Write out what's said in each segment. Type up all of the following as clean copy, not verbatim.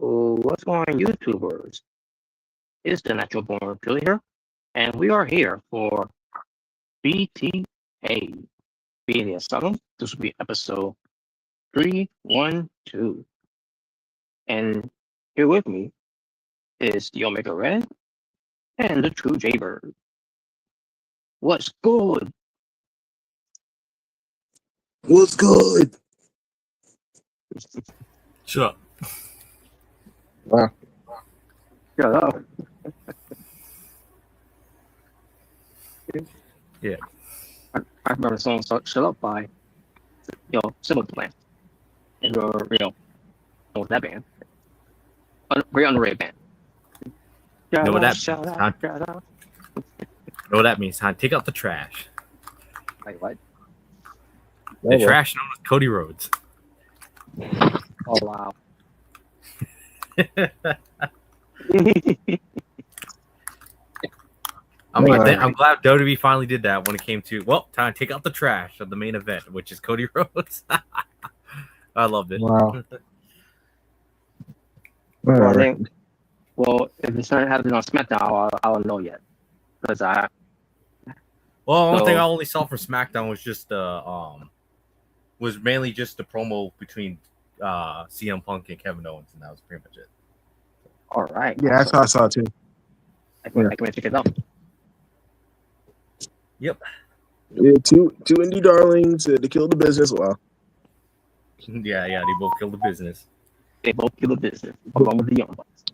What's going on, YouTubers? It's the Natural Born Philly here, and we are here for BTA, Being the Asylum. This will be episode 312. And here with me is the Omega Red and the True Jaybird. What's good? What's good? Shut up. Wow. Shut up. Yeah. I remember the song Shut Up by, Simple Plan. And know that band. Very underrated band. Know what that Shut means, up, huh? shut up. Know what that means, huh? Take out the trash. Like what? The trash known as Cody Rhodes. Oh, wow. I'm glad WWE finally did that when it came to, time to take out the trash of the main event, which is Cody Rhodes. I loved it. Wow. If it's not happening on SmackDown, I don't know yet. Because Well, one thing I So, only saw from SmackDown was just was mainly just the promo between CM Punk and Kevin Owens, and that was pretty much it. all right. Yeah, that's what I saw too. I can check it out. Yep. Yeah, two indie darlings to kill the business. Wow. Yeah, they both killed the business. They both kill the business, along with the Young Bucks.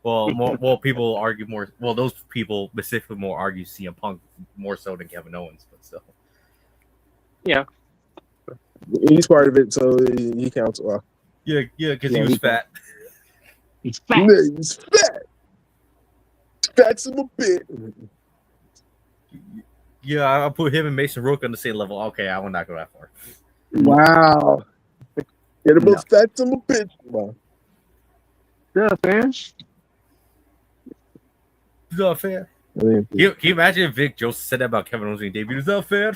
Well, people argue more. Well, those people specifically more argue CM Punk more so than Kevin Owens, but still. Yeah. He's part of it, so he counts. Wow. Yeah, because he was fat. He's fat. Yeah, he's fat. Fat's him a bit. Yeah, I put him and Mason Rourke on the same level. Okay, I will not go that far. Wow. Yeah, they're both fat him a bit. Wow. Yeah, man. Is that fair? Can you imagine if Vic Joseph said that about Kevin Owens when he debuted? Is that fair?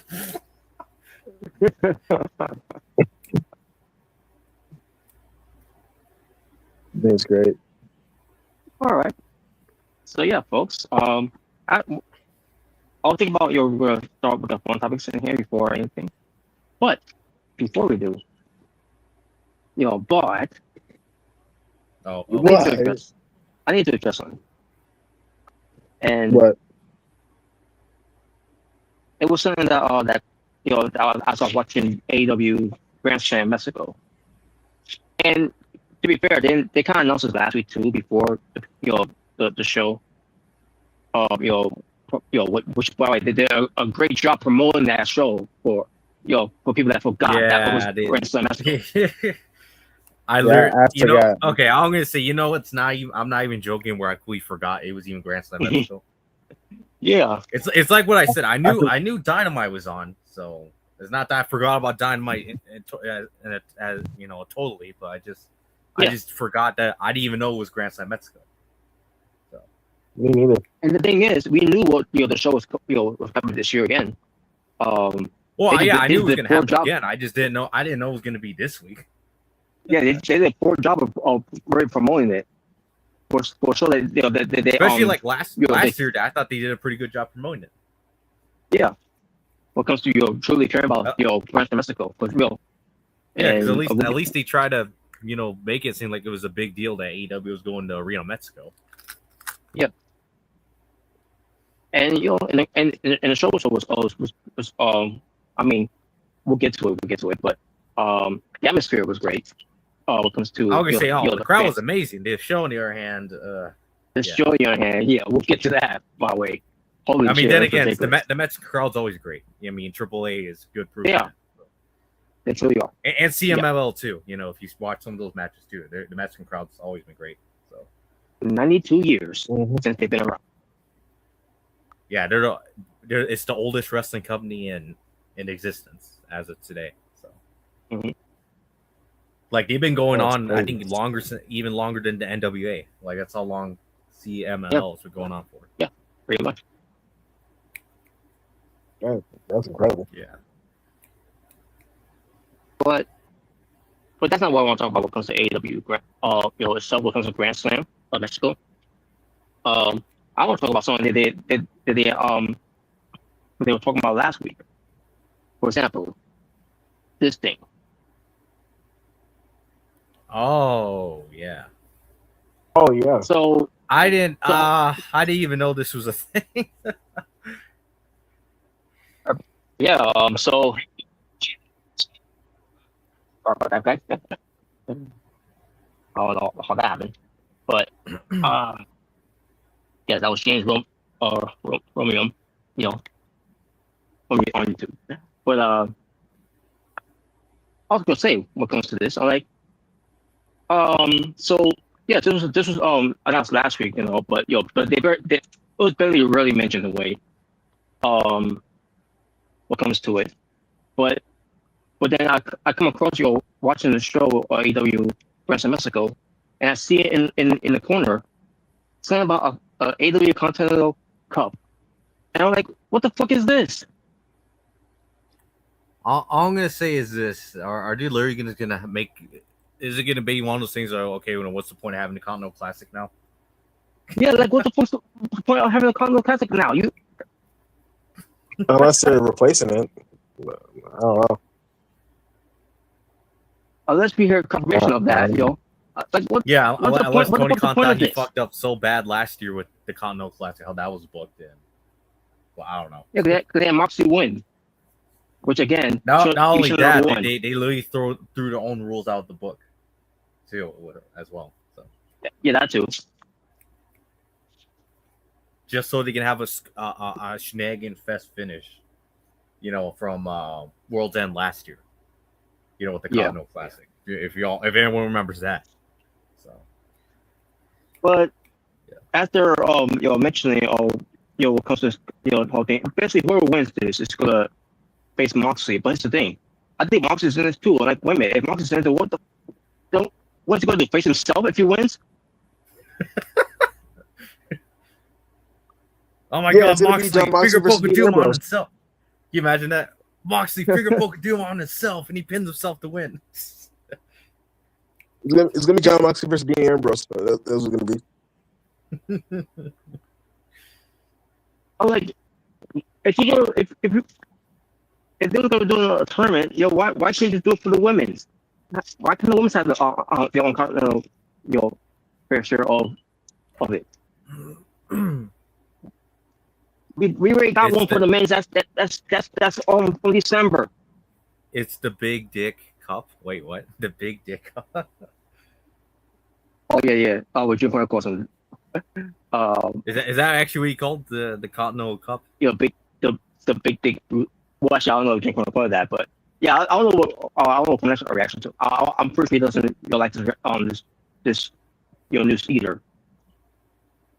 That's great. All right. So yeah, folks. I'll think about we're gonna start with the fun topics in here before anything. But before we do, but Oh, I need to address something. And What? it was something that as I was watching AEW Grand Slam Mexico, and to be fair, they kind of announced this last week too before the show. Which by the way they did a great job promoting that show for people that forgot that was Grand Slam Mexico. I learned, okay, I'm gonna say, I'm not even joking where I completely forgot it was even Grand Slam Mexico. Yeah, it's like what I said. I knew Dynamite was on, so it's not that I forgot about Dynamite totally, but I just forgot that I didn't even know it was Grand Slam Mexico. So me neither. And the thing is, we knew what the show was was coming this year again. I knew it was gonna happen again. I just didn't know. I didn't know it was gonna be this week. Yeah, they did a poor job of really promoting it. For sure, they especially like last year, I thought they did a pretty good job promoting it. Yeah, when it comes to truly care about Grand Slam Mexico, for real. Yeah, because at least they try to make it seem like it was a big deal that AEW was going to Rio, Mexico. Yeah, and and the show was I mean, we'll get to it, but the atmosphere was great. When it comes to I was gonna say, the crowd was amazing. The show on the other hand, show on the other hand, we'll get to that. By the way, then again, the Mets crowd's always great. I mean, AAA is good proof. Yeah, they truly are, and CMLL too. If you watch some of those matches too, the Mexican crowd's always been great. So 92 years since they've been around. Yeah, it's the oldest wrestling company in existence as of today. So. Mm-hmm. Like they've been going on, I think even longer than the NWA. Like that's how long CMLL has been going on for. Yeah, pretty much. Yeah, that's incredible. Yeah. But that's not what I want to talk about when it comes to AEW. Itself when it comes to Grand Slam of Mexico. I want to talk about something that they were talking about last week. For example, this thing. Oh yeah. So I didn't even know this was a thing. Yeah. So. I don't know how that happened, but yeah, that was James Romeo, on YouTube. But I was gonna say when it comes to this, I'm like, so yeah, this was announced last week, but it was barely really mentioned in a way, what comes to it, but then I come across watching the show AEW Wrestling Mexico, and I see it in the corner saying about a AEW Continental Cup, and I'm like, what the fuck is this? All I'm gonna say is this: Are they literally gonna make? Is it gonna be one of those things? What's the point of having the Continental Classic now? Yeah, like what's the point of having a Continental Classic now? Unless they're replacing it. I don't know. Unless we hear confirmation of that, like what? Yeah, what's the unless point? Tony What's the Khan point thought of he this? fucked up so bad last year with the Continental Classic, how that was booked in. Well, I don't know. Yeah, because they had Moxley win, which again, Not only that, won. they literally threw their own rules out of the book too, as well. So yeah, that too. Just so they can have a Shenanigan Fest finish, from World's End last year. With the Continental Classic. If anyone remembers that. So, but after mentioning what comes to the whole thing, basically whoever wins this is gonna face Moxley. But it's the thing, I think Moxley's in this too. Like, wait a minute, if Moxley's in it, what's he gonna do? Face himself if he wins? Oh my God, Moxley finger poke of doom on himself. Can you imagine that? Moxley finger poke of doom on himself, and he pins himself to win. It's gonna be John Moxley versus Dean Ambrose. That's what it's gonna be. Like, if they're gonna do a tournament, why can't you just do it for the women's? Why can't the women's have their own fair share of it? We already got one for the men's. That's on for December. It's the Big Dick Cup. Wait, what? The Big Dick Cup? Oh yeah. Oh, with Jim Corson. Is that actually what you called the Continental Cup? The Big Dick. Well, actually, I don't know if Jim call it that, but yeah, I don't know what next reaction to. I'm pretty sure he doesn't like this news either.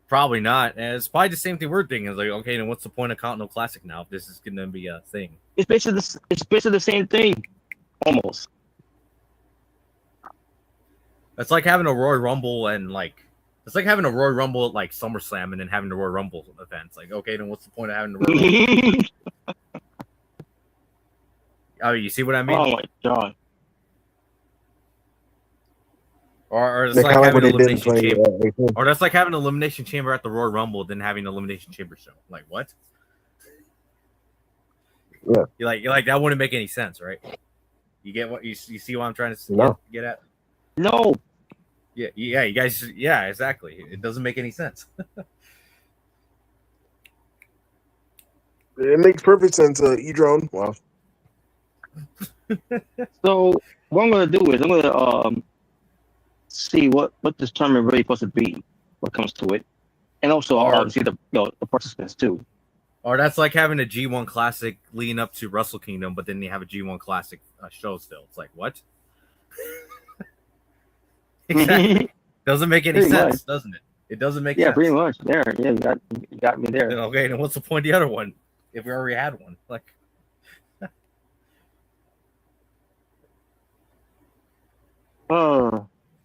Probably not. And it's probably the same thing we're thinking. It's like, okay, then what's the point of Continental Classic now if this is going to be a thing? It's basically the same thing, almost. It's like having a Royal Rumble and it's like having a Royal Rumble at SummerSlam and then having the Royal Rumble events. Like, okay, then what's the point of having the Royal Rumble? Oh, you see what I mean? Oh my God. Or it's like having an elimination chamber. Or that's like having an elimination chamber at the Royal Rumble, then having an elimination chamber show. Like, what? Yeah. You're like that wouldn't make any sense, right? You get what you see what I'm trying to get at? No. Yeah, you guys. Yeah, exactly. It doesn't make any sense. It makes perfect sense. E-Drone. Wow. So what I'm gonna do is I'm gonna see what this tournament really supposed to be when it comes to it, and also see the participants too. Or that's like having a G1 Classic leading up to Wrestle Kingdom, but then you have a G1 Classic show still. It's like, what? Exactly. Doesn't make any sense, doesn't it? It doesn't make sense. Yeah, pretty much. There. Yeah, you got me there. Okay, then what's the point of the other one if we already had one? Like,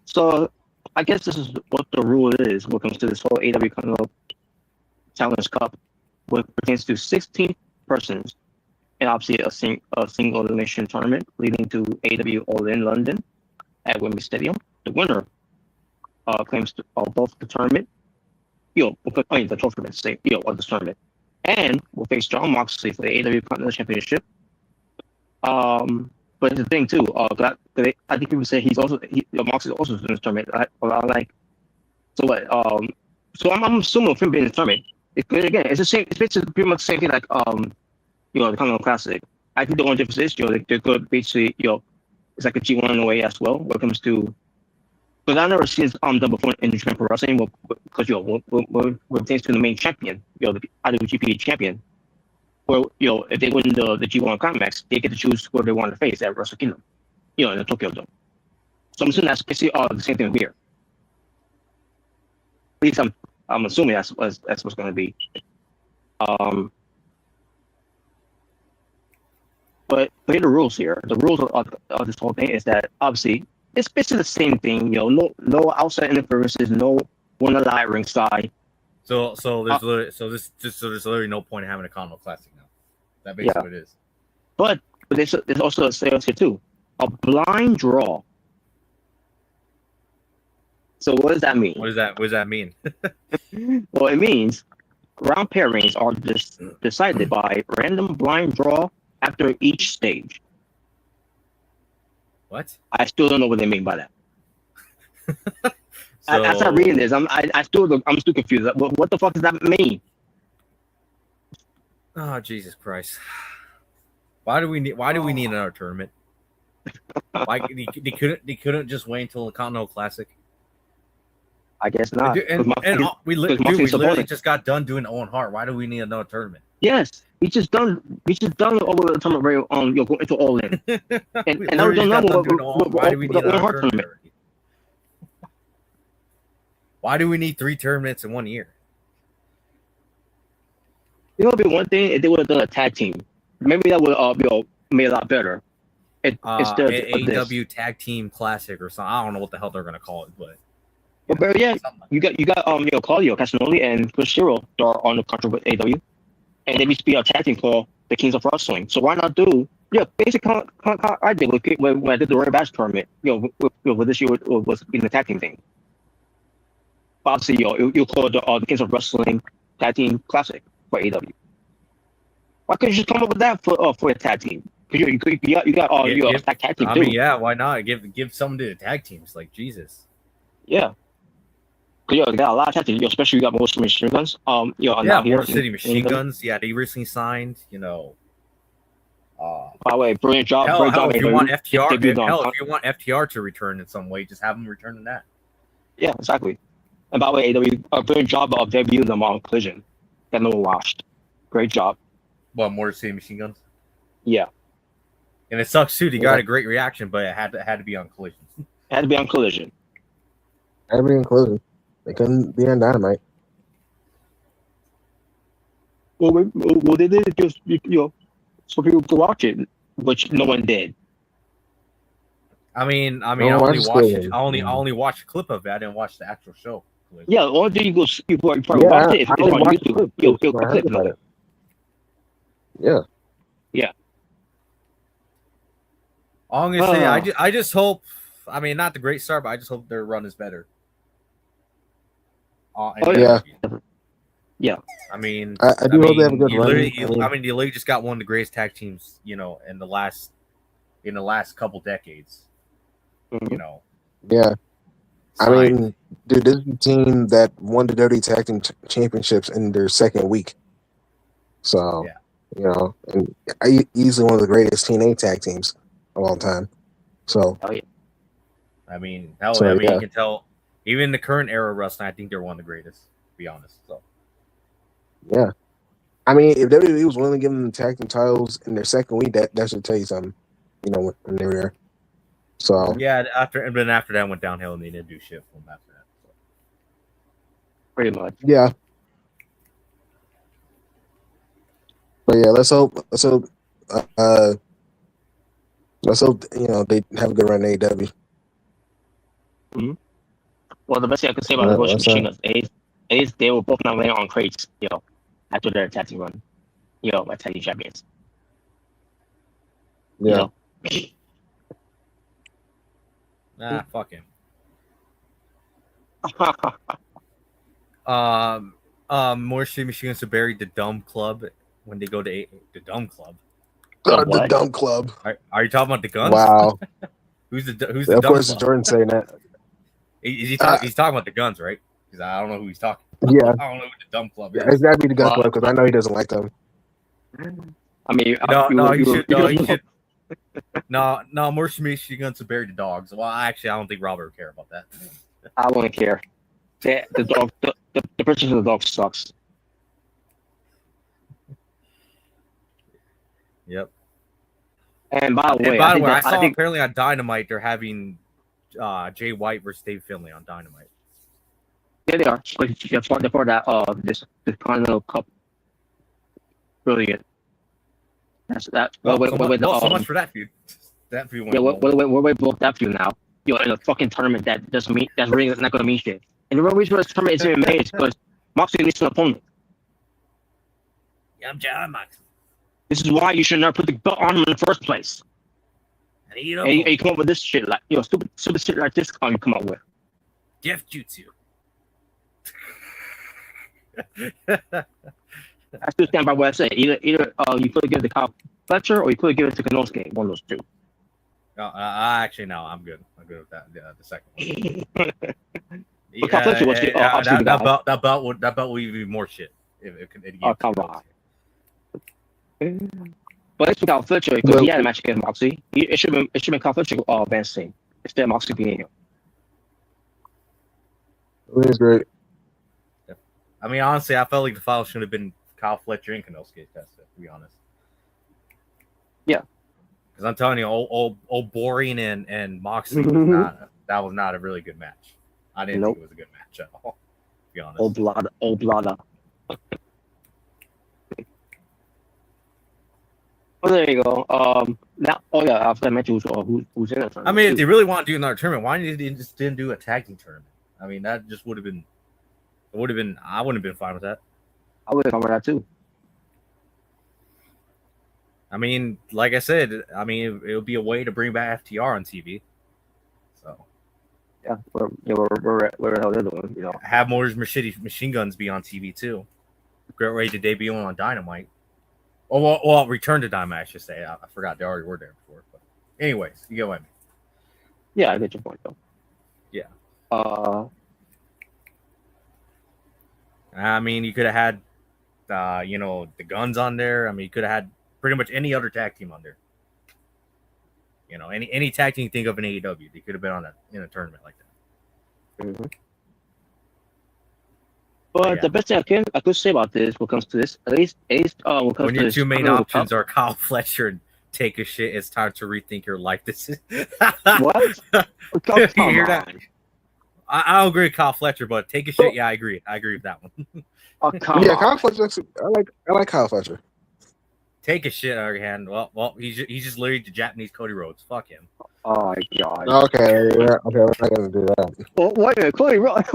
so I guess this is what the rule is when it comes to this whole AEW Continental Challenge Cup, which pertains to 16 persons, and obviously a single elimination tournament leading to AEW All In London at Wembley Stadium. The winner claims both the tournament, the trophy of the tournament, and will face John Moxley for the AEW Continental Championship. But the thing too, I think people say Moxley also in this tournament. So what? So I'm assuming with him being in the tournament, again, it's the same. It's basically pretty much the same thing like the Continental Classic. I think the only difference is they could basically it's like a G1 in a way as well when it comes to. Because I've never seen it done before in Japan Pro Wrestling, because when it pertains to the main champion, the IWGP champion. Where if they win the G1 Climax, they get to choose who they want to face at Wrestle Kingdom, in the Tokyo Dome. So I'm assuming that's basically the same thing here. At least I'm assuming that's what's going to be. But here are the rules here. The rules of this whole thing is that obviously it's basically the same thing. No outside interferences, no one allowed at ringside. So there's literally no point in having a Continental Classic now. That basically what it is. But there's also a sales here too. A blind draw. So what does that mean? What does that mean? Well, it means round pairings are decided by random blind draw after each stage. What? I still don't know what they mean by that. So, I started reading this. I'm still confused. What the fuck does that mean? oh Jesus Christ! Why do we need another tournament? Why they couldn't just wait until the Continental Classic? I guess not. We literally just got done doing Owen Hart. Why do we need another tournament? Yes, we just done all the tournament right on going into All In. And I don't know why do we need another tournament? Why do we need 3 tournaments in 1 year? You know, it'd be one thing if they would have done a tag team. Maybe that would made a lot better. Instead of AEW Tag Team Classic or something. I don't know what the hell they're gonna call it, but yeah, you got Claudio Castagnoli and Chris Hero are on the contract with AEW, and they used to be a tag team called the Kings of Wrestling. So why not do basically I did when I did the Royal Bash tournament. With this year was in the tag team thing. Obviously, you call it the Kings of Wrestling Tag Team Classic for AEW. Why couldn't you just come up with that for a tag team? Because you got tag team too. I mean, yeah, why not give something to the tag teams? Like Jesus. Yeah. Because you got a lot of tag teams, especially you got Motor City Machine Guns. Motor City Machine Guns. Yeah, they recently signed. By the way, brilliant job. Hell, if you want FTR to return in some way, just have them return in that. Yeah, exactly. And by the way, AEW, a brilliant job of debuting them on Collision. That no one watched. Great job. What, Motor City Machine Guns? Yeah. And it sucks too. They got a great reaction, but it had to be on Collision. It had to be on Collision. Had to be on Collision. They couldn't be on Dynamite. Well, they did it just so people could watch it, which no one did. I only watched a clip of it. I didn't watch the actual show. Yeah, the only thing you probably watch it if it's on YouTube. You'll clip about it. Yeah. Yeah. All I'm gonna say, I just hope. I mean, not the great start, but I just hope their run is better. Yeah. Yeah. I mean, I do hope they have a good run. You literally just got one of the greatest tag teams, in the last couple decades. Mm-hmm. Yeah. I mean, dude, this is a team that won the WWE Tag Team Championships in their second week. So, and easily one of the greatest TNA tag teams of all time. So, I mean, you can tell, even in the current era of wrestling, I think they're one of the greatest, to be honest. So, yeah. I mean, if WWE was willing to give them the tag team titles in their second week, that should tell you something, when they were there. So yeah, after that went downhill and they didn't do shit from after that. So. Pretty much. Yeah. But yeah, let's hope they have a good run in AEW. Mm-hmm. Well, the best thing I can say about the Motor City Machine Guns is they were both nominated on crates, after their tag team run, by tag team champions. Yeah. Nah, fuck him. Motor City Machine Guns to bury the Dumb Club when they go to the Dumb Club. The Dumb Club. Are you talking about the Guns? Wow. Who's the Dumb Of course, it's Jordan saying that. He's talking about the Guns, right? Because I don't know who he's talking about. Yeah. I don't know who the Dumb Club is. Yeah, it's got to be the Gun Club because I know he doesn't like them. I mean, he should. No, Motor City Machine Guns to bury the dogs. Well, actually, I don't think Robert would care about that. I wouldn't care. The dog, the purchase of the dog sucks. Yep. And by the way, I saw apparently on Dynamite they're having Jay White versus Dave Finlay on Dynamite. Yeah, they are. They're part of that this Continental Cup. Brilliant. That's that. So much for that feud. That feud. Yeah, we're booked that feud now. In a fucking tournament that that's really not gonna mean shit. And the real reason why this tournament isn't made is because Moxley needs an opponent. Yeah, I'm John Moxley. This is why you should never put the belt on him in the first place. And you come up with this shit stupid shit like this. You come up with. Gift jutsu. I still stand by what I say. Either you could give it to Kyle Fletcher or you could give it to Konosuke. One of those two. Actually, no, I'm good. I'm good with that. The second one. But Kyle Fletcher was that belt would even be more shit if it oh, come on. But it's Kyle Fletcher because he had a match against Moxley. It should have been Kyle Fletcher advancing instead of Moxley being here. It was great. I mean, honestly, I felt like the final should have been Kyle Fletcher and Konosuke Tessa, to be honest. Yeah. Because I'm telling you, old Boring and Moxley was not a really good match. I didn't think it was a good match at all, to be honest. Old Blada. Well, there you go. Now, after I mentioned who's in it. I mean, if they really want to do another tournament, why didn't they just didn't do a tag team tournament? I mean, that just would have been. I wouldn't have been fine with that. I would have gone with that too. I mean, like I said, it would be a way to bring back FTR on TV. So, yeah, where the hell they're doing, you know. Have more machine guns be on TV too. Great way to debut on Dynamite. Oh, well, return to Dynamite, I should say. I forgot they already were there before. But anyways, you get what I mean. Yeah, I get your point though. Yeah. I mean, you could have had, the Guns on there. I mean, you could have had pretty much any other tag team on there. You know, any tag team you think of in AEW, they could have been on in a tournament like that. Mm-hmm. But the best thing I could say about this, when it comes to this, at least when your two main options are Kyle Fletcher and Take a Shit, it's time to rethink your life. This is what? You hear that? I don't agree with Kyle Fletcher, but Take a Shit, yeah, I agree. I agree with that one. Kyle Fletcher. I like Kyle Fletcher. Take a Shit, on the other hand. Well, he's just literally the Japanese Cody Rhodes. Fuck him. Oh my god. Okay, we're not gonna do that. Well, wait a minute, Cody Rhodes.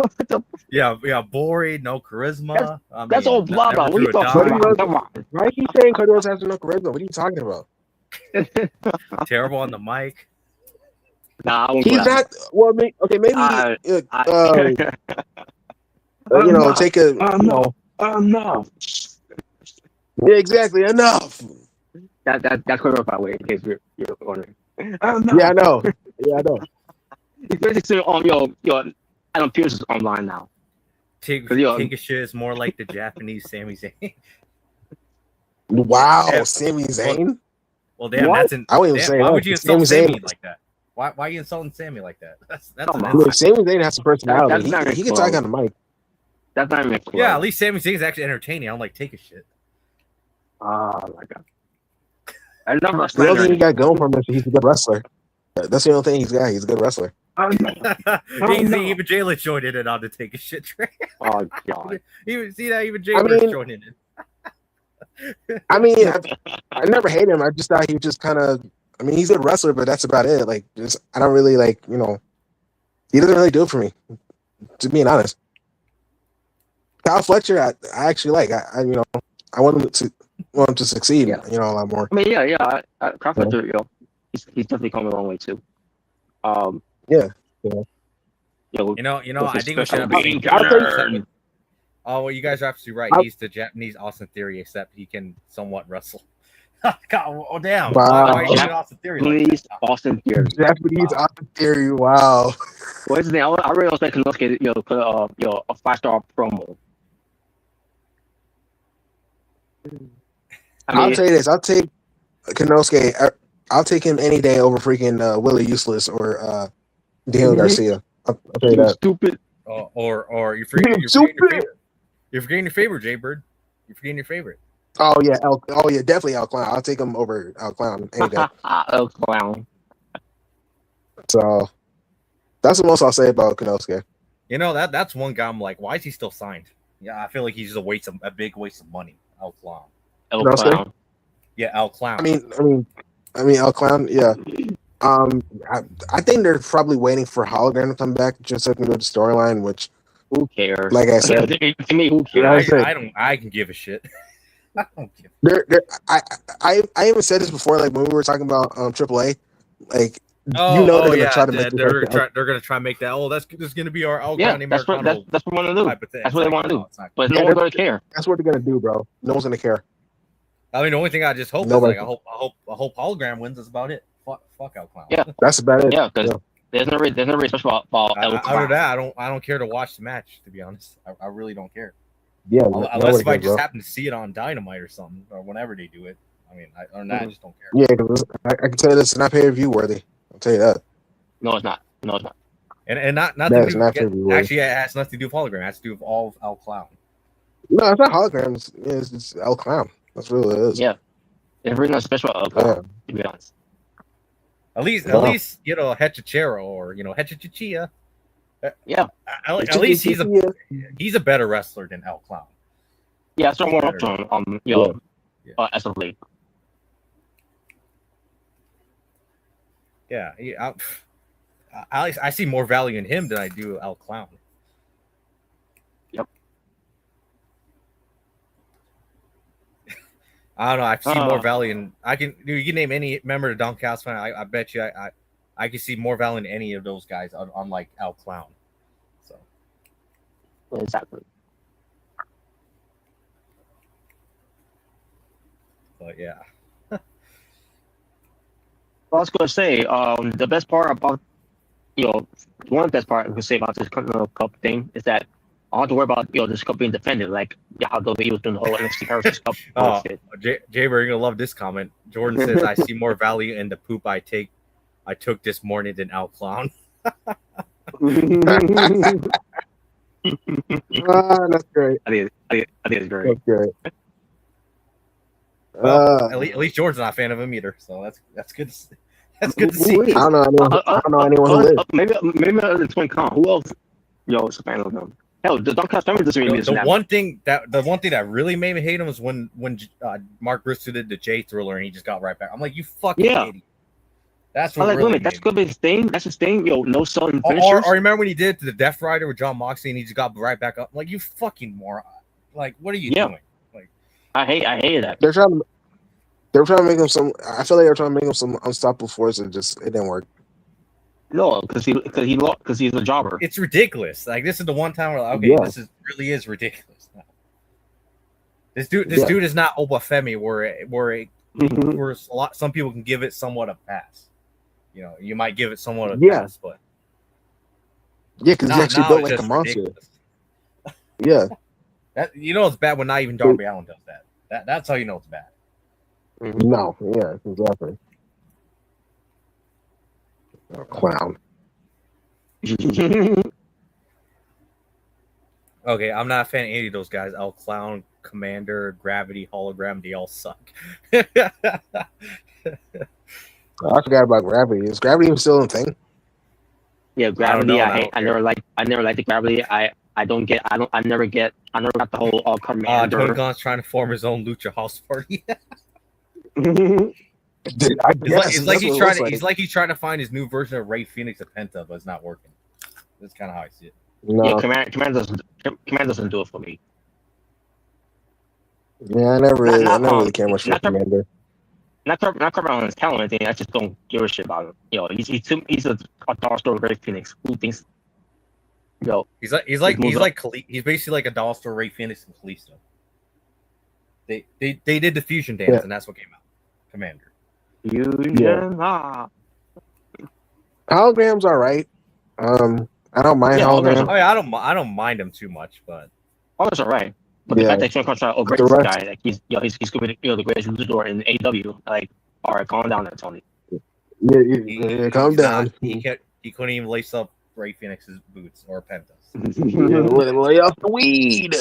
Yeah, boring, no charisma. That's all blah blah. What are you talking about? Come on. Why are you saying Cody Rhodes has no charisma? What are you talking about? Terrible on the mic. Nah, he's not. Well, maybe. Take a. No. Yeah, exactly. Enough. That's Cody Rhodes, by the way, in case you're wondering. Yeah, I know. He's basically on your Adam Pearce is online now. Take a Shit is more like the Japanese Sami Zayn. Wow, Sami Zayn. Well, damn, what? I wouldn't even say. Why would you insult Sami like that? Why are you insulting Sammy like that? That's Sami Zayn has some personality. He can talk on the mic. That's not even close. Yeah, at least Sami Zayn is actually entertaining. I'm like, Take a Shit. Oh my god. I love wrestling. The only thing he got going for him is he's a good wrestler. That's the only thing he's got. He's a good wrestler. Even Jalen joined in on to Take a Shit train. Oh god. Even Jalen joined in. I mean, I never hated him. I just thought he was just kind of. I mean, he's a good wrestler, but that's about it. Like, I don't really like. He doesn't really do it for me. To being honest, Kyle Fletcher, I actually like. I want him to succeed. Yeah. A lot more. I mean, yeah. Kyle Fletcher, he's definitely come a long way too. Yeah. I think we should have. Oh, well, you guys are absolutely right. He's the Japanese Austin Theory, except he can somewhat wrestle. God, oh, damn. Wow. Why are you Austin Theory? Please, Austin Theory. Japanese Austin Theory, wow. What is his name? I really expect Konosuke, put a 5-star promo. I'll tell you this. I'll take Konosuke. I'll take him any day over freaking Willie Useless or Daniel Garcia. I'll tell you that. Stupid. Or you're forgetting your favorite. You're forgetting your favorite, Jay Bird. You're forgetting your favorite. Oh yeah, definitely El Clown. I'll take him over El Clown any day. El Clown. So that's the most I'll say about Konosuke. That's one guy I'm like, why is he still signed? Yeah, I feel like he's just a big waste of money. El Clown. El Clown. Yeah, El Clown. I mean El Clown. Yeah. I think they're probably waiting for Hologram to come back just so they can go to storyline. Which, who cares? Like I said, to me, who cares? I can give a shit. I don't give. I even said this before. Like when we were talking about AAA, like they're gonna try to make they're gonna try to make that. Oh, that's gonna be our that's what they want to do. That's what they want to do. But no one's gonna care. That's what they're gonna do, bro. No one's gonna care. I mean, the only thing I just hope is like I hope hologram wins. That's about it. Fuck out clown. Yeah, that's about it. Yeah, because there's no really special about other that I don't care to watch the match, to be honest. I really don't care. Yeah, unless if I just happen to see it on Dynamite or something, or whenever they do it. I mean, I just don't care. Yeah, I can tell you this is not pay-per-view worthy. I'll tell you that. No, it's not. And not actually, it has nothing to do with hologram. It has to do with all of El Clown. No, it's not holograms. It's El Clown. That's really it is. Yeah, it's really not special El Clown, to be honest. At least Hechachero or Hechachichia. Yeah, at least he's a better wrestler than El Clown. Yeah, so more up to him. As of late. Yeah, I see more value in him than I do El Clown. Yep. I don't know. I see more value in. You can name any member of the Doncast fan. I bet you I can see more value in any of those guys, unlike El Clown. So. Exactly. But yeah. I was going to say, the best part about, one of the best part I could say about this Continental Cup thing is that I don't have to worry about, this cup being defended, like how he was doing the whole NXT Heritage Cup bullshit. Jaber, you're going to love this comment. Jordan says, I see more value in the poop I took this morning than El Clown. That's great. I think it's great. That's great. At least Jordan's not a fan of him either, so that's good. That's good to see. I don't know anyone who is. Maybe other Twin Con. Who else? Is a fan of them. Hell, the Dunkhouse family doesn't really. The one thing that really made me hate him was when Mark Briscoe did the J Thriller and he just got right back. I'm like, you fucking idiot. That's what really. That's good. His thing. That's his thing. No sudden finishers. Or remember when he did it to the Death Rider with John Moxley and he just got right back up. I'm like, you fucking moron. Like, what are you doing? Like, I hated that. They're trying to make him some. I feel like they're trying to make him some unstoppable force, and it didn't work. No, because he's a jobber. It's ridiculous. Like, this is the one time where this really is ridiculous. This dude is not Obafemi, where some people can give it somewhat a pass. You might give it somewhat a pass, but because he actually built like a monster. Ridiculous. Yeah, it's bad when not even Darby Allin does that. That's how you know it's bad. No, yeah, exactly. Clown. Okay, I'm not a fan of any of those guys. El Clown, Commander, Gravity, Hologram, they all suck. I forgot about Gravity. Is Gravity even still a thing? Yeah, Gravity. I never liked the Gravity. I never got the whole Commander. Tony Khan's trying to form his own Lucha House Party. He's like he's trying to find his new version of Rey Fenix of Penta, but it's not working. That's kind of how I see it. No. Yeah, Command doesn't do it for me. Yeah, I never really care much for Commander. Not covering on his talent or anything. I just don't give a shit about him. He's a Dollar Store Rey Fenix who thinks. He's basically like a Dollar Store Rey Fenix and Kalisto. They did the fusion dance and that's what came out. Commander. Hologram's all right. I don't mind Hologram. I don't mind him too much, but that's all right. But the fact that you're trying to upgrade this guy, like he's going to be the greatest luchador in AEW. Like, all right, calm down there, Tony. Yeah, calm down. He couldn't even lace up Rey Fenix's boots or Penta's. Lay off the weed.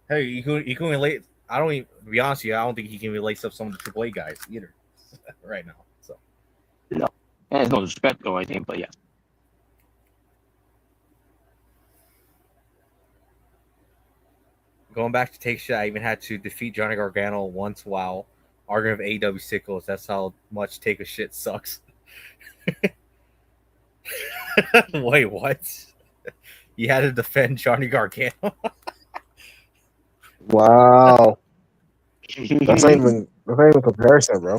Hey, he couldn't lay. To be honest with you, I don't think he can even lace up some of the AAA guys either right now. So no, there's no respect or anything, but yeah. Going back to take shit, I even had to defeat Johnny Gargano once while arguing with AEW sickos. That's how much take a shit sucks. Wait, what? You had to defend Johnny Gargano? Wow. That's not even comparison, bro.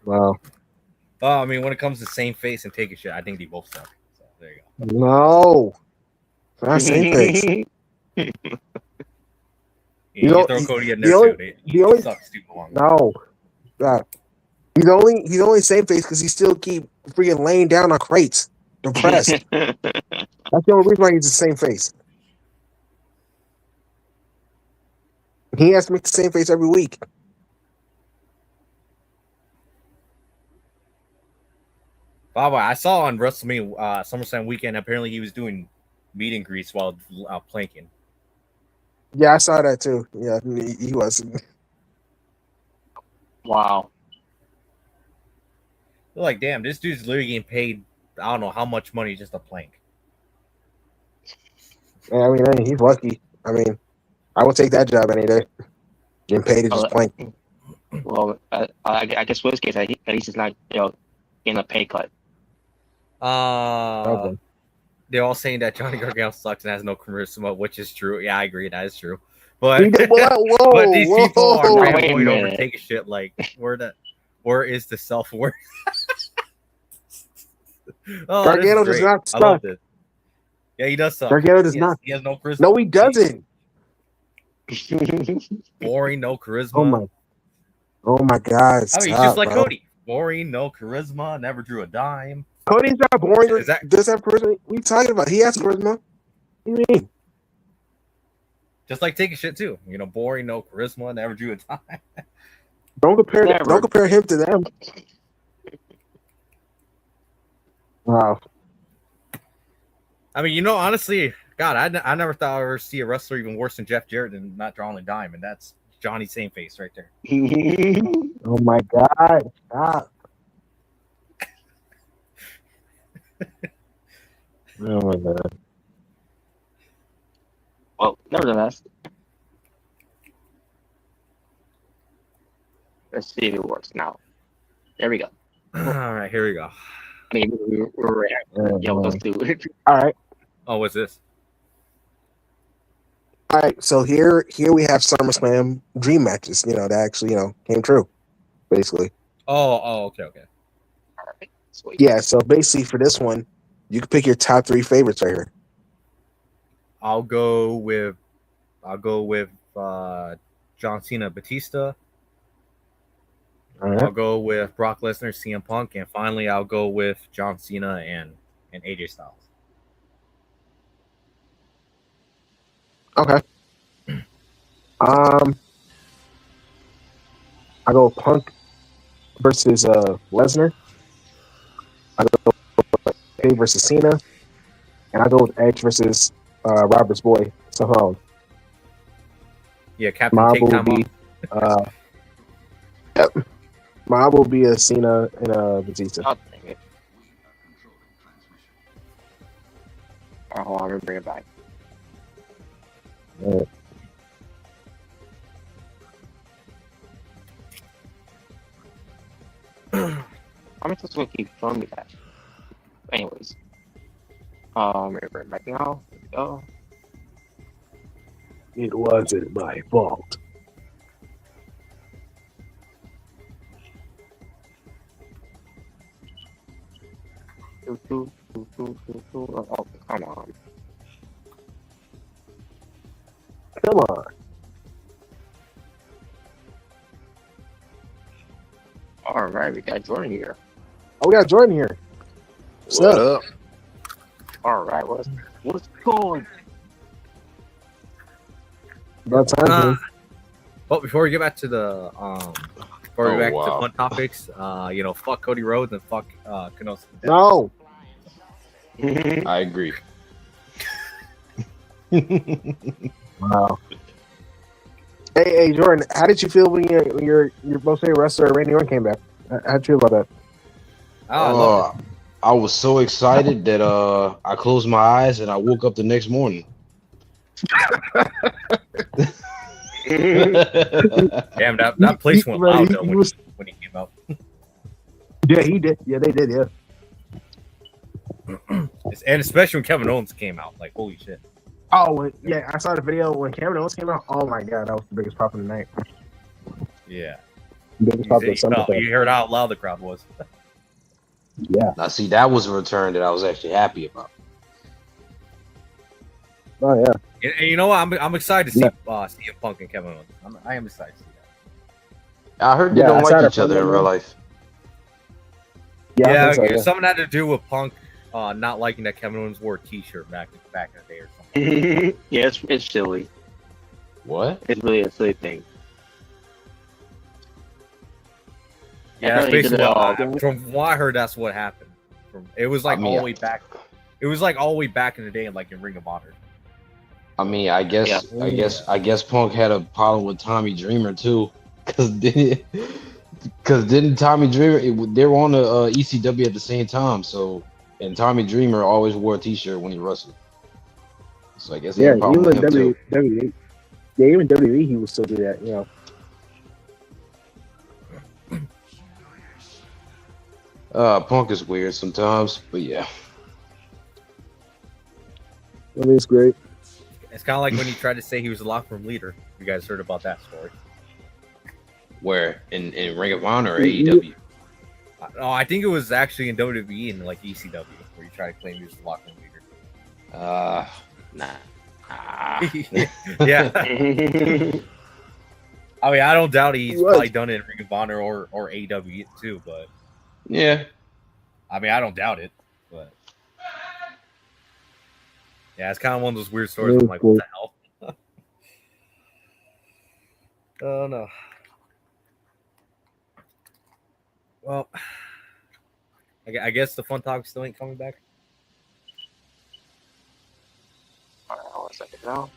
Wow. Oh, I mean, when it comes to same face and taking shit, I think they both suck. So there you go. No, not same face. You throw Cody in there too. He sucks too long. No, God. He's only same face because he still keep freaking laying down on crates, depressed. That's the only reason why he's the same face. He has to make the same face every week. By the way, I saw on WrestleMania SummerSlam weekend. Apparently, he was doing meet and greets while planking. Yeah, I saw that too. Yeah, he was. Wow. They're like, damn, this dude's literally getting paid. I don't know how much money just to plank. Yeah, I mean, he's lucky. I mean, I would take that job any day. Getting paid to just plank. Well, I guess for this case, at least it's not getting a pay cut. Okay. They're all saying that Johnny Gargano sucks and has no charisma, which is true. Yeah, I agree. That is true. But but these people are trying to avoid overtaking shit. Like, where is the self-worth? Gargano does not suck. I love this. Yeah, he does suck. Gargano does not. He has no charisma. No, he doesn't. Boring, no charisma. Oh my God! I mean, just like Cody. Boring, no charisma, never drew a dime. Cody's not boring. Does have charisma? What are you talking about? He has charisma. What do you mean? Just like taking shit too. Boring, no charisma, never drew a dime. Don't compare him to them. Wow. I mean, honestly, God, I never thought I'd ever see a wrestler even worse than Jeff Jarrett and not drawing a dime, and that's Johnny same face right there. Oh my God! Stop. Oh my God. Well, nevertheless, let's see if it works now. There we go. All right, here we go. I mean, we're let's do it. All right. Oh, what's this? All right. So here we have SummerSlam dream matches. That actually came true, basically. Oh, okay. All right. Sweet. Yeah. So basically, for this one, you can pick your top 3 favorites right here. I'll go with John Cena, Batista. Right. I'll go with Brock Lesnar, CM Punk, and finally I'll go with John Cena and AJ Styles. Okay. I go Punk versus Lesnar. I go Edge versus Cena, and I go with Edge versus Robert's boy Seth Rollins. Yeah, Captain Take Time Off. Yep. Mob will be a Cena and a Batista. Oh, dang it. Oh, hold on, let me bring it back. Right. I'm just gonna keep showing me that. Anyways, let me bring it back now. There we go. It wasn't my fault. Oh, come on. Come on. All right, we got Jordan here. Oh, we got Jordan here. What's up? All right, what's going? About time. But before we get back to the to fun topics, fuck Cody Rhodes and fuck Kenosis. No. I agree. Wow. Hey, Jordan, how did you feel when your most favorite wrestler Randy Orton came back? How'd you feel about that? I was so excited that I closed my eyes and I woke up the next morning. Damn, that place went loud though when he came out. Yeah, he did. Yeah, they did. Yeah. And especially when Kevin Owens came out, like holy shit. Oh yeah, I saw the video when Kevin Owens came out. Oh my god, that was the biggest pop of the night. Yeah. Biggest pop of the summer. You heard how loud the crowd was. Yeah. Now, see, that was a return that I was actually happy about. Oh yeah. And you know what? I'm excited to see CM Punk and Kevin Owens. I am excited to see that. I heard they don't like each other in real life. Yeah, something had to do with Punk not liking that Kevin Owens wore a T-shirt back in the day or something. Yeah, it's silly. What? It's really a silly thing. Yeah, that's basically from what I heard, that's what happened. It was like all the way back. It was like all the way back in the day, like in Ring of Honor. I mean, I guess Punk had a problem with Tommy Dreamer too, because didn't Tommy Dreamer? They were on the ECW at the same time, so and Tommy Dreamer always wore a T-shirt when he wrestled. So I guess he had a problem with him too. Even WWE, he would still do that, you know. Punk is weird sometimes, but yeah. I mean, it's great. It's kind of like when he tried to say he was a locker room leader. You guys heard about that story? Where in Ring of Honor or AEW? No, I think it was actually in WWE and like ECW where you try to claim he was the locker room leader. Nah. Yeah. I mean, I don't doubt he's probably done it in Ring of Honor or AEW too, but yeah. I mean, I don't doubt it, but yeah, it's kind of one of those weird stories. I'm like, what the hell? Oh no. Well, I guess the fun talk still ain't coming back. All right, hold on a second now.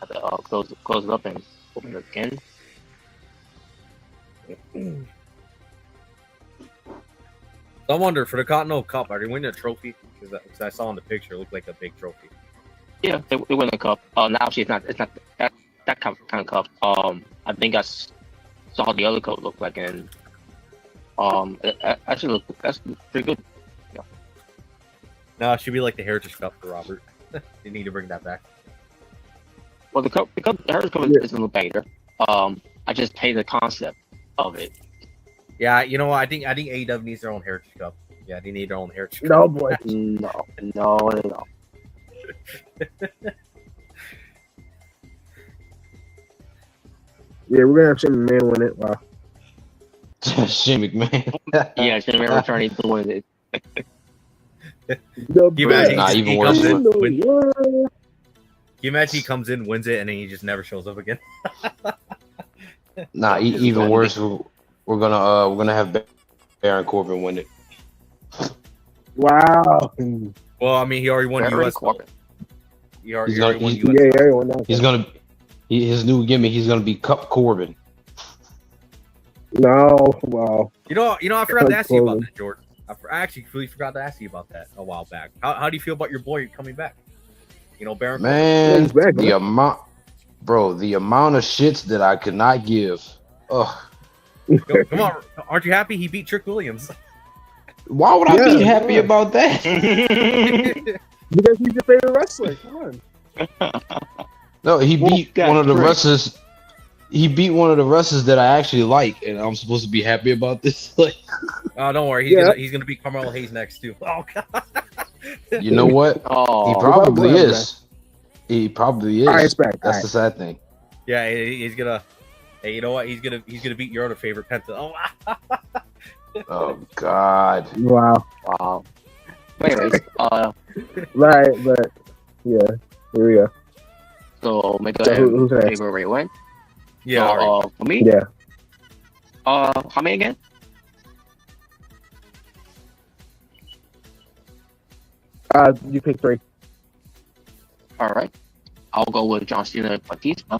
I have to close it up and open it again. I wonder, for the Continental Cup, are they winning a trophy? Because I saw in the picture, it looked like a big trophy. Yeah, they win the cup. Now actually, it's not that kind of cup. I think I saw the other cup look like, and actually that's pretty good. Yeah. No, it should be like the Heritage Cup for Robert. They need to bring that back. Well, the Heritage Cup is a little better. I just hate the concept of it. Yeah, you know what? I think AEW needs their own Heritage Cup. Yeah, they need their own Heritage Cup. No, boy. No. Yeah, we're gonna have Shane McMahon win it. Wow. Shane McMahon. Yeah, Shane McMahon returning to win it. You imagine even worse. Can you imagine he comes in, wins it, and then he just never shows up again? Nah, even worse. We're gonna have Baron Corbin win it. Wow. Well, I mean, he already won Baron US. Corbin. He already won US. Yeah, everyone knows. His new gimmick. He's gonna be Cup Corbin. No, wow. You know, I forgot to ask you about that, Jordan. I actually completely forgot to ask you about that a while back. How do you feel about your boy coming back? You know, Baron. Man, back, the amount of shits that I could not give. Ugh. Come on, aren't you happy he beat Trick Williams? Why would I be happy about that? Because he's your favorite wrestler. Come on. No, he beat one of the wrestlers. He beat one of the wrestlers that I actually like, and I'm supposed to be happy about this. Like, oh, don't worry, he's gonna beat Carmelo Hayes next too. Oh God. You know what? He probably is. He probably is. All right, it's back. That's the sad thing. Yeah, he's gonna. Hey, you know what? He's gonna beat your other favorite Penta. Oh. Oh God. Wow. Anyways, right, but yeah, here we go. So make a favorite already went. Yeah. So, for me. Yeah. How many again? You pick 3. All right. I'll go with John Cena and Batista.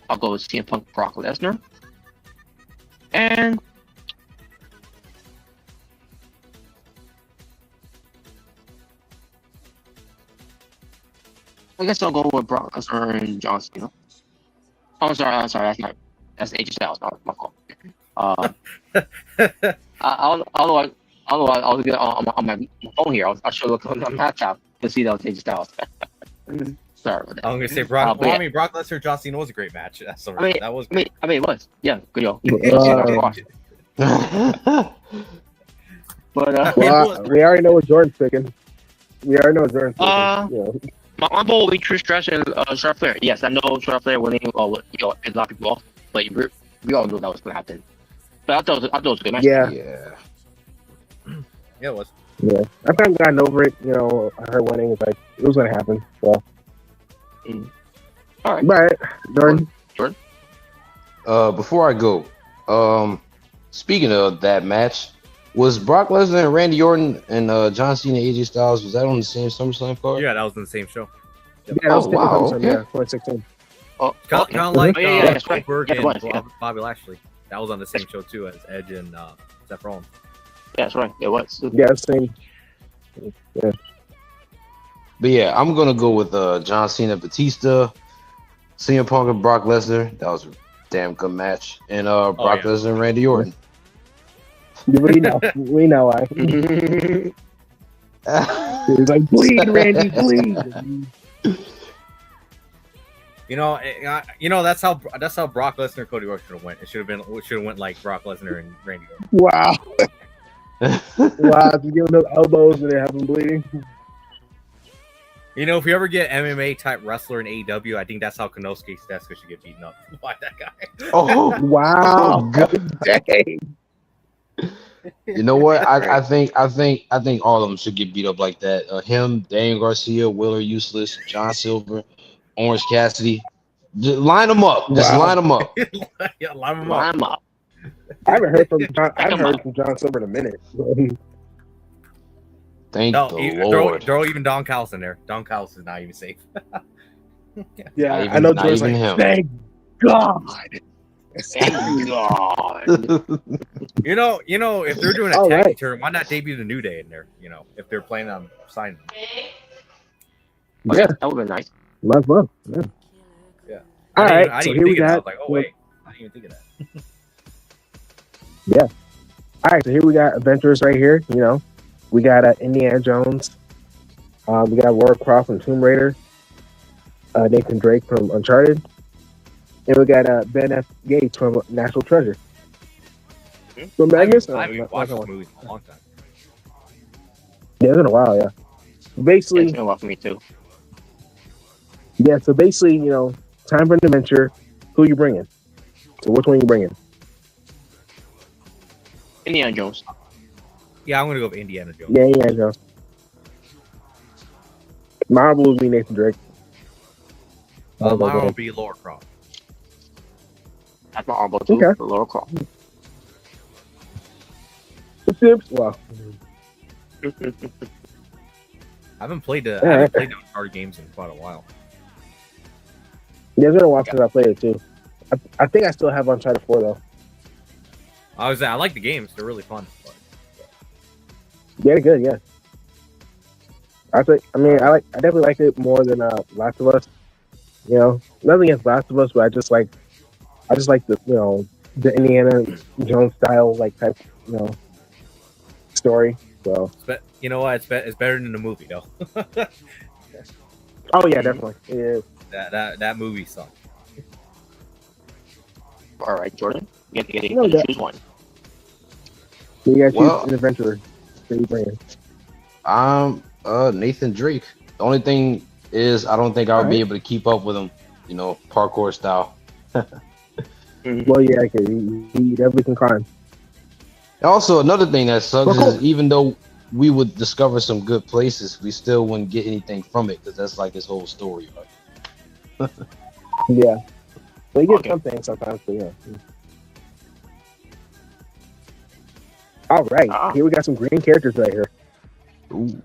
I'll go with CM Punk, Brock Lesnar. And I guess I'll go with Brock Lesnar and John Cena. Oh, I'm sorry. That's AJ Styles. My fault. I was good on my phone here. I should look on my laptop to see those AJ Styles. Sorry about that. I'm gonna say Brock. But yeah. I mean, Brock Lesnar, John Cena was a great match. So I mean, that was. it was. Yeah, good yo. But well, we already know what Jordan's picking. Yeah. My uncle will be Trish Stratus and Charlotte Flair. Yes, I know Charlotte Flair winning pissed a lot of people off, but we all knew that was going to happen. But I thought it was a good match. Yeah, it was. Yeah, I've kind of gotten over it. Her winning was like it was going to happen. So, all right, but Jordan. Before I go, speaking of that match, was Brock Lesnar and Randy Orton and John Cena, AJ Styles, was that on the same SummerSlam card? Yeah, that was in the same show. Yep. Yeah, that was wow, okay. Yeah, 2016. Kind of like that's right. Goldberg Yeah, and Bobby Lashley. That was on the same show too as Edge and Seth Rollins. Yeah, that's right. It was. Yeah, same. Yeah. But yeah, I'm gonna go with John Cena, Batista, CM Punk and Brock Lesnar. That was a damn good match. And Brock Lesnar and Randy Orton. We know why. He's like, bleed, Randy, bleed. That's how Brock Lesnar, Cody Rhodes should have went. It should have went like Brock Lesnar and Randy Orton. Wow. Wow, you give them those elbows and they have them bleeding. If you ever get MMA type wrestler in AEW, I think that's how Konosuke Sasuke should get beaten up by that guy. Oh wow! Dang. You know what? I think all of them should get beat up like that. Him, Daniel Garcia, Willer Useless, John Silver, Orange Cassidy. Just line them up. Just line them up. Yeah, line them up. I haven't heard from John Silver in a minute. Thank the Lord. Throw even Don Callis in there. Don Callis is not even safe. Yeah, I know. George's like, him. Thank God. Thank God. If they're doing a tag turn, why not debut the New Day in there? If they're planning on signing them. Yeah, that would be nice. Love. Yeah. All right. I So didn't here we even think of that. I got. was like, oh wait, I didn't even think of that. Yeah. All right. So here we got adventurers right here. We got Indiana Jones. We got Laura Croft from Tomb Raider. Nathan Drake from Uncharted. And we got Ben F. Gates from National Treasure. From I haven't watched this movie in a long time. Yeah, it's been a while, yeah. Basically, it's been a while for me too. Yeah, so basically, time for an adventure. Who you bringing? So which one you bringing? Indiana Jones. Yeah, I'm gonna go with Indiana Jones. Yeah, Indiana Jones. Mine will be Nathan Drake. Mine will be Laura Croft. That's my honorable too. Okay. Laura Croft. Wow. I haven't played the Uncharted games in quite a while. Yeah, it's been a while since I played it too. I think I still have Uncharted 4 though. I like the games; they're really fun. But... Yeah, they're good. Yeah, I definitely like it more than Last of Us. Nothing against Last of Us, but I just like the the Indiana Jones style type story. So you know what? It's better than the movie though. Oh yeah, definitely. It is. That movie sucked. All right, Jordan, you get to choose one. So you gotta choose an adventurer. Who you bringing? Nathan Drake. The only thing is, I don't think I would be able to keep up with him. Parkour style. Well, yeah, okay. He definitely can climb. Also, another thing that sucks is even though we would discover some good places, we still wouldn't get anything from it because that's like his whole story. Right? Yeah. Well, you get something sometimes, but yeah. All right. Here we got some green characters right here. Ooh.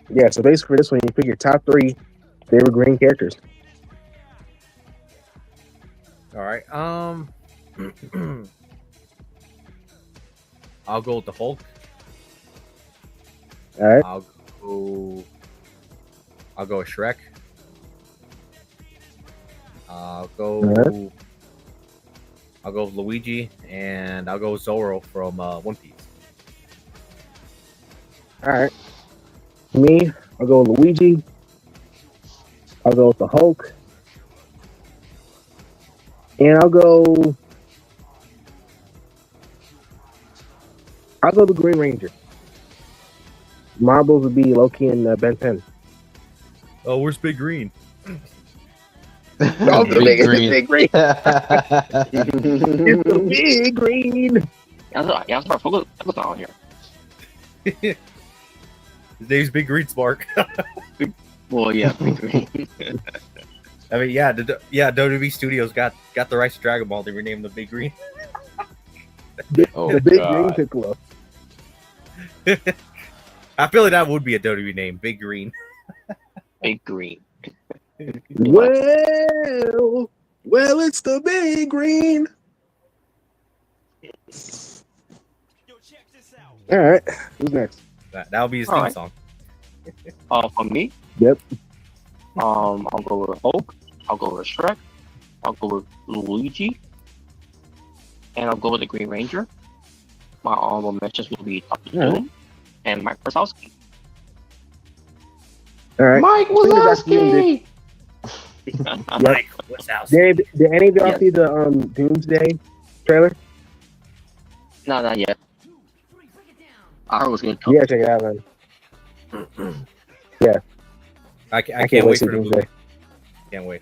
Yeah, so basically for this one, you pick your top 3 favorite green characters. All right. I'll go with the Hulk. All right. I'll go with Shrek. I'll go. I'll go with Luigi, and I'll go with Zoro from One Piece. All right. Me, I'll go with Luigi. I'll go with the Hulk. And I'll go the Green Ranger. Marbles would be Loki and Ben 10. Oh, where's Big Green? Oh, the Big Big Green. Green. It's the Big Green. Yeah, I'm sorry, focus on here. His name's Big Green Spark. Well, yeah, Big Green. I mean, yeah, WWE Studios got the rights to Dragon Ball. They renamed the Big Green. Oh, The Big Green God. Piccolo. I feel like that would be a WWE name, Big Green. Big Green. Well, it's the Big Green. All right, who's next? That'll be his All theme right. song. For me, Yep. I'll go with Hulk. I'll go with Shrek. I'll go with Luigi. And I'll go with the Green Ranger. My honorable mentions will be Dr. Doom and Mike Wazowski. All right. Mike Wazowski. Mike Wazowski. Did any of y'all Yes. see the Doomsday trailer? No, not yet. I heard it was going to come. Yeah, check it out, man. I can't wait for the movie. Doomsday. Can't wait.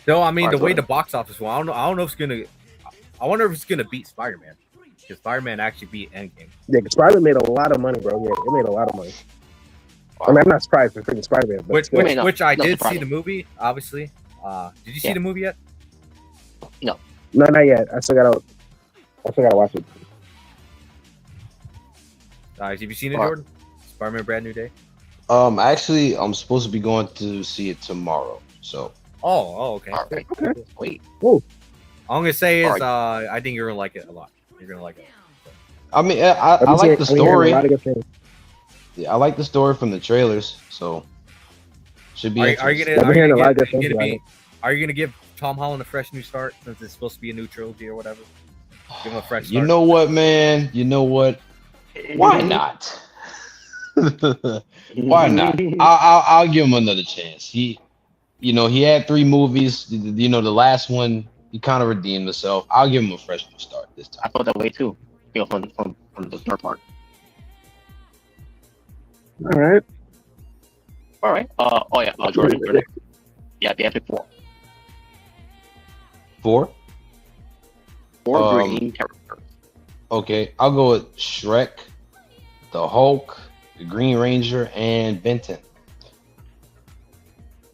No, I mean Alright, the way go the box office went. I don't know if it's gonna. I wonder if it's gonna beat Spider-Man, because Spider-Man actually beat Endgame. Yeah, Spider-Man made a lot of money, bro. Yeah, it made a lot of money. I mean, I'm not surprised for freaking Spider-Man. But Which still. which I no did see surprise. the movie. Obviously, did you see Yeah. the movie yet? No, not yet. I still gotta watch it. Have you seen it, Alright. Jordan? Spider-Man: Brand New Day. Actually, I'm supposed to be going to see it tomorrow. So Oh, okay. All right. Okay. Wait. All I'm gonna say is, Alright. I think you're gonna like it a lot. You're gonna like it. I mean, I like the I've been hearing story. A lot of good things. Yeah, I like the story from the trailers. So should be. Are you interesting. gonna? I've been hearing a lot of good things about it. Are you gonna give Tom Holland a fresh new start, since it's supposed to be a new trilogy or whatever? Give him a fresh start. You know what, man? You know what? Why not? Why not? I'll give him another chance. He had 3 movies. The last one he kind of redeemed himself. I'll give him a fresh new start this I time. thought that way too. From the third part. All right. All right. Jordan, you're next. Yeah, the epic 4. 4. 4 Um, green characters. Okay, I'll go with Shrek, the Hulk, the Green Ranger, and Benton.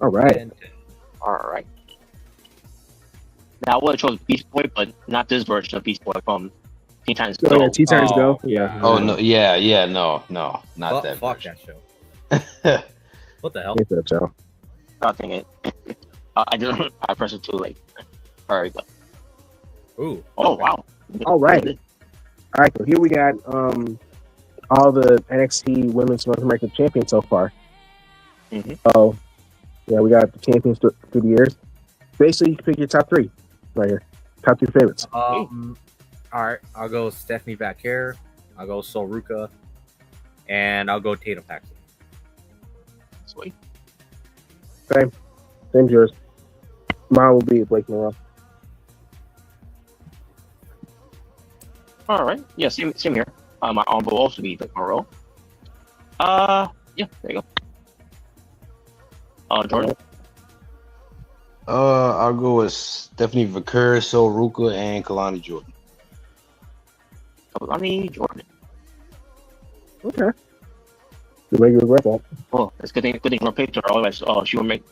All right. And All right. Now I would have chosen Beast Boy, but not this version of Beast Boy from Teen Titans So Go. yeah, T-Turns Oh, go. yeah. Oh no, yeah, no, not that. fuck version. that show. What the hell? Hate that show. Nothing it. I didn't. I pressed it too late. All right. But, Ooh. wow. All right. All right, so here we got all the NXT Women's North American champions so far. Mhm. So yeah, we got the champions through the years. Basically, you can pick your top 3 right here. Top 3 favorites. All right. I'll go Stephanie Bacare. I'll go Sol Ruka, and I'll go Tatum Paxton. Sweet. Same as yours. Mine will be Blake Monroe. All right. Yeah, same here. My arm will also be Vic Morrow. Yeah, there you go. Jordan. I'll go with Stephanie Vaquer, Sol Ruka, and Kalani Jordan. Kalani Jordan. Okay. The way you regret that. Oh, it's good thing her picture. Otherwise, she will make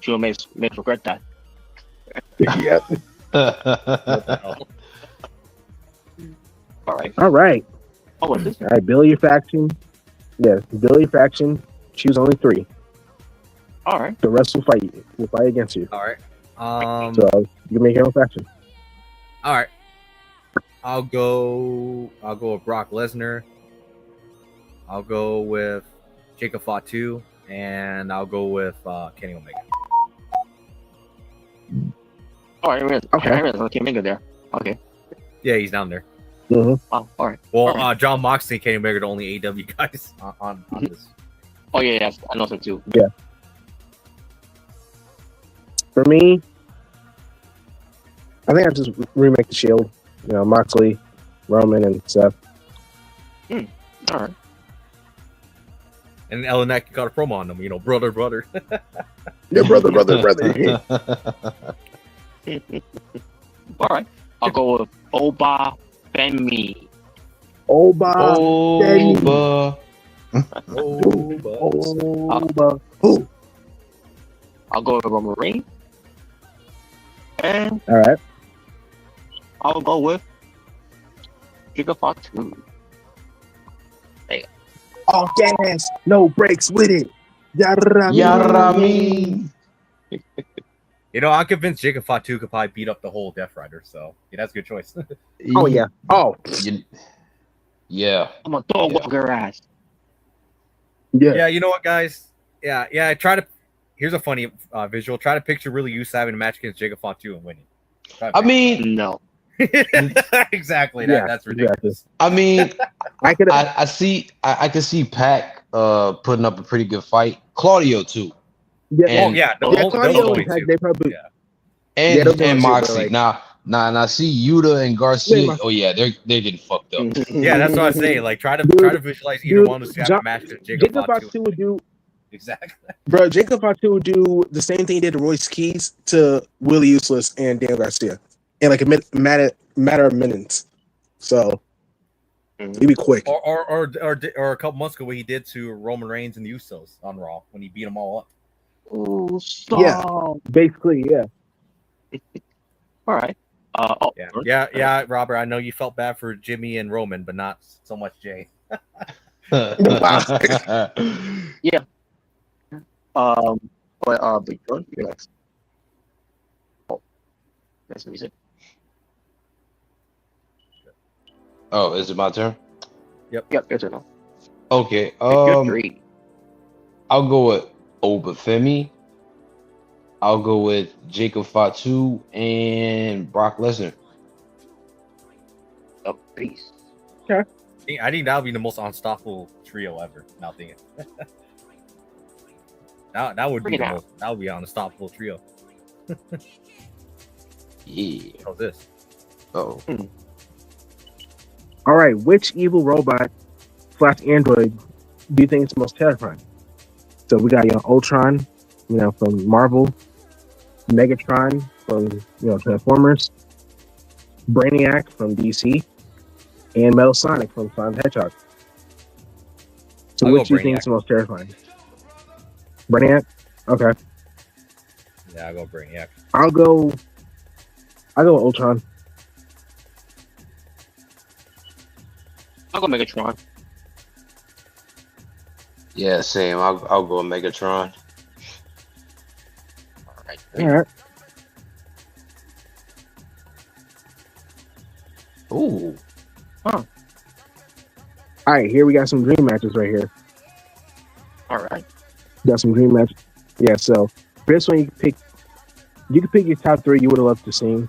regret that. Yep. What the hell? All right. All right. Oh, what's this? All right. Billy your faction. Yeah, Billy your faction. Choose only 3. All right. The rest will fight you. Will fight against you. All right. So you can make your own faction. All right. I'll go with Brock Lesnar. I'll go with Jacob Fatu, and I'll go with Kenny Omega. Oh, I realized. Okay. I realized Kenny Omega there. Okay. Yeah, he's down there. Mm-hmm. Oh, all right. Well, All right. John Moxley and Kenny Omega are the only AEW guys on this. Oh yeah, yes, I know so too. Yeah. For me, I think I just remake the Shield. You know, Moxley, Roman, and Seth. All right. And Ellen Knight got a promo on them. You know, brother. Yeah, brother. All right. I'll go with Oba Femi. Oba. Who? I'll go with Roman Reigns. And All right. I'll go with Giga Fatu. All gas, no brakes with it. Yarami. You know, I'm convinced Jacob Fatu could probably beat up the whole Death Rider. So yeah, that's a good choice. Oh yeah. Oh Yeah. I'm gonna throw whoop your ass. yeah. Yeah, you know what, guys? Yeah. Try to. Here's a funny visual. Try to picture really you having a match against Jacob Fatu and winning. I mean, No. Exactly. Yeah, That's ridiculous. I mean, I could. I can see Pac putting up a pretty good fight. Claudio too. Yeah. And- Yeah. Claudio and Pac, they probably. Yeah. And Yeah, those ones and too, Moxley. but, Now I see Yuta and Garcia. Yeah, Oh yeah, they're getting fucked up. Yeah, that's what I'm saying. Like, try to visualize either Dude, one of us have a match with Jacob Jacob Fatu. Fatu would do. Exactly. Bro, Jacob Fatu would do the same thing he did to Royce Keys to Willie Useless and Dan Garcia in like a matter of minutes. So he'd be quick. Or a couple months ago, what he did to Roman Reigns and the Usos on Raw when he beat them all up. Oh, stop. Yeah. Basically, yeah. All right. Yeah, Robert. I know you felt bad for Jimmy and Roman, but not so much Jay. Big John, you're next. Oh, that's music. Oh, is it my turn? Yep, your turn. Okay. Good three. I'll go with Obafemi. I'll go with Jacob Fatu and Brock Lesnar. Oh, peace. I think that would be the most unstoppable trio ever. Now thinking. that would be that would be an unstoppable trio. Yeah. How's this? Oh. All right. Which evil robot / android do you think is the most terrifying? So we got Ultron, from Marvel, Megatron from Transformers, Brainiac from DC, and Metal Sonic from Sonic the Hedgehog. So which do you think is the most terrifying? Brainiac? Okay. Yeah, I'll go Brainiac. I'll go with Ultron. I'll go Megatron. Yeah, same. I'll go Megatron. All right. Ooh. All right, here we got some dream matches right here. All right. Got some dream matches. Yeah, so for this one you can pick your top three you would have loved to see.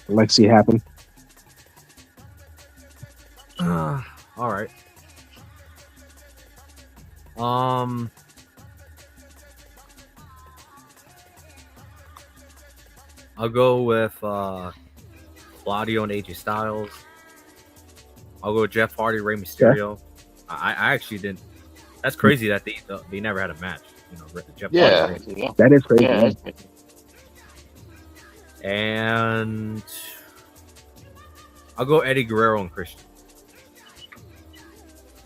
Like see it happen. All right. I'll go with Claudio and AJ Styles. I'll go with Jeff Hardy, Rey Mysterio. Okay. I actually didn't. That's crazy that they never had a match. Jeff Yeah. Hardy. Yeah. That is crazy. Yeah, man. that's And I'll go Eddie Guerrero and Christian.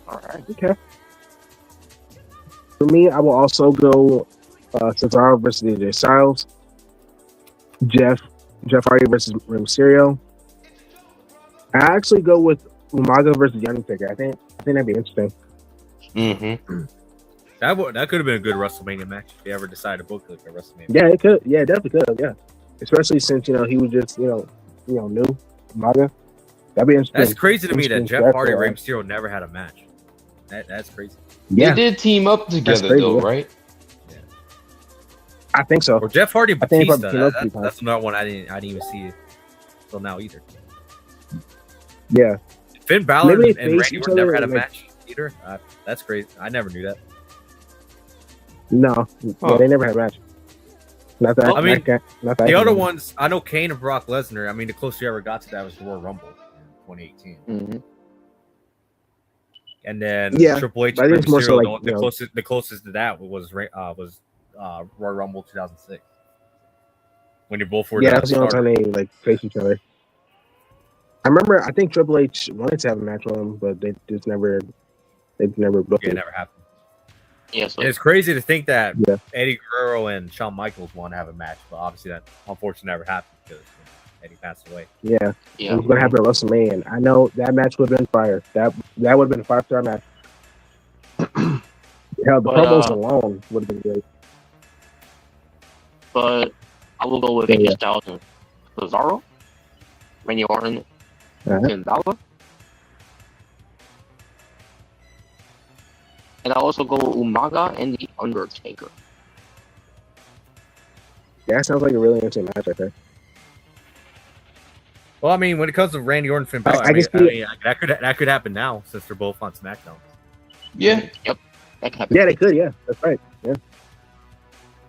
all right. Okay. For me, I will also go Cesaro versus AJ Styles. Jeff Hardy versus Rey Mysterio. I actually go with Umaga versus Undertaker. I think that'd be interesting. Mm-hmm. That could have been a good WrestleMania match if they ever decided to book like a WrestleMania. Yeah, it could. Yeah, it definitely could. Yeah, especially since he was just new Umaga. That'd be interesting. That's crazy to me that Interesting Jeff Hardy stuff, and Rey Mysterio never had a match. That's crazy. Yeah, They did team up together crazy, though, yeah. right? I think so. Or Jeff Hardy and I think Batista. probably came up That's another one I didn't even see till now either. Yeah. Finn Balor Maybe and they faced Randy each Orton never other, had a like- match either. That's crazy. I never knew that. No, yeah, they never had a match. Not that. I mean, not that The other one. ones, I know Kane and Brock Lesnar. I mean, the closest you ever got to that was the Royal Rumble in 2018. Mm-hmm. And then Yeah, Triple H but I and think it's more so Mysterio, like, the closest to that was Royal Rumble 2006. When you both were Yeah, the that's the only time starter. they like faced each other. I remember. I think Triple H wanted to have a match with him, but they just never. They never booked It it. never happened. Yeah, so And it's crazy to think that Yeah. Eddie Guerrero and Shawn Michaels want to have a match, but obviously that unfortunately never happened because Eddie passed away. Yeah, yeah. it was gonna happen at WrestleMania. And I know that match would have been fire. That would have been a 5-star match. Hell, the But, promos alone would have been great. But I will go with Yeah. AJ Styles and Cesaro, Randy Orton, Finn Balor. And I also go with Umaga and The Undertaker. Yeah, that sounds like a really interesting match right there. Well, I mean, when it comes to Randy Orton and Finn Balor, I can see that could happen now since they're both on SmackDown. Yeah. Yep. That can happen. Yeah, they could. Yeah, that's right. Yeah.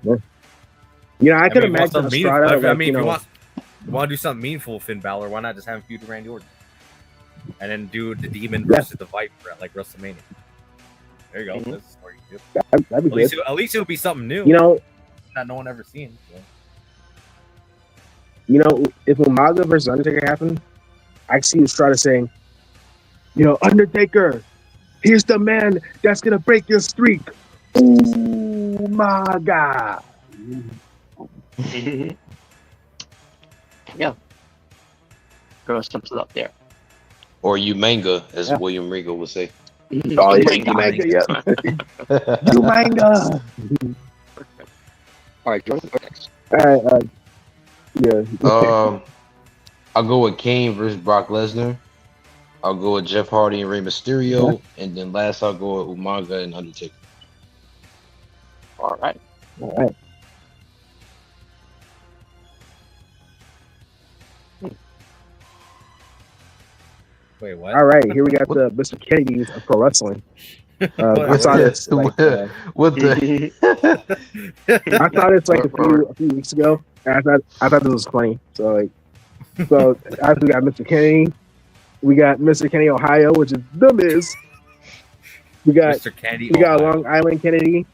You know, I could imagine something Estrada. meaningful. Like, I mean, you if know, you want to do something meaningful with Finn Balor, why not just have him feud with Randy Orton? And then do the Demon versus the Viper at like WrestleMania. There you go. Mhm. That's the story. Yep. that'd be good. At least it'll be something new. You know, that no one ever seen. So. if Umaga versus Undertaker happened, I can see Estrada saying, Undertaker, here's the man that's gonna break your streak. Umaga. Yeah. Girl sums it up there. Or Umanga, as Yeah. William Regal would say. Oh, yeah, Umaga, yeah. Umaga. All right, Jordan, go next. All right, yeah. I'll go with Kane versus Brock Lesnar. I'll go with Jeff Hardy and Rey Mysterio, and then last I'll go with Umaga and Undertaker. All right. All right. Wait, what? All right, here we got the Mr. Kennedy's of pro wrestling. I saw this. Like, What the? I saw this like a few weeks ago. And I thought this was funny. So after we got Mr. Kennedy, we got Mr. Kennedy, Ohio, which is the Miz. We got Mr. Kennedy. we got Long Island Kennedy,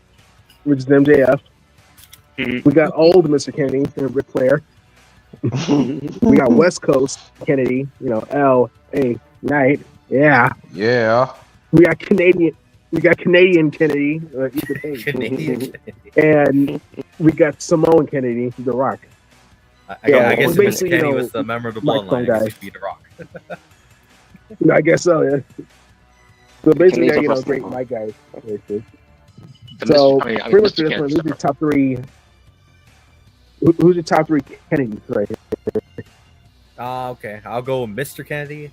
which is MJF. We got old Mr. Kennedy, Ric Flair. We got West Coast Kennedy, L.A. Knight. Yeah. Yeah. We got Canadian Kennedy, Ethan Page. Canadian. And we got Samoan Kennedy, The Rock. I guess Mr. basically, Kennedy was the member of the microphone bloodline. I guess guy. he'd be The Rock. I guess so, yeah. So basically, Kennedy's a great wrestler. mic guys. Basically. The So Mr. pretty much Mr. for this one, Kennedy. who's your top three? Who's your top three Kennedys right here? Okay. I'll go Mr. Kennedy,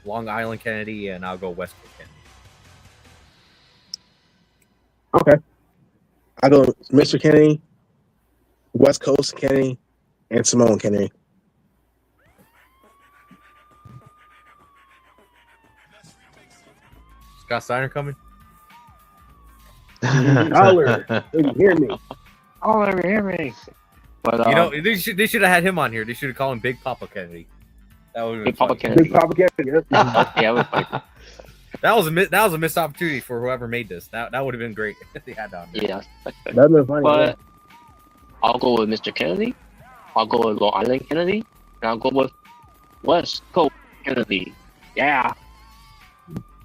Long Island Kennedy, and I'll go West Coast Kennedy. Okay. I go Mr. Kennedy, West Coast Kennedy, and Samoan Kennedy. Scott Steiner coming? Dollar. You hear me? Oh, hear me. But They should have had him on here. They should have called him Big Papa Kennedy. That would have been Big Papa funny. Kennedy. Big Papa Kennedy. Yep. Yeah, it was funny. That was a missed opportunity for whoever made this. That would have been great if they had that on there. Yeah. That'd been funny. But I'll go with Mr. Kennedy. I'll go with Long Island Kennedy. And I'll go with West Coast Kennedy. Yeah.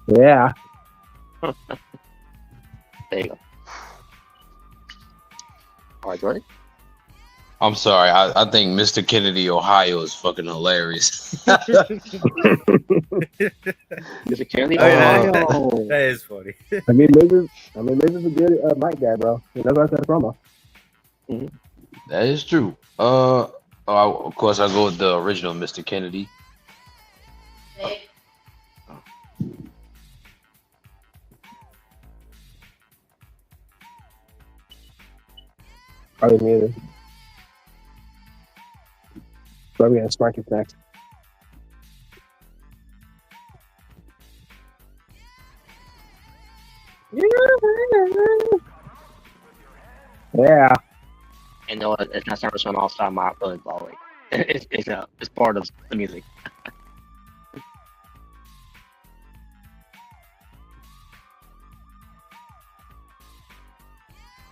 Yeah. There you go. All right, Jordan. I'm sorry. I think Mr. Kennedy, Ohio is fucking hilarious. Mr. Kennedy. Oh, yeah. Ohio. That is funny. I mean, Miz is a good mic guy, bro. That's why I said the promo. That is true. Of course, I'll go with the original Mr. Kennedy. I didn't either. But we got Spark is next. Yeah. And no, it's not service on all star my feelings always. It's part of the music.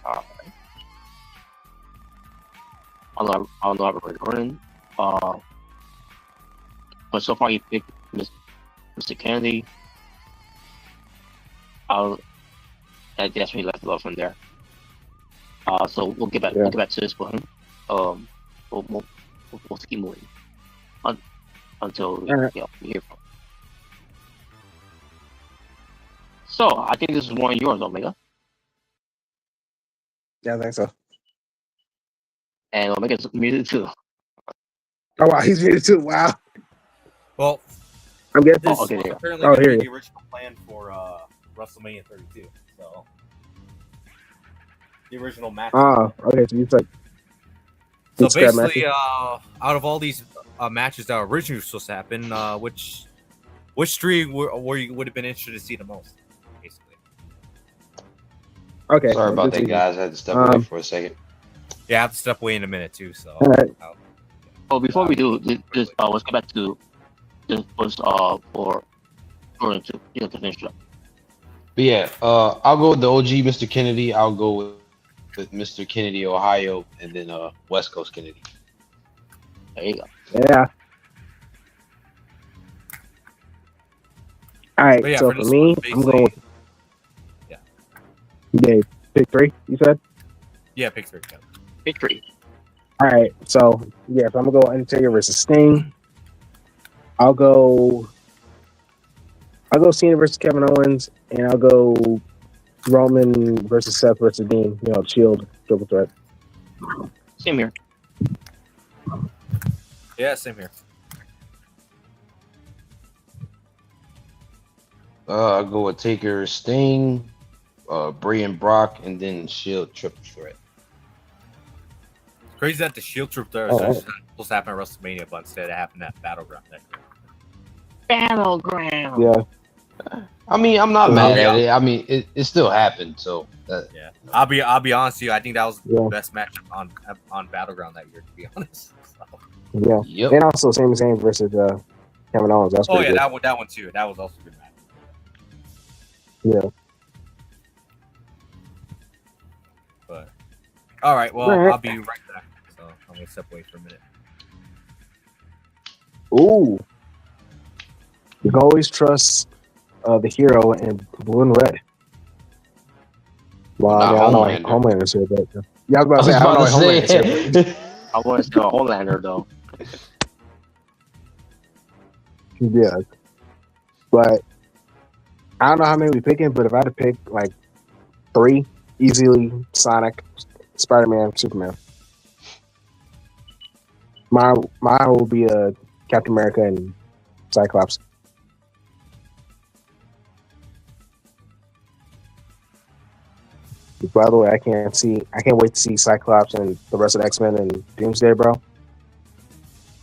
Alright. I don't know if we're recording. But so far you picked Mr. Kennedy. That's when you left it off from there. So we'll get back to this one. We'll keep moving until we hear from. So I think this is one of yours, Omega. Yeah, I think so. And Omega's muted too. Oh wow, he's muted too. Wow. Well, I'm getting this this. was Okay, apparently going to be the original plan for WrestleMania 32. So the original match. Okay. So you said. So basically, out of all these matches that were originally supposed to happen, which three would have been interested to see the most? Basically. Okay. Sorry about that, guys. I had to step away for a second. Yeah, I have to step away in a minute too. So. All right. Well, before we do, let's go back to this was for Jordan to finish up. But yeah, I'll go with the OG Mr. Kennedy. I'll go with Mr. Kennedy, Ohio, and then West Coast Kennedy. There you go. Yeah. All right. So for me, I'm going with. Yeah. Pick 3. You said. Yeah, pick 3. Yeah. Pick 3. All right. So yeah, if I'm gonna go Undertaker versus Sting, I'll go Cena versus Kevin Owens, and I'll go Roman versus Seth versus Dean. You know, Shield triple threat. Same here. Yeah, same here. I'll go with Taker, Sting, Bray and Brock, and then Shield triple threat. Crazy that the Shield triple threat was supposed to happen at WrestleMania, but instead it happened at Battleground. Battleground. Yeah. I mean, I'm not mad at it. I mean, it still happened. So yeah, I'll be honest with you. I think that was the best match on Battleground that year, to be honest. So. Yeah. Yep. And also Sami Zayn versus Kevin Owens. That's pretty good. that one too. That was also a good match. Yeah. But all right, well, I'll be right back. So I'm gonna step away for a minute. Ooh. You can always trust the hero in blue and red. Well, I don't know why Homelander's here, but yeah, I was about to say, I don't know why Homelander's here. I want to say a Homelander though. Yeah, but I don't know how many we picking. But if I had to pick like 3, easily Sonic, Spider-Man, Superman. Mine will be Captain America and Cyclops. By the way, I can't wait to see Cyclops and the rest of the X-Men and Doomsday, bro.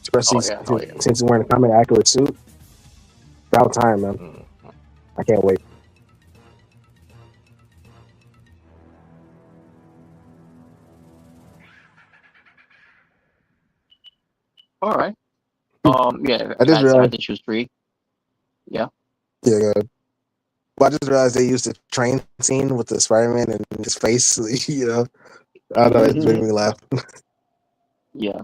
Especially since he's wearing a combat accurate suit. About time, man. I can't wait. All right. Yeah. I just realized. I had to choose 3. Yeah. Yeah. Good. Well, I just realized they used the train scene with the Spider-Man and his face. You know, I don't know. It's making me laugh. Yeah.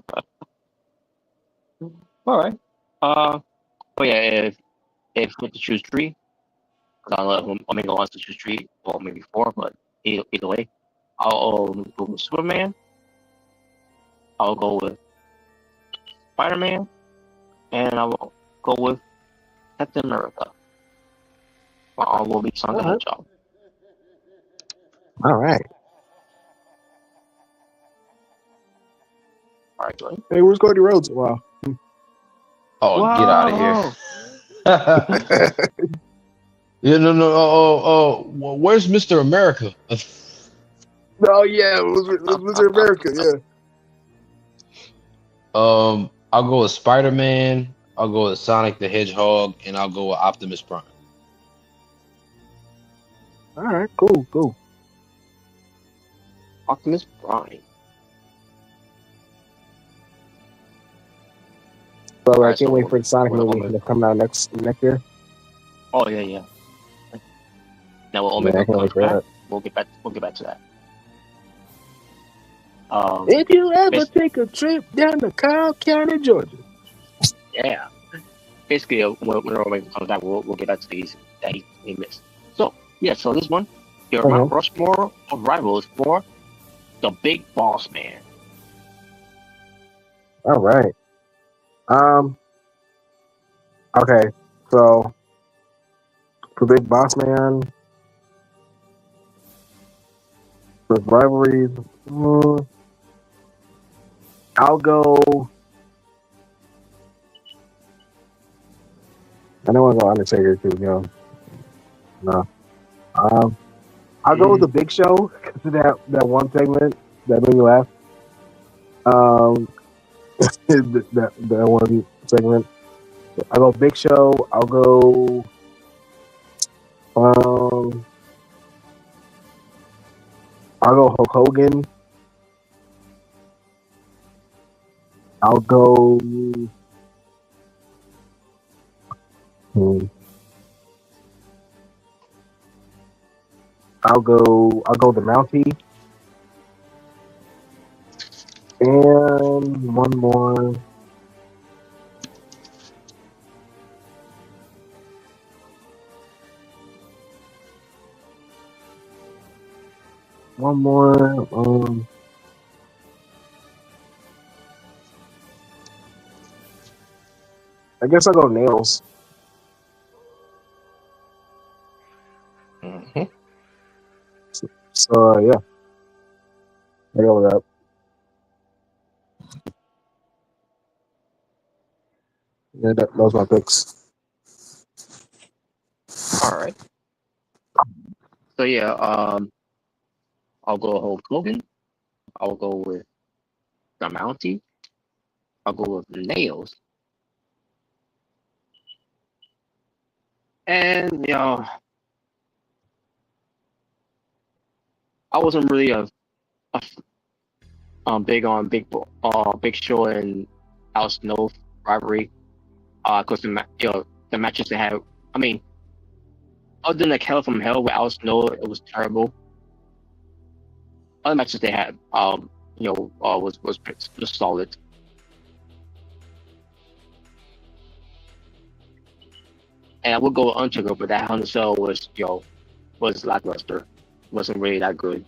All right. But yeah, if we have to choose 3, I'll let Omega wants to choose 3, or maybe 4, but either way, I'll go with Superman. I'll go with Spider-Man, and I will go with Captain America. I will be Sonic the Hedgehog. All right. All right, Joey. Hey, where's Cody Rhodes? Wow. Oh, wow. Get out of here. Yeah, no. Where's Mr. America? Oh yeah, it was Mr. America. Yeah. I'll go with Spider-Man. I'll go with Sonic the Hedgehog, and I'll go with Optimus Prime. All right, cool. Optimus Prime. So I Alright, can't so wait for the Sonic we'll- movie that's coming out next year. Oh yeah. Now when Yeah, I Omega can't wait comes for back, that. we'll get back to that. If you ever bas- take a trip down to Cobb County, Georgia. yeah. Basically, when Omega comes back, we'll get back to these that he missed. So yeah, so this one, your Mount Rushmore of rivals for the Big Boss Man. All right. Okay. So for Big Boss Man, for rivalries, I'll go. I don't want to go Undertaker too, you know. No. I'll go with the Big Show because that one segment that made me laugh. That one segment. I'll go Big Show. I'll go. I'll go Hulk Hogan. I'll go. I'll go the Mountie. And one more. I guess I'll go Nails. So yeah, I go with that. Yeah, those are my picks. All right. So yeah, I'll go Hulk Hogan. I'll go with the Mountie. I'll go with Nails. And I wasn't really big on Big Show and Al Snow rivalry. Because the matches they had. I mean, other than like Hell from Hell with Al Snow, it was terrible. Other matches they had, was solid. And I would go with Undertaker, but that Hunter Cell was lackluster. Wasn't really that good.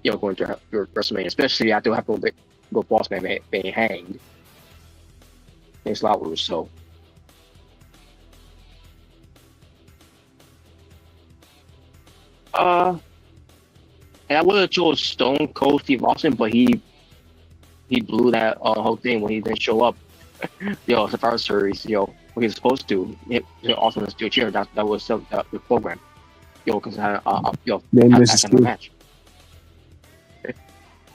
Going to your WrestleMania, especially after having to go Boss Man being hanged. It's a lot worse. So. And I would have chose Stone Cold Steve Austin, but he blew that whole thing when he didn't show up. Survivor Series, when he was supposed to. Austin was still cheering. That was the program. Because I had a match.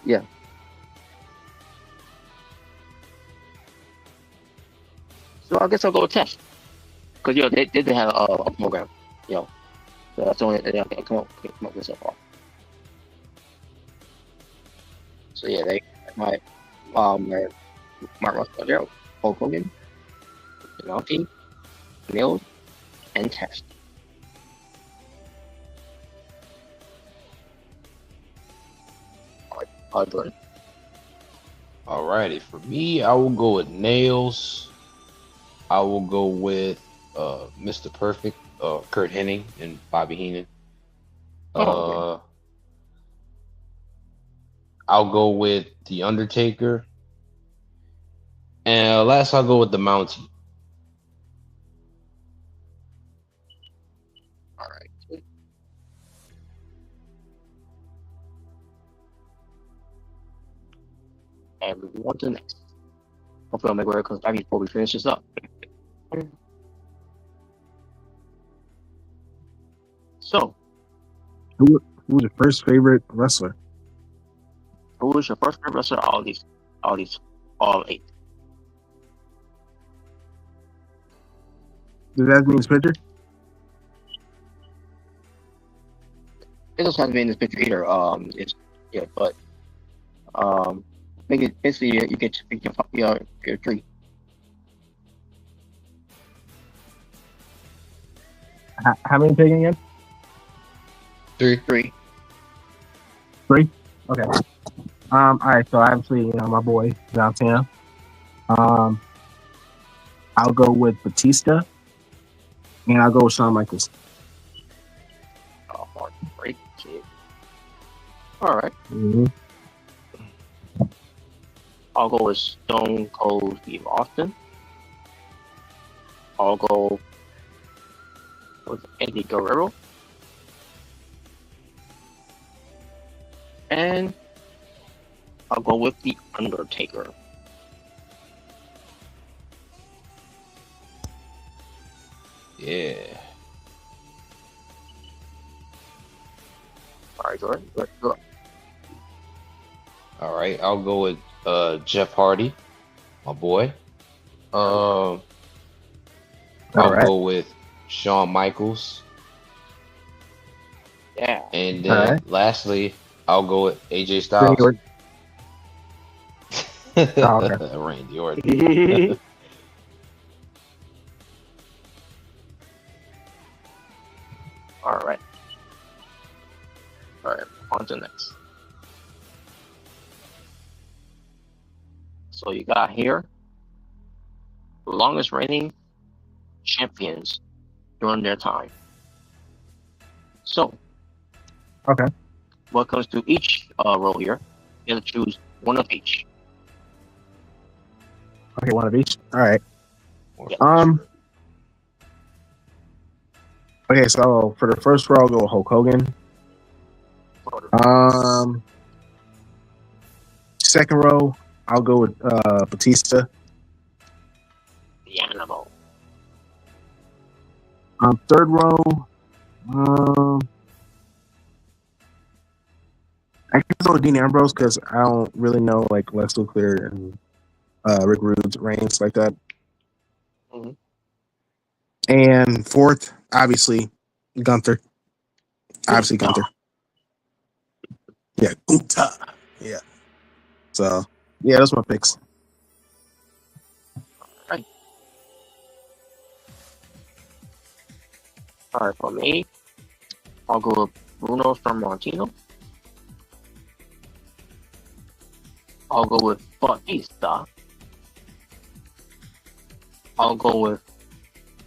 Yeah. So I guess I'll go with Test. Because they did have a program. So that's the only thing I can come up with so far. So yeah, they my Russell, Hulk Hogan, Mountie, Nails, and Test. Jordan. Alrighty, for me, I will go with Nails. I will go with Mr. Perfect, Kurt Hennig and Bobby Heenan. Okay. I'll go with The Undertaker. And last, I'll go with the Mountie. All right. And we on to the next. Hopefully, I'll make where it comes back before we finish this up. So, who was your first favorite wrestler? Who is your first wrestler? All 8. Does that mean this picture? It doesn't have to be in this picture either. But basically you get to pick your 3. How many taking again? 3. 3? Okay. All right, so obviously, my boy, Montana. I'll go with Batista, and I'll go with Shawn Michaels. Oh, great kid. All right. Mm-hmm. I'll go with Stone Cold Steve Austin. I'll go with Eddie Guerrero. And I'll go with The Undertaker. Yeah. All right, Jordan. Go. All right, I'll go with Jeff Hardy, my boy. I'll go with Shawn Michaels. Yeah. And then lastly, I'll go with AJ Styles. Randy Orton. All right. On to the next. So you got here the longest reigning champions during their time. So, what comes to each row here? You have to choose one of each. Okay, one of each. All right. Yeah. Okay, so for the first row, I'll go with Hulk Hogan. Second row, I'll go with Batista. The Animal. Third row, I can go with Dean Ambrose because I don't really know like Lex Luger and Rick Rude's reigns like that. Mm-hmm. And fourth, obviously, Gunther. Obviously, Gunther. Yeah, Gunther. Yeah. So, yeah, those are my picks. All right, for me, I'll go with Bruno Sammartino. I'll go with Batista. I'll go with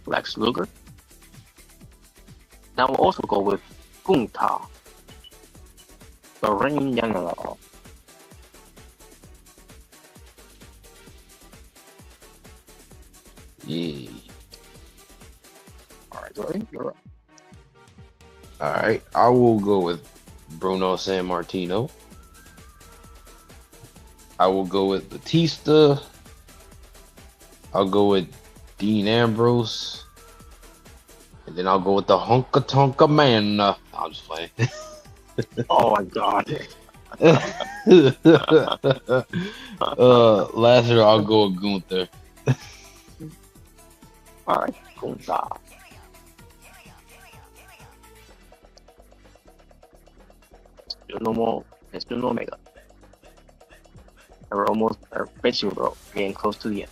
Lex Luger. Now we'll also go with Gunther, the reigning general. Yeah. All right, Dorian, you're up. All right, I will go with Bruno Sammartino. I will go with Batista. I'll go with Dean Ambrose. And then I'll go with the Honka Tonka Man. I'm just playing. Oh my God. Last year, I'll go with Gunther. All right, Gunther. Still no Omega. And we're basically getting close to the end.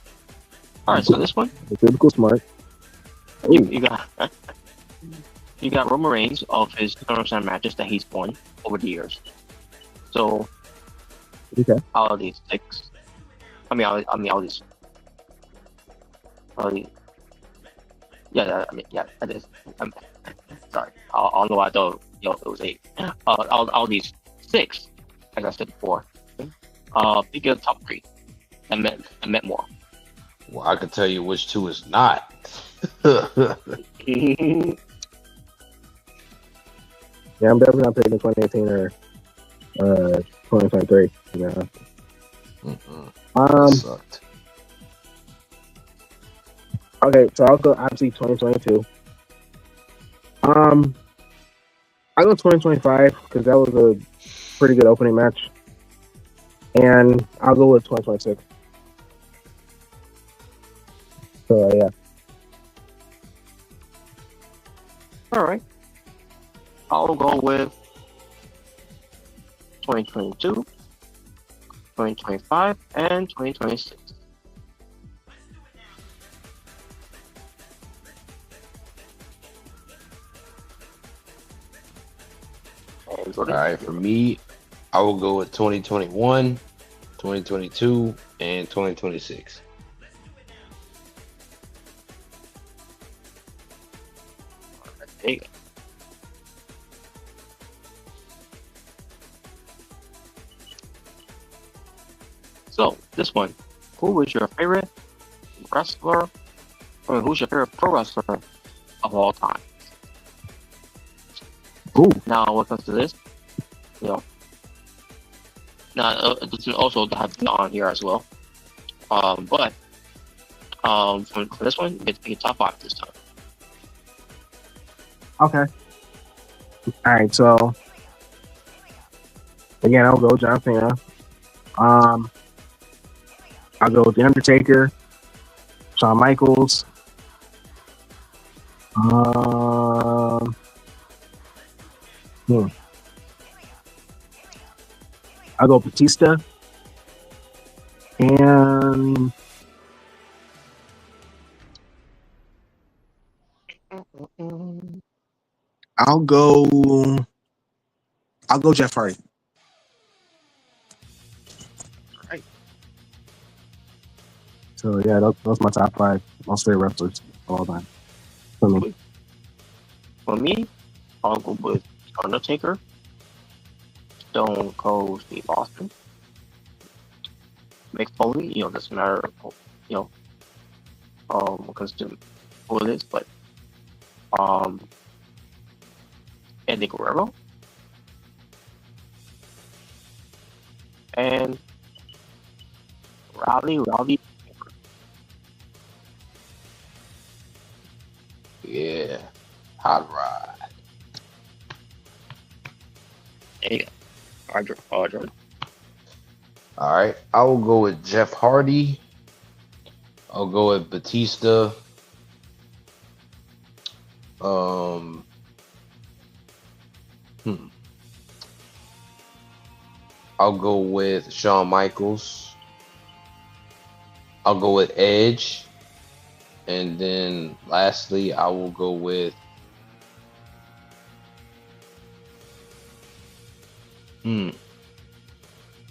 All right, so this one, Typical smart. you got Roman Reigns of his tournament matches that he's won over the years. So, out of these 6, all these. That is. Sorry, I don't know why I thought it was 8. All these 6, as I said before, pick your top 3 and met more. Well, I can tell you which 2 is not. Yeah, I'm definitely not picking 2018 or 2023. Yeah. That sucked. Okay, so I'll go obviously 2022. I'll go 2025 because that was a pretty good opening match. And I'll go with 2026. So yeah. All right. I'll go with 2022, 2025, and 2026. All right, for me, I will go with 2021, 2022, and 2026. There you go. So, this one, who is your favorite wrestler, or who's your favorite pro wrestler of all time? Ooh. Now, when it comes to this, you know, now this is also have to be on here as well. But for this one, it's a top 5 this time. Okay. All right. So again, I'll go John Cena. I'll go with The Undertaker, Shawn Michaels. I'll go Batista. And I'll go Jeff Hardy. Right. So yeah, those my top 5 most favorite wrestlers of all time. For me, I'll go with Undertaker, Stone Cold Steve Austin, Mick Foley. You know, doesn't matter. You know, when it comes to who it is, but Eddie Guerrero and Rowdy. Yeah, hot rod. There you go. Jordan. All right, I will go with Jeff Hardy. I'll go with Batista. I'll go with Shawn Michaels. I'll go with Edge. And then lastly, I will go with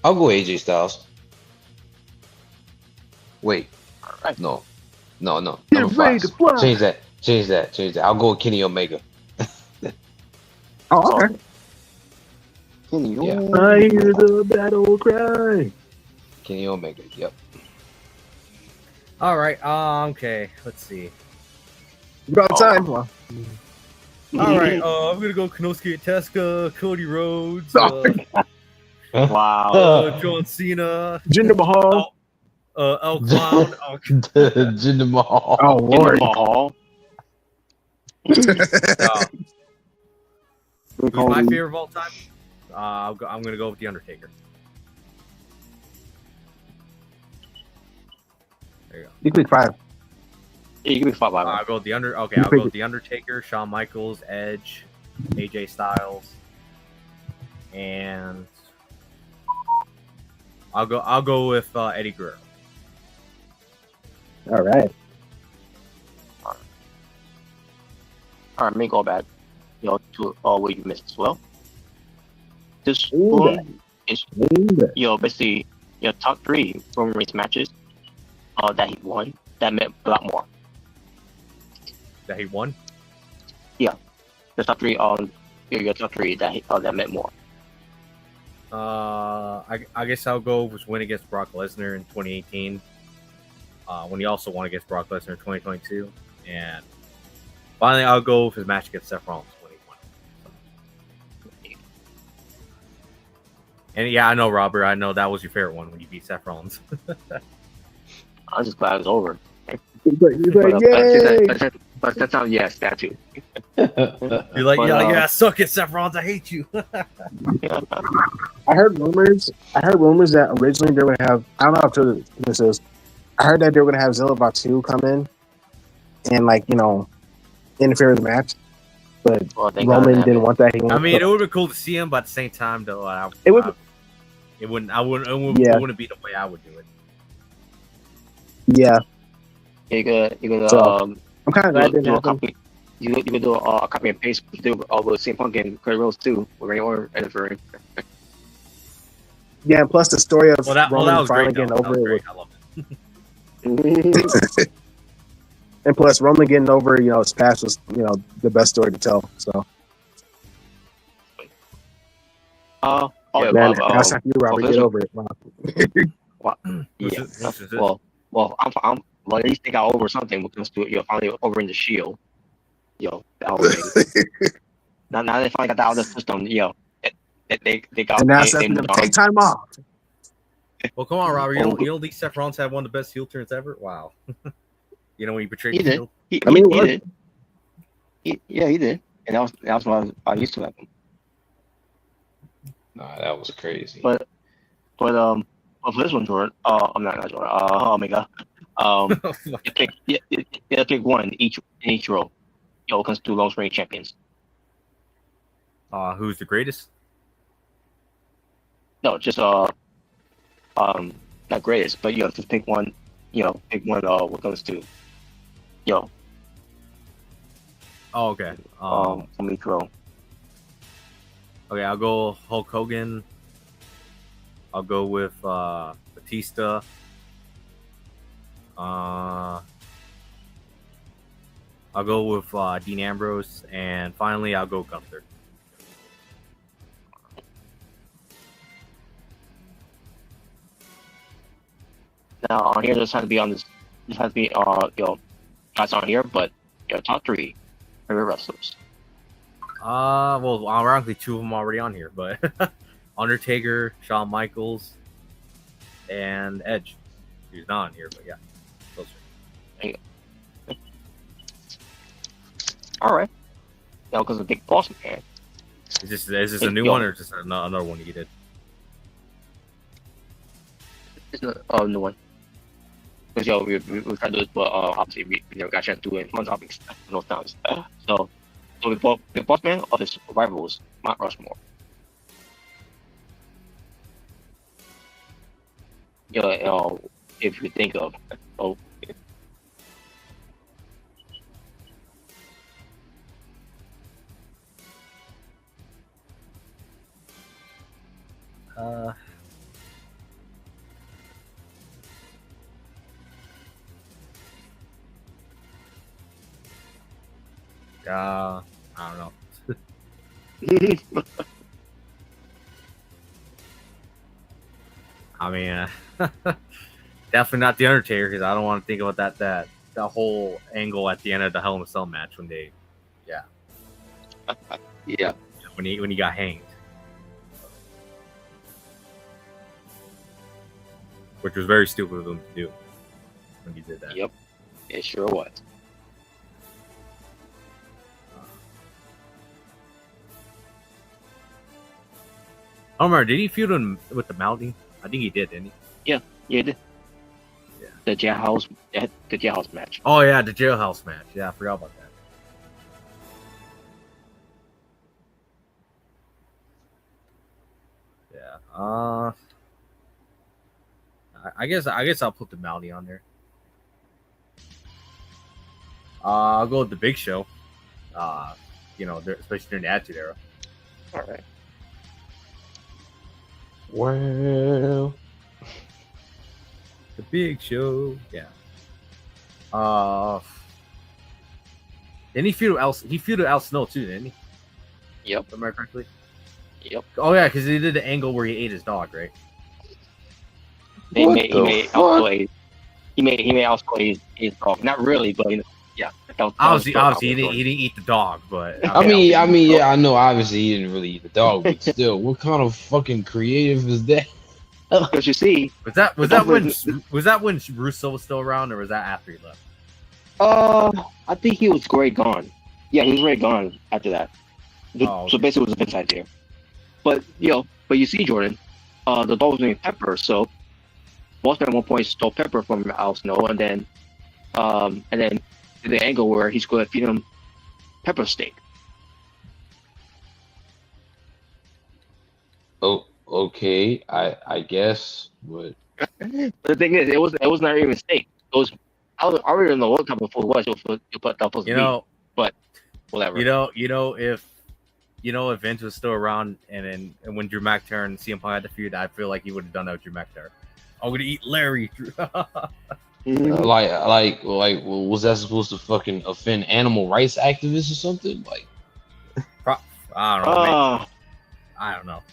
I'll go AJ Styles. Wait. Right. No. Number 5. Change that. I'll go with Kenny Omega. Oh, okay. Kenny Yeah. I hear the battle cry. Kenny Omega. Yep. All right. Okay. Let's see. You got time. Well, all right. I'm gonna go Konosuke Tezuka, Cody Rhodes, wow. John Cena, Jinder Mahal. El Clown. Jinder Mahal. Oh Lord. Mahal. Who's my favorite of all time? I'm gonna go with The Undertaker. There you go. You can pick 5. Yeah, you can be 5 by I'll go with I'll go with The Undertaker, Shawn Michaels, Edge, AJ Styles, and I'll go with Eddie Guerrero. All right. All right, me go back. You know, to what you missed as well. This one is, you know, basically your top 3 Roman Reigns matches that he won that meant a lot more. That he won? Yeah, the top 3 your top 3 that meant more. I guess I'll go with his win against Brock Lesnar in 2018. When he also won against Brock Lesnar in 2022, and finally I'll go with his match against Seth Rollins when he won. And yeah, I know, Robert. I know that was your favorite one when you beat Seth Rollins. I'm just glad it's over. He's like, yay! But that's how, yeah, statue. You're like, yeah, suck it, Seth Rollins, I hate you. I heard rumors that originally they were gonna have. I don't know how true this is. I heard that they were gonna have Zilla Batu come in and interfere with the match, but Roman didn't want that. It would have been cool to see him, but at the same time, though, it wouldn't be the way I would do it. Yeah. You could I'm kind of glad they didn't happen. You could do a copy and paste with CM Punk and Cody Rhodes too, with Randy Orton interfering. Yeah, and plus the story of Roman finally getting over it. I love it. And plus Roman getting over, his past was, the best story to tell. So. Man, that's not you, Robert. Get over it. Wow. Well, I'm at least they got over something when it comes to finally over in the Shield. Now they finally got that out of the system. They got. And now Seth gonna take time off. Well, come on, Robert. You don't think Seth Rollins had one of the best heel turns ever? Wow. When he betrayed the Shield. He did. He did, and that was what I used to happen. Nah, that was crazy. But for this one, Jordan, I'm not Jordan. Omega. Pick one in each row. It comes to longest reigning champions. Who's the greatest? No, just not greatest, but just pick one. Pick one. What comes to. Oh, okay. From each row. Okay, I'll go Hulk Hogan. I'll go with Batista. I'll go with Dean Ambrose, and finally I'll go Gunther. Now on here, this has to be on this. This has to be guys on here, but top three favorite wrestlers. Well, ironically, two of them already on here, but Undertaker, Shawn Michaels, and Edge. He's not on here, but yeah. Those three. All right. Now, because the Big Boss Man. Is this a new one or just another one you did? It's a new one. Because we tried to do it, but obviously we never got a chance to do it on topics those times. So the Boss Man of his rivals, Mount Rushmore. If you think of I don't know. I mean, definitely not the Undertaker, because I don't want to think about that whole angle at the end of the Hell in a Cell match when they, when he got hanged, which was very stupid of him to do when he did that. Yep, it sure was. I don't remember. Did he feud with the Mountie? I think he did, didn't he? Yeah, he did. Yeah. The jailhouse match. Oh yeah, the jailhouse match. Yeah, I forgot about that. Yeah. I guess I'll put the Mountie on there. I'll go with the Big Show. Especially during the Attitude Era. All right. Well, the Big Show, yeah. Didn't he feud with Al Snow too, didn't he? Yep. Am I correctly? Yep. Oh yeah, because he did the angle where he ate his dog, right? He made also his dog. Not really, but obviously he didn't eat the dog, but I mean, yeah, I know. Obviously, he didn't really eat the dog, but still, what kind of fucking creative is that? Because you see, was that when Russo was still around, or was that after he left? I think he was already gone. Yeah, he was already gone after that. So basically, it was a Vince idea. But you see, Jordan, the dog was named Pepper. So Walter at one point stole Pepper from Al Snow, and then the angle where he's going to feed him pepper steak. Oh, okay. I guess. But The thing is, it was not even steak. It was I already don't know what type of food it was. It was supposed to be, but whatever. If Vince was still around and when Drew McIntyre and CM Punk had the feud, I feel like he would have done that with Drew McIntyre. I'm gonna eat Larry. like, was that supposed to fucking offend animal rights activists or something? Like, I don't know. I don't know.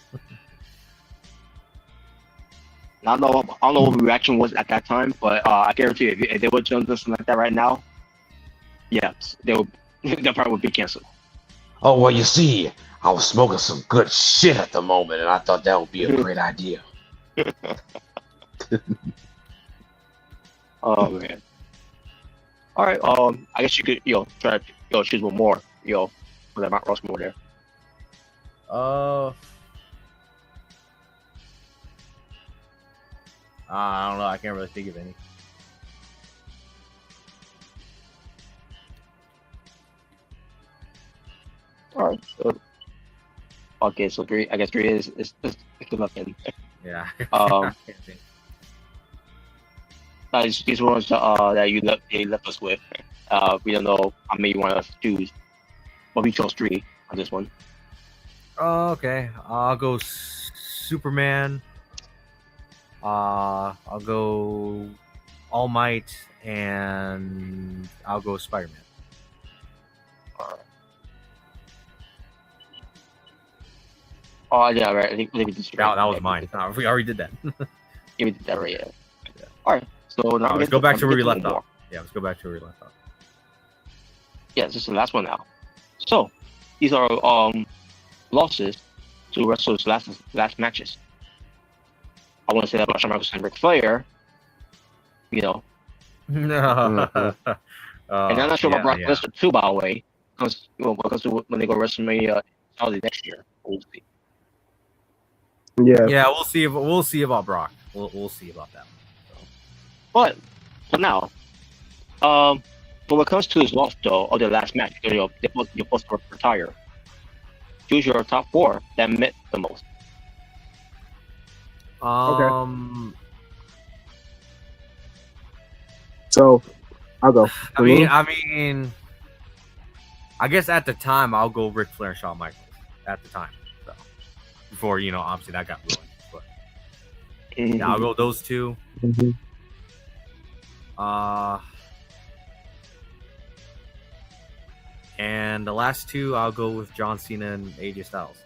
I don't know what the reaction was at that time, but I guarantee you, if they would do something like that right now, yes, they'll probably would be canceled. Oh well, you see, I was smoking some good shit at the moment, and I thought that would be a great idea. Oh man. All right. I guess you could try to choose one more for that Mount Rushmore there. I don't know. I can't really think of any. All right. So, okay. So three. I guess three is good luck in. Yeah. These ones that they left us with. We don't know how many you want to choose, but we chose three on this one. Oh, okay. I'll go Superman. I'll go All Might, and I'll go Spider-Man. Oh yeah, right. I think we did that was mine. We already did that. Yeah, we did that right. Yeah. All right. So now let's go back to where we left off. Yeah, let's go back to where we left off. Yeah, this is the last one now. So these are losses to wrestlers' last matches. I want to say that about Shawn Michaels and Ric Flair. No. And I'm not sure about Brock Lesnar too, by the way, because when they go to WrestleMania Saudi next year, we'll see. Yeah, we'll see about Brock. We'll see about that. So. But for now, when it comes to his loss though, or their last match, you're supposed to retire. Choose your top four that meant the most. Okay. So I'll go. I mean, I guess at the time I'll go Ric Flair and Shawn Michaels at the time. So before obviously that got ruined, but yeah, I'll go those two. Mm-hmm. And the last two I'll go with John Cena and AJ Styles.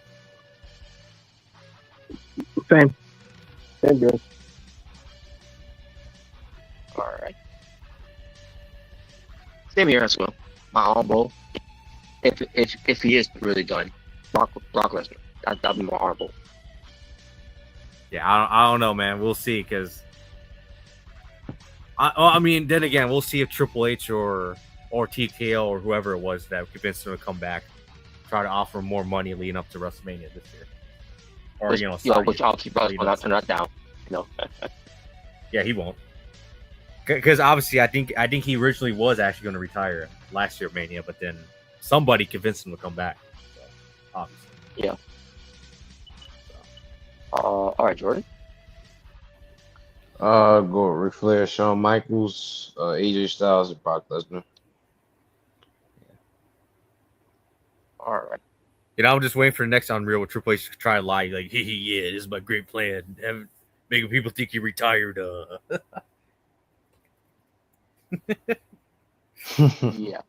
Same good. All right. Same here as well. My honorable, if he is really done, Brock Lesnar, that'd be more honorable. Yeah, I don't know, man. We'll see, because I mean, then again, we'll see if Triple H or TKO or whoever it was that convinced him to come back, try to offer more money leading up to WrestleMania this year, or which obviously probably will not turn that down. Yeah, he won't. Because obviously, I think he originally was actually going to retire last year at Mania, but then somebody convinced him to come back. So, obviously. Yeah. All right, Jordan. Go Ric Flair, Shawn Michaels, AJ Styles, and Brock Lesnar. All right. I'm just waiting for the next Unreal with Triple H to try to lie, like, yeah, this is my great plan, making people think he retired. Yeah.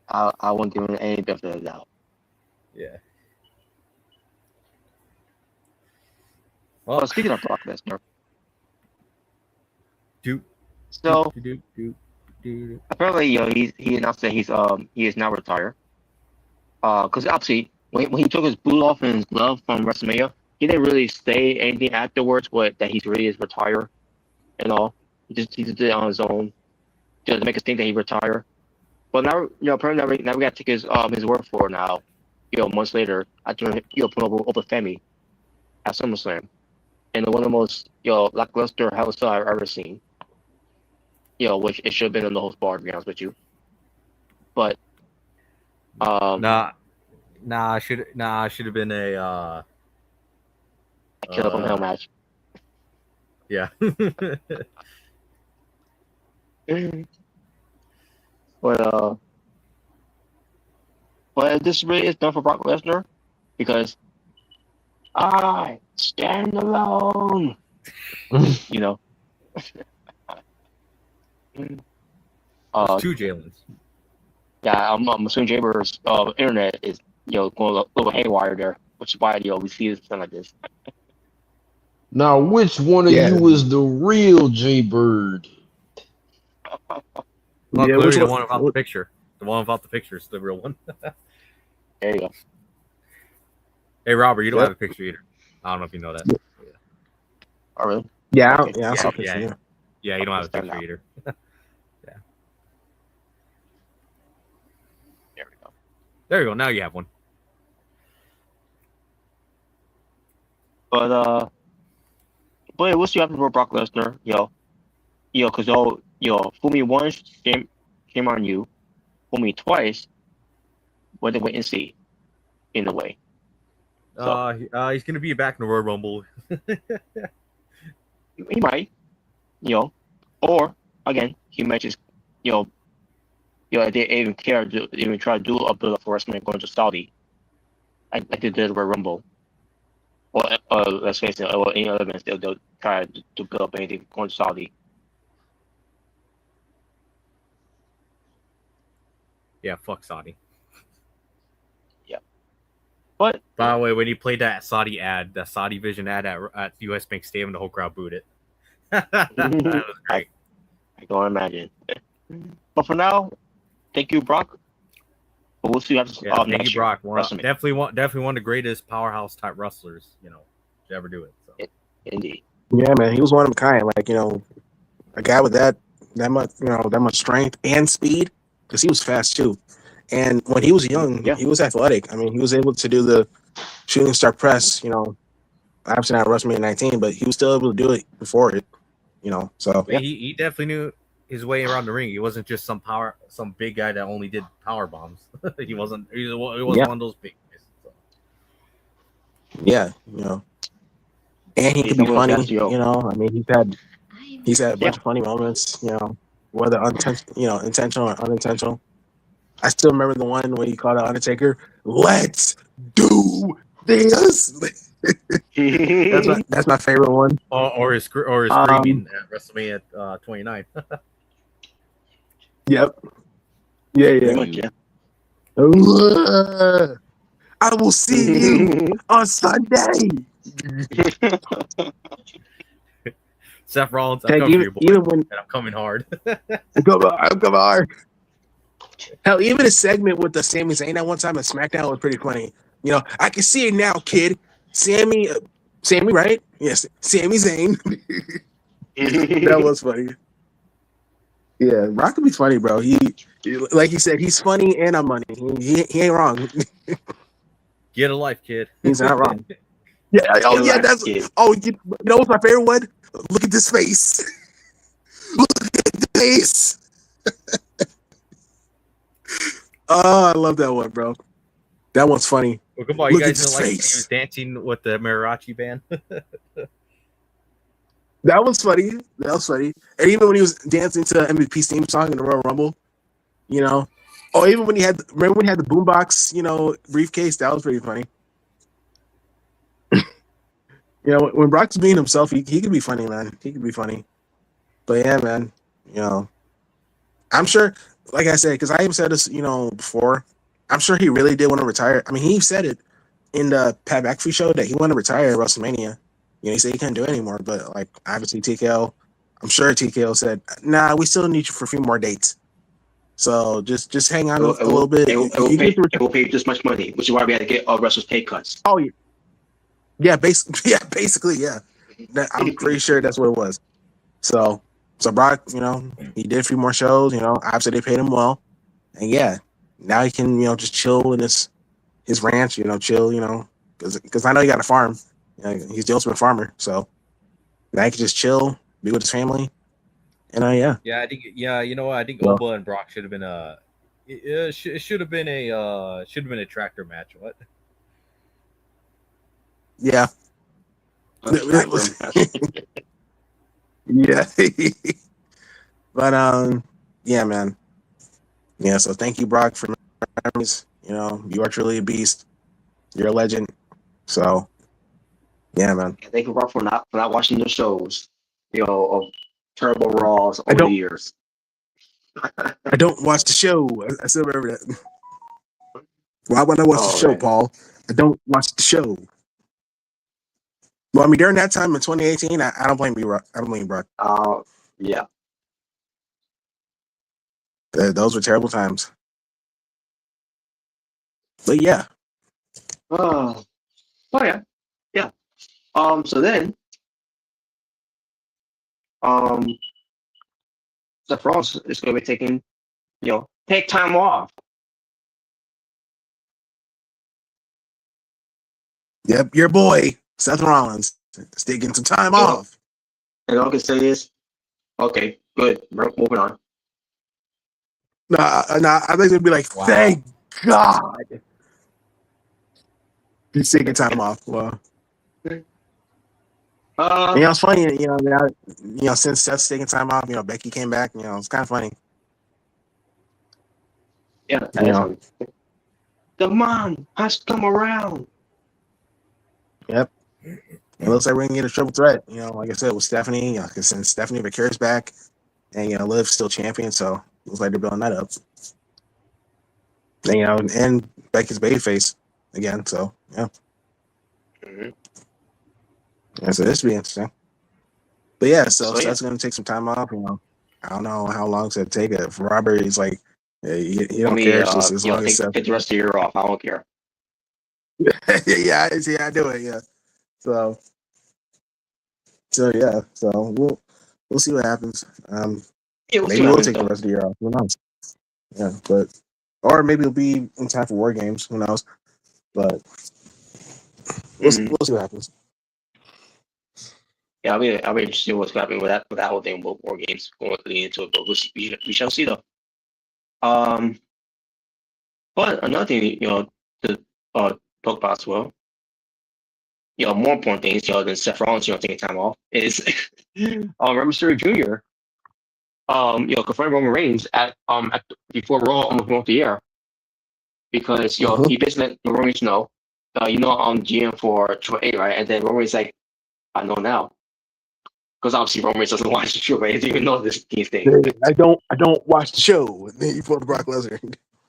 I won't give him any benefit of the doubt. Yeah. Well, speaking of Brock Lesnar, so apparently, he announced that he is now retired. Because obviously, when he took his boot off and his glove from WrestleMania, he didn't really say anything afterwards. That he really is retired, and all. He just did it on his own, just to make us think that he retired. But now, apparently now we got to take his word for it now. Months later, after put over Femi at SummerSlam, and one of the most lackluster Hell in a Cell I've ever seen. Which it should have been in the whole bar, to be honest with you. But should have been a Kill Up on Hell match. Yeah. But this really is done for Brock Lesnar because I stand alone. There's two Jalen's. Yeah, I'm assuming Jaber's internet is going a little haywire there, which is why we see something like this. Now, which one of you is the real Jay Bird? Clearly the one without the picture. The one without the picture is the real one. There you go. Hey, Robert, you don't have a picture either. I don't know if you know that. Yeah. Oh, really? Yeah, Okay. I saw a picture. Yeah, you don't have a picture either. There we go. There you go. Now you have one. But we'll see what happens for Brock Lesnar. Because fool me once, shame on you. Fool me twice, wait and see. In a way. So, he's gonna be back in the Royal Rumble. he might, or again, he might just, they even care to even try to do a build up for WrestleMania going to Saudi, like they did the Royal Rumble. Or let's face it, or any other events, they'll try to build up anything going to Saudi. Yeah, fuck Saudi. Yeah. But by the way, when he played that Saudi Vision ad at US Bank Stadium, the whole crowd booed it. That was great. I can imagine. But for now, thank you, Brock. But we'll see after thank you, Brock. Definitely one of the greatest powerhouse type wrestlers, to ever do it. So. Indeed. Yeah, man, he was one of a kind. Like, a guy with that much strength and speed, because he was fast too. And when he was young, he was athletic. I mean, he was able to do the shooting star press. Obviously not WrestleMania 19, but he was still able to do it before it. So yeah. He definitely knew his way around the ring. He wasn't just some big guy that only did power bombs. He wasn't one of those big guys. So. Yeah, and he could be funny. I mean, he's had a bunch of funny moments. Whether intentional or unintentional. I still remember the one when he called out Undertaker. Let's do this. That's my favorite one. Or his screaming at WrestleMania 29. Yep. Yeah. I will see you on Sunday. Seth Rollins, I'm coming for you, boy. And I'm coming hard. I'm coming hard. Hell, even a segment with the Sami Zayn at one time at SmackDown was pretty funny. I can see it now, kid. Sammy, right? Yes, Sami Zayn. That was funny. Yeah, Rock can be funny, bro. He like he said, he's funny and I'm money. He ain't wrong. Get a life, kid. He's not wrong. Yeah. You know what's my favorite one? Look at this face. Look at the face. Oh, I love that one, bro. That one's funny. Well, come on, you guys know, like he was dancing with the Mrricanjay band. That was funny. And even when he was dancing to MVP's theme song in the Royal Rumble, Oh, even when he had the boombox, briefcase, that was pretty funny. When Brock's being himself, he could be funny, man. He could be funny. But yeah, man, I'm sure, like I said, because I even said this, before, I'm sure he really did want to retire. I mean, he said it in the Pat McAfee show that he wanted to retire at WrestleMania. He said he couldn't do it anymore, but obviously TKO, I'm sure TKO said, nah, we still need you for a few more dates. So just hang on a little bit. It will pay this much money, which is why we had to get all wrestlers pay cuts. Oh yeah. Yeah, basically, yeah. I'm pretty sure that's what it was. So So Brock, he did a few more shows. Obviously they paid him well, and yeah, now he can just chill in his ranch. Chill. Because I know he got a farm. He's the ultimate farmer, so now he can just chill, be with his family, and yeah. Yeah, I think I think Oba and Brock should have been it should have been a tractor match. What? Yeah. Yeah. But yeah, man. Yeah, so thank you, Brock, for memories. You are truly a beast. You're a legend. So yeah, man. Thank you, Brock, for not watching the shows, of Turbo Raws over the years. I don't watch the show. I still remember that. Why would I watch the show, Paul? I don't watch the show. Well, I mean, during that time in 2018, I don't blame you, Brock. I don't blame Brock. Yeah. Those were terrible times. But yeah. Oh yeah. Yeah. So then, Seth Rollins is going to be taking, take time off. Yep, your boy Seth Rollins is taking some time off. And all I can say is, okay, good. We're moving on. Nah. I think it'd be like, wow. Thank God. He's taking time off. Well, it's funny. Since Seth's taking time off, Becky came back. It's kind of funny. Yeah, funny. The mom has come around. Yep. It looks like we're gonna get a triple threat. Like I said, with Stephanie. Since Stephanie Vicarious back, and Liv's still champion, so it looks like they're building that up. And and Becky's babyface again. So yeah. Mm-hmm. Yeah, so this should be interesting. But yeah, so Seth's gonna take some time off. I don't know how long it's gonna take it. For Robert, he's like, he don't care. It's just as long as Seth take the rest of the year off. I don't care. yeah, I do it. Yeah. So yeah. So we'll see what happens. Maybe we'll take the rest of the year off. Who knows? Yeah, or maybe it'll be in time for War Games. Who knows? But we'll see what happens. Yeah, I'll be interested in what's happening with that whole thing about War Games going into it, but we shall see though. But another thing, to talk about as well, more important things, than Seth Rollins, taking time off is Rey Mysterio Jr. Confirmed Roman Reigns before Raw almost went off the air because he basically let Roman Reigns know, I'm GM for Triple A, right? And then Roman Reigns like, I know now, because obviously Roman Reigns doesn't watch the Triple A, he doesn't even know these things. I don't watch the show. And then you pulled Brock Lesnar.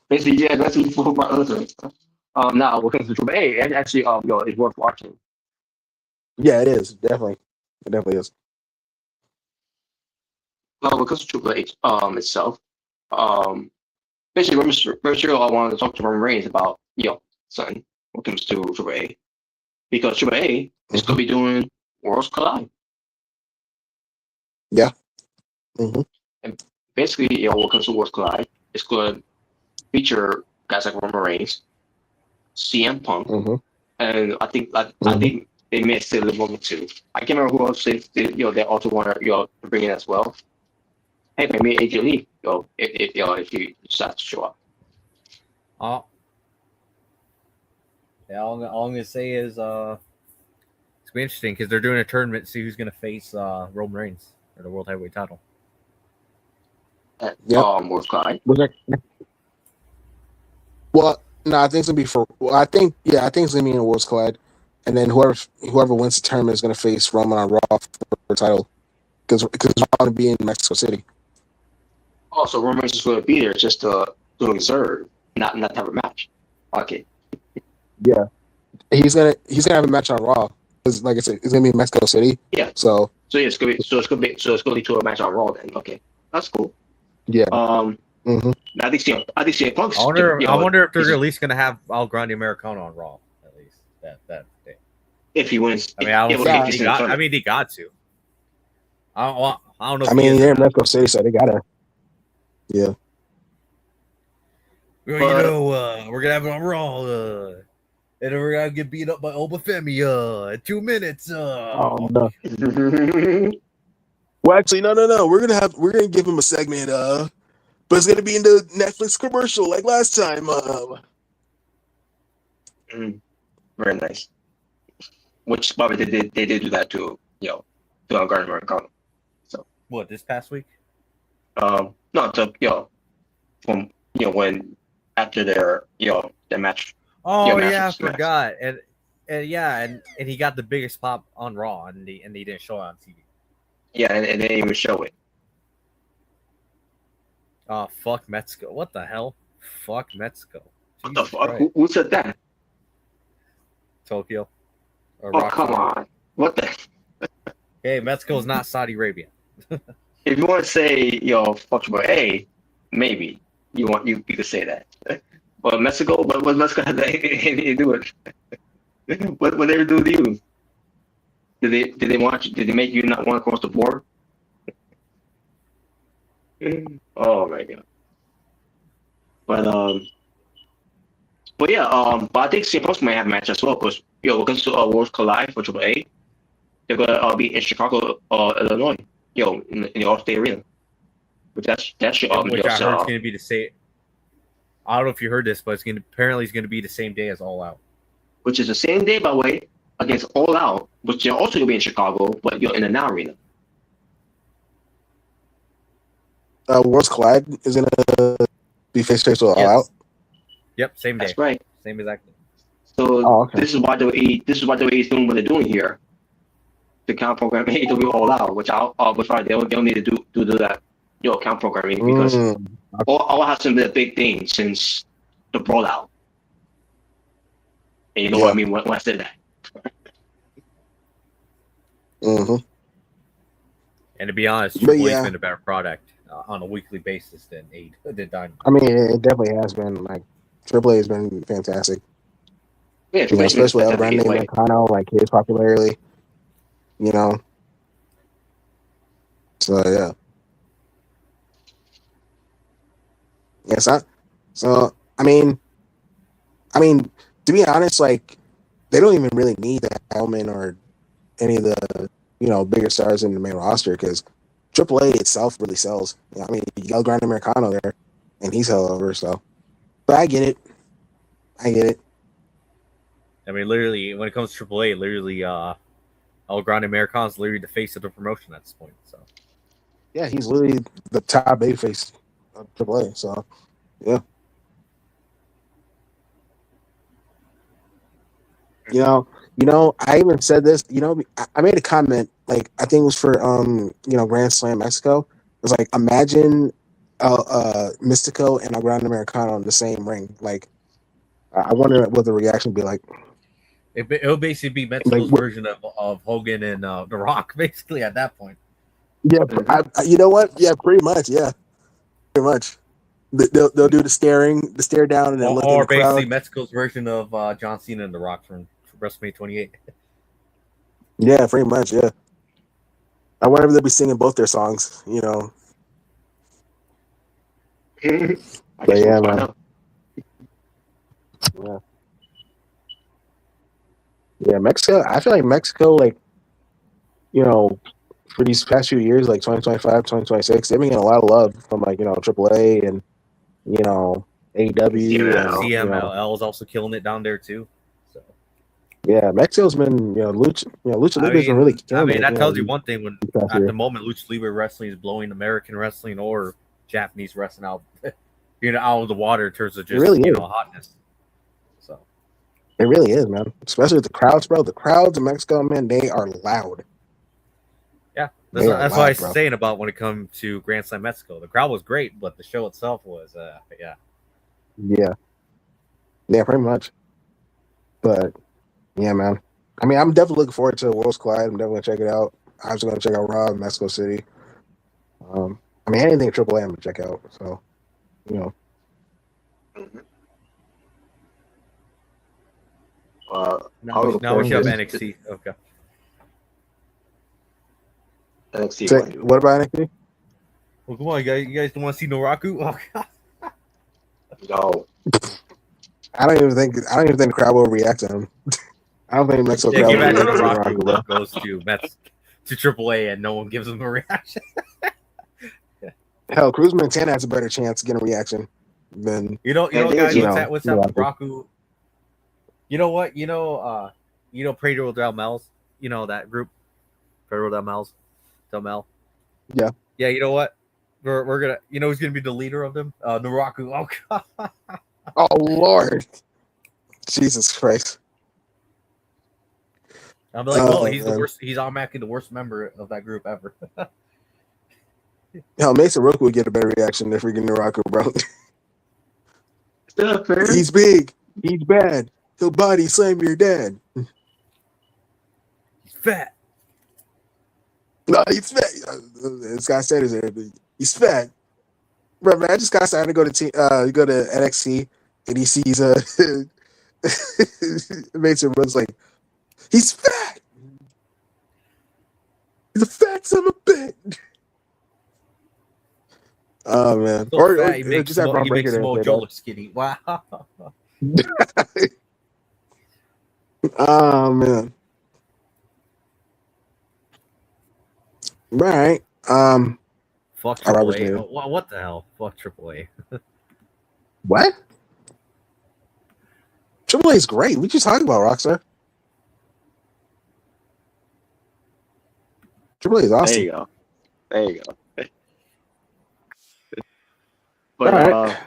Basically, yeah, that's what you pulled Brock Lesnar. Now when it comes to Triple A, it actually it's worth watching. Yeah, it is definitely. It definitely is. Well, because of Triple H itself, basically Rey Mysterio wanted to talk to Roman Reigns about something when it comes to Triple A, because Triple A is going to be doing Worlds Collide. Yeah. And basically, when it comes to Worlds Collide, it's going to feature guys like Roman Reigns, CM Punk, and I think they may still live on too. I can't remember who else they also want to bring in as well. Hey, maybe AJ Lee, if you decide to show up. Yeah, all I'm gonna say is it's gonna be interesting because they're doing a tournament to see who's gonna face Roman Reigns for the World Heavyweight title. World Collide. Well, no, I think it's gonna be for. Well, I think it's gonna be in Worlds Collide, and then whoever wins the tournament is gonna face Roman on Raw for the title, because Raw gonna be in Mexico City. Oh, so Roman Reigns is going to be there just to observe, not have a match. Okay. Yeah, he's gonna have a match on Raw because, like I said, it's gonna be in Mexico City. Yeah. So yeah, it's gonna be to a match on Raw then. Okay, that's cool. Yeah. I think CM Punk's. I wonder if they're at least gonna have Al Grande Americano on Raw at least that day. If he wins, he got to. I don't know. I If mean, he they're is in Mexico City, so they gotta. Yeah. Well, we're gonna have it on Raw, and then we're gonna get beat up by Obafemi in 2 minutes. Oh no. Well, actually, no. We're gonna give him a segment. But it's gonna be in the Netflix commercial like last time. Very nice. Which probably they did do that to to Garden Americano. So What, this past week? no, to from when after their their match. Oh match yeah, I was smashed. forgot. And he got the biggest pop on Raw, and he didn't show it on TV. Yeah, and they didn't even show it. Oh, fuck Mexico. What the hell? Fuck Mexico. What the Jesus fuck? Christ. Who said that? Tokyo. Oh, come on. What the? Hey, Mexico is not Saudi Arabia. If you want to say, fuck Triple A, maybe you could say that. But Mexico, what Mexico has anything to do with it? What they do to you? Did they make you not want to cross the border? Oh my god. But yeah, but I think CM Punk might have a match as well because against Worlds Collide for Triple A, they're gonna be in Chicago, Illinois, in the Allstate Arena. Which that should Which I heard is going to be the same. I don't know if you heard this, but apparently it's going to be the same day as All Out. Which is the same day, by the way, against All Out, which they're also going to be in Chicago, but in the Now Arena. Worlds Collide is gonna be face to face with All Out. Yep, same day. That's right. Same exactly. So this is what WWE is doing what they're doing here. The count program AEW All Out, which they'll need to do that, count programming because All Out hasn't been a big thing since the Brawl Out. And you know what I mean when I said that. And to be honest, Triple H's been a better product on a weekly basis than Dynamite. I mean, it definitely has been. Like, Triple A has been fantastic. Yeah, especially El Grande Americano, like his popularity. So yeah. Yes, so I mean, to be honest, like they don't even really need that Hellman or any of the bigger stars in the main roster because AAA itself really sells. I mean, you got Grand Americano there, and he's hell over. So, but I get it. I mean, literally, when it comes to AAA, literally, El Grande Americano is literally the face of the promotion at this point. So, yeah, he's literally the top A face of AAA. So, yeah. I even said this. I made a comment. Like, I think it was for Grand Slam Mexico. It was like, imagine Mystico and El Grande Americano in the same ring. Like, I wonder what the reaction would be like. It'll basically be Mexico's version of Hogan and The Rock, basically at that point. Yeah, you know what? Yeah, pretty much. Yeah, pretty much. They'll do the stare down, and then look or in the basically crowd. Mexico's version of John Cena and The Rock from WrestleMania 28. Yeah, pretty much. Yeah. I wonder if they'll be singing both their songs. I But yeah, man. Yeah. Yeah, Mexico. I feel like Mexico, like, for these past few years, like 2025, 2026, they've been getting a lot of love from like AAA and AEW. CMLL is also killing it down there too. So yeah, Mexico's been Lucha Libre's been really killing it. That tells you one thing when at the moment Lucha Libre wrestling is blowing American wrestling or Japanese wrestling out out of the water in terms of just hotness. So it really is, man. Especially with the crowds, bro. The crowds in Mexico, man, they are loud. Yeah, that's what I was saying about when it comes to Grand Slam Mexico. The crowd was great, but the show itself was, Yeah, pretty much. But yeah, man. I mean, I'm definitely looking forward to Worlds Collide. I'm definitely gonna check it out. I was gonna check out Raw in Mexico City. I mean, anything AAA, I'm gonna check out. So, Now we should have NXT. Okay. NXT. What about NXT? Well, come on, you guys don't want to see Naraku? Oh God. No. I don't even think the crowd will react to him. I don't think Mexico crowd Can will you imagine react to Naraku Naraku, bro. goes to AAA and no one gives him a reaction? Hell, Cruz Montana has a better chance of getting a reaction than guys. What's that with Naraku. Naraku? You know what? Pedro Del Mel's. You know that group, Pedro Del Mel. Yeah. Yeah. You know what? We're gonna. Who's gonna be the leader of them? Naraku. Oh God. Oh Lord, Jesus Christ! I'm like, well, he's the worst. He's automatically the worst member of that group ever. Hell, Mason Roku would get a better reaction than freaking Naraku, bro. He's big. He's bad. He'll body slam your dad. He's fat. No, he's fat. This guy said he's fat. Bro, man, I just got signed to go to NXT and he sees Mason Rook's like, he's fat. He's a fat son of a bitch. Oh man! So Or he makes Samoa Joe look skinny. Wow. Oh man! Right. Fuck AAA. What the hell? Fuck AAA. What? AAA is great. We just talked about Rockstar. AAA is awesome. There you go. But, all right.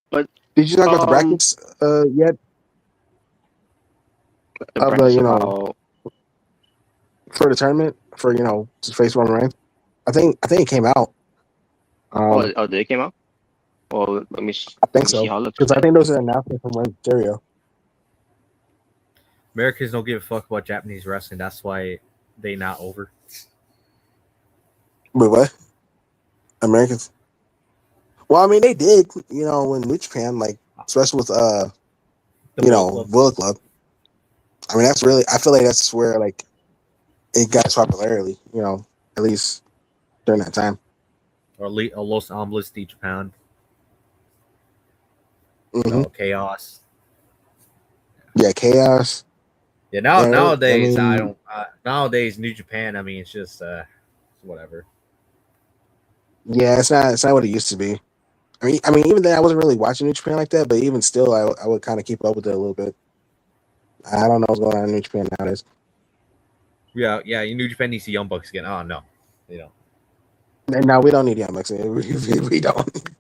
But did you talk about the brackets yet? For the tournament for to face Roman Reigns. I think it came out. Did it came out? Well, let me. I think so because I think those are announcements from Rey Mysterio. Americans don't give a fuck about Japanese wrestling. That's why they not over. Wait, what? Americans? Well, I mean, they did. In New Japan, especially with Bullet Club. I mean, that's really. I feel like that's where it got its popularity. At least during that time. Or Los Angeles de Japan. Mm-hmm. Chaos. Yeah, Chaos. Yeah, nowadays I don't. Nowadays, New Japan. I mean, it's just whatever. Yeah, it's not what it used to be. I mean, even then, I wasn't really watching New Japan like that. But even still, I would kind of keep up with it a little bit. I don't know what's going on in New Japan nowadays. Yeah. New Japan needs the Young Bucks again. Oh no, they don't. No, we don't need Young Bucks. We don't.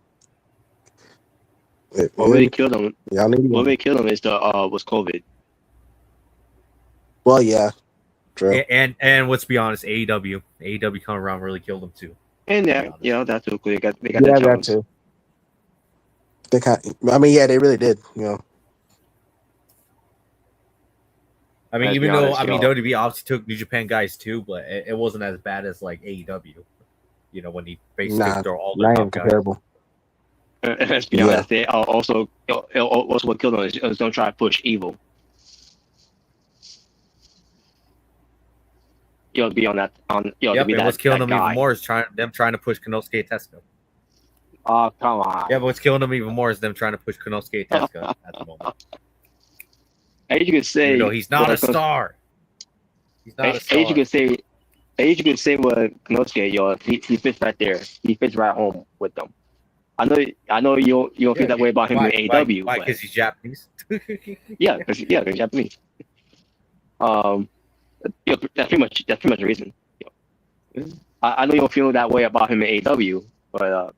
What really killed them? Y'all need what really killed them is was COVID. Well, yeah, true. And let's be honest, AEW coming around really killed them too. And that's too cool. They got that too. They really did. I mean, even though WWE obviously took New Japan guys too, but it wasn't as bad as AEW. When he basically throw all the top comparable. Guys. Let's be honest. They also what killed them is don't try to push Evil. Be on that what's killing them even more is trying to push Konosuke Tetsuya. Oh, come on. Yeah, but what's killing them even more is them trying to push Konosuke Tetsuya at the moment. As you can say, he's not a star. He's not a star. As you can say with Konosuke, he fits right there. He fits right home with them. I know you don't feel that way about him in AEW. Why? Because he's Japanese. yeah, because he's Japanese. That's pretty much the reason. I know you don't feel that way about him in AEW, but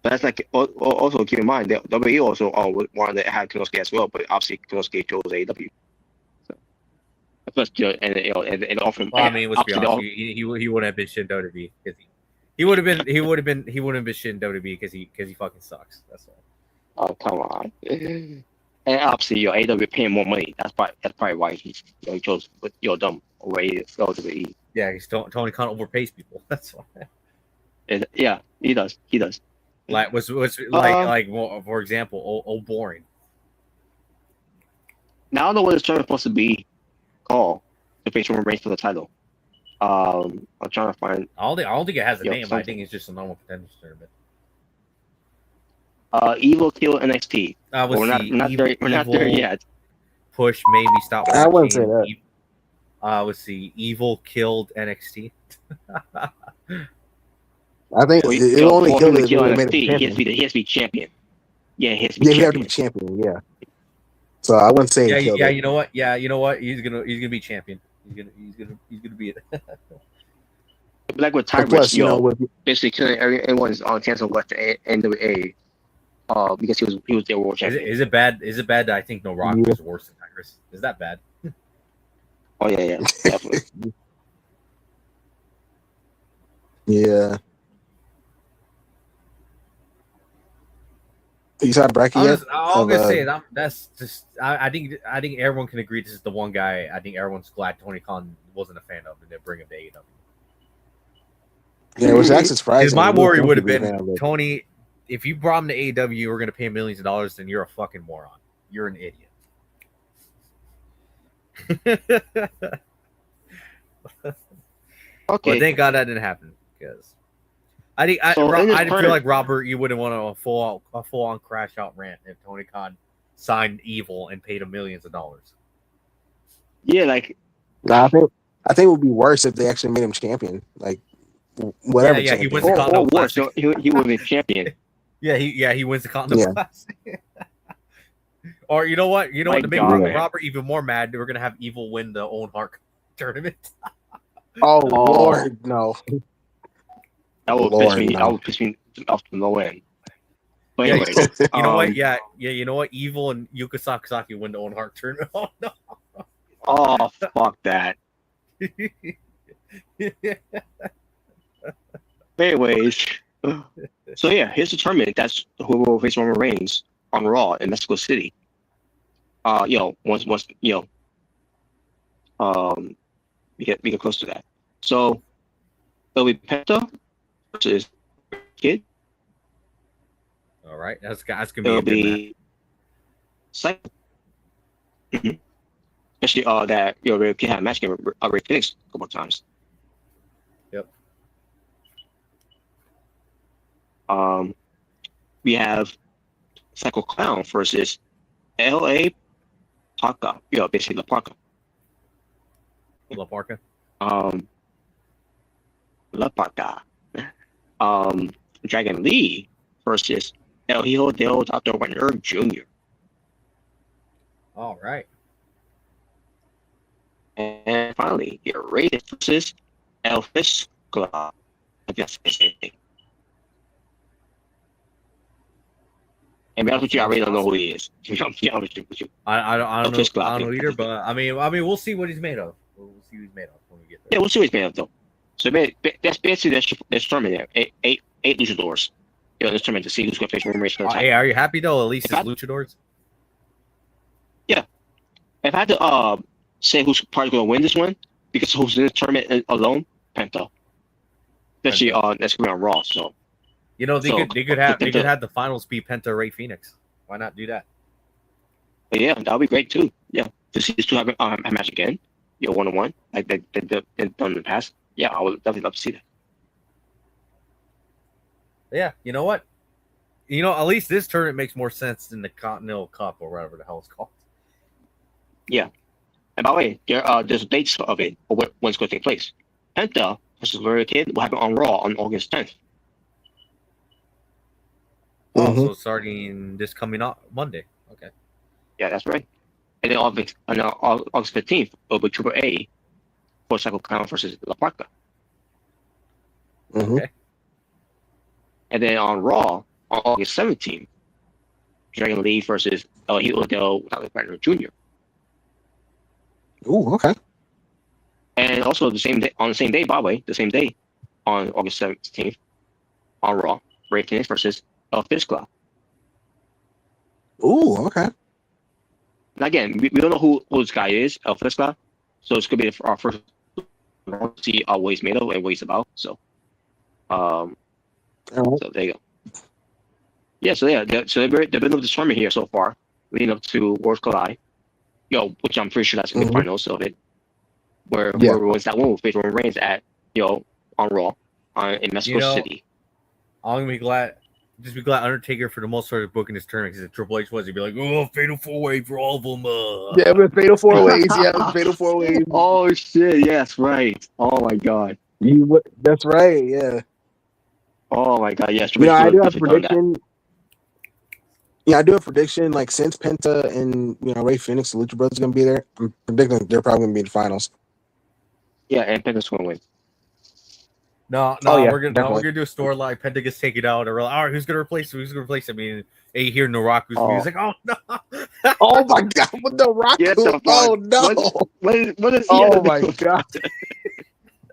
that's also keep in mind that WWE also wanted to have Konosuke as well, but obviously Konosuke chose AEW. So plus, and offer him. Well, I mean, let's be honest, he wouldn't have been shit in WWE because he wouldn't have been shit in WWE because he fucking sucks. That's all. Oh, come on. And obviously, AEW paying more money. That's probably why he chose them over WWE. Yeah, Tony Khan overpays people. That's why. Yeah, he does. Like for example, boring. Now I don't know what it's supposed to be called to face Roman Reigns for the title. I'm trying to find. I don't think it has a name. I something. think it's just a normal contenders tournament. Evil Kill NXT. We're not there yet. Push made me stop watching. I wouldn't say that. Let's see. Evil killed NXT. I think it only killed it. He has to be champion. Yeah, he has to be champion. You have to be champion. Yeah. So I wouldn't say. Yeah. You know what? Yeah. You know what? He's gonna be champion. He's gonna be it. Like with Tyrus, basically killing everyone's on chance of what the NWA. Because he was their world champion. Is it bad? Is it bad that I think No Rock is worse than Tyrus? Is that bad? Oh yeah, definitely. Yeah. You saw bracket yet? I'm gonna say that's just. I think everyone can agree this is the one guy. I think everyone's glad Tony Khan wasn't a fan of, and they bring him to AEW. Yeah, which actually surprising. My worry would have been Tony. If you brought him to AEW, you were going to pay millions of dollars, then you're a fucking moron. You're an idiot. Okay. But thank God that didn't happen because I didn't feel like Robert. You wouldn't want a full on crash out rant if Tony Khan signed Evil and paid him millions of dollars. Yeah, like I think it would be worse if they actually made him champion. Like whatever. Yeah, he wins the Continental Classic. He would be champion. He wins the Continental Classic. Or you know what? To make Robert even more mad, we're gonna have Evil win the Owen Hart tournament. Oh Lord, no! That would piss me off to no end. But anyway, you know what? Yeah. You know what? Evil and Yuka Sakazaki win the Owen Hart tournament. Oh no! Oh fuck that! Anyways, so yeah, here's the tournament. That's who will face Roman Reigns on Raw in Mexico City. Once we get close to that. So it'll be Penta versus Kid. All right, that's gonna be Cycle. Especially that Ray Kid had a match game with Ray Phoenix a couple of times. Yep. We have Psycho Clown versus L.A. Parka. Basically La Parka. La Parka. La Parka. Dragon Lee versus El Hijo del Dr. Wagner Jr. All right. And finally, your Rated versus El Fiscla. I guess the same thing. And be honest with you, I really don't know who he is. I don't know either, but I mean, we'll see what he's made of. We'll see what he's made of when we get there. Yeah, we'll see what he's made of, though. So that's basically this tournament there. Eight luchadors. This tournament to see who's going to face Roman Reigns. Hey, are you happy though? At least it's luchadors. Yeah. If I had to say who's probably going to win this one, because who's in this tournament alone, Penta. Especially that's going to be on Raw. So. They could have the finals be Penta Ray Phoenix. Why not do that? Yeah, that would be great too. Yeah, to see these two have a match again, 1-on-1 like they've done in the past. Yeah, I would definitely love to see that. Yeah, you know what? At least this tournament makes more sense than the Continental Cup or whatever the hell it's called. Yeah, and by the way, there's dates of it or when it's going to take place. Penta versus Renegade will happen on Raw on August 10th. Also starting this coming up Monday. Okay. Yeah, that's right. And then August 15th, it'll be Triple A for Psycho Clown versus La Parka. Okay. And then on Raw, on August 17th, Dragon Lee versus El Hijo del Wagner Jr. Ooh, okay. And also on the same day, by the way, on August 17th, on Raw, Ray Phoenix versus El Fiscla. Ooh, okay. And again, we don't know who this guy is, El Fiscla, so it's gonna be our first to see what he's made of and what he's about. So, so there you go. Yeah, so they've been up this tournament here so far, leading up to Worlds Collide, which I'm pretty sure that's in the finals of it. where whoever was that one will face Roman Reigns at on Raw in Mexico City. I'm gonna be glad. Just be glad Undertaker for the most part is booking this tournament because if Triple H was, he'd be like, "Oh, fatal 4-way for all of them." Yeah, but fatal 4-ways. Yeah, fatal 4-ways. Oh shit! Yes, right. Oh my god. That's right. Yeah. Oh my god. Yes. I do have a prediction. Yeah, I do have a prediction. Like since Penta and Ray Phoenix, the Lucha Brothers, are gonna be there, I'm predicting they're probably gonna be in the finals. Yeah, and Penta's gonna win. No, we're gonna do a story like Penta gets taken out, or all right, who's gonna replace him? I mean, you hear Naraku's music. Oh no! Oh my god! What Naraku? Oh no! What is he? Oh my god!